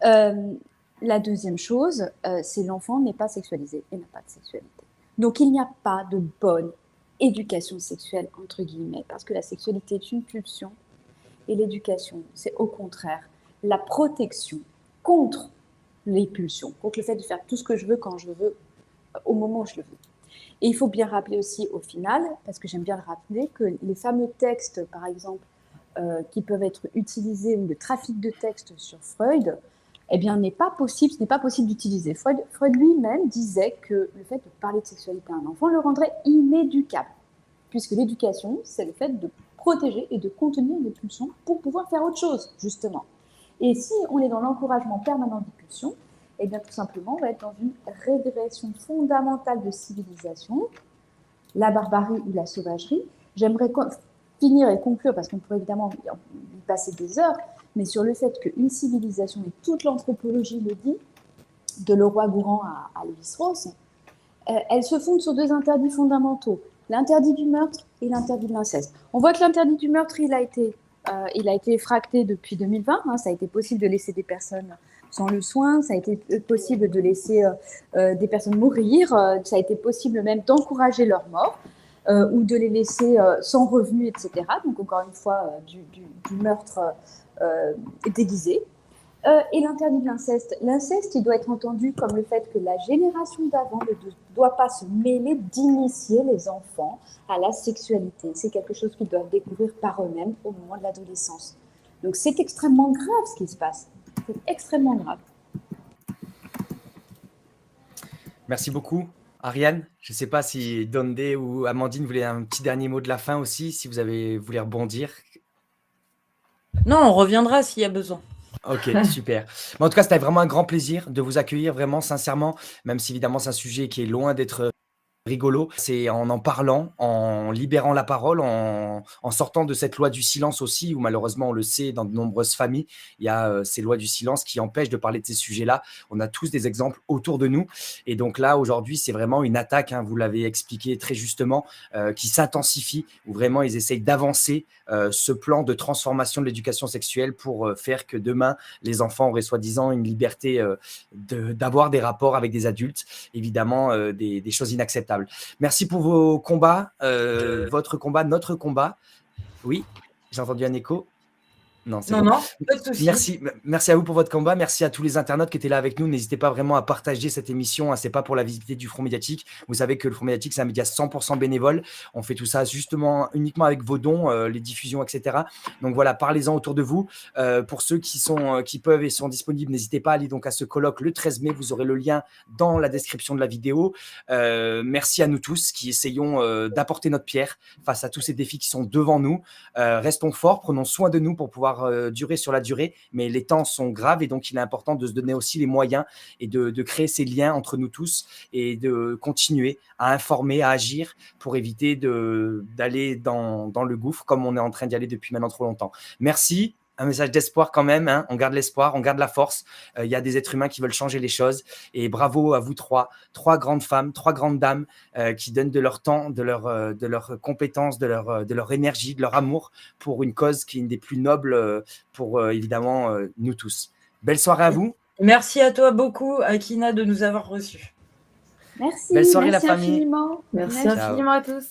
La deuxième chose, c'est l'enfant n'est pas sexualisé et n'a pas de sexualité. Donc, il n'y a pas de bonne éducation sexuelle, entre guillemets, parce que la sexualité est une pulsion et l'éducation, c'est au contraire la protection contre les pulsions, contre le fait de faire tout ce que je veux quand je veux, au moment où je le veux. Et il faut bien rappeler aussi au final, parce que j'aime bien le rappeler, que les fameux textes, par exemple, qui peuvent être utilisés, ou le trafic de textes sur Freud, eh bien, ce n'est pas possible d'utiliser. Freud lui-même disait que le fait de parler de sexualité à un enfant le rendrait inéducable, puisque l'éducation, c'est le fait de protéger et de contenir les pulsions pour pouvoir faire autre chose, justement. Et si on est dans l'encouragement permanent des pulsions, eh bien, tout simplement, on va être dans une régression fondamentale de civilisation, la barbarie ou la sauvagerie. J'aimerais finir et conclure, parce qu'on pourrait évidemment y passer des heures, mais sur le fait qu'une civilisation, et toute l'anthropologie le dit, de Leroy-Gourhan à Lévi-Strauss, elle se fonde sur deux interdits fondamentaux, l'interdit du meurtre et l'interdit de l'inceste. On voit que l'interdit du meurtre, il a été effracté depuis 2020, ça a été possible de laisser des personnes sans le soin, ça a été possible de laisser des personnes mourir, ça a été possible même d'encourager leur mort, ou de les laisser sans revenus, etc. Donc encore une fois, du meurtre déguisé. Et l'interdit de l'inceste. L'inceste, il doit être entendu comme le fait que la génération d'avant ne doit pas se mêler d'initier les enfants à la sexualité. C'est quelque chose qu'ils doivent découvrir par eux-mêmes au moment de l'adolescence. Donc c'est extrêmement grave ce qui se passe. C'est extrêmement grave. Merci beaucoup. Ariane, je ne sais pas si Dondé ou Amandine voulaient un petit dernier mot de la fin aussi, si vous voulez rebondir. Non, on reviendra s'il y a besoin. Ok, super. Mais en tout cas, c'était vraiment un grand plaisir de vous accueillir, vraiment, sincèrement, même si évidemment c'est un sujet qui est loin d'être rigolo. C'est en parlant, en libérant la parole, en sortant de cette loi du silence aussi, où malheureusement, on le sait, dans de nombreuses familles, il y a ces lois du silence qui empêchent de parler de ces sujets-là. On a tous des exemples autour de nous. Et donc là, aujourd'hui, c'est vraiment une attaque, vous l'avez expliqué très justement, qui s'intensifie, où vraiment ils essayent d'avancer ce plan de transformation de l'éducation sexuelle pour faire que demain, les enfants auraient soi-disant une liberté d'avoir des rapports avec des adultes, évidemment des choses inacceptables. Merci pour vos combats, votre combat, notre combat. Oui, j'ai entendu un écho. Non, c'est bon. Non, pas de souci. Merci à vous pour votre combat. Merci à tous les internautes qui étaient là avec nous. N'hésitez pas vraiment à partager cette émission. C'est pas pour la visibilité du Front Médiatique. Vous savez que le Front Médiatique, c'est un média 100% bénévole. On fait tout ça justement uniquement avec vos dons, les diffusions, etc. Donc voilà, parlez-en autour de vous. Pour ceux qui peuvent et sont disponibles, n'hésitez pas à aller donc à ce colloque le 13 mai. Vous aurez le lien dans la description de la vidéo. Merci à nous tous qui essayons d'apporter notre pierre face à tous ces défis qui sont devant nous. Restons forts, prenons soin de nous pour pouvoir durer sur la durée, mais les temps sont graves et donc il est important de se donner aussi les moyens et de créer ces liens entre nous tous et de continuer à informer, à agir pour éviter d'aller dans le gouffre comme on est en train d'y aller depuis maintenant trop longtemps. Merci. Un message d'espoir quand même, on garde l'espoir, on garde la force. Il y a des êtres humains qui veulent changer les choses et bravo à vous trois grandes femmes, 3 grandes dames qui donnent de leur temps, de leurs compétences, de leur énergie, de leur amour pour une cause qui est une des plus nobles pour évidemment nous tous. Belle soirée à vous. Merci à toi beaucoup, Akina, de nous avoir reçus. Merci. Belle soirée merci la famille. Infiniment. Merci infiniment à tous.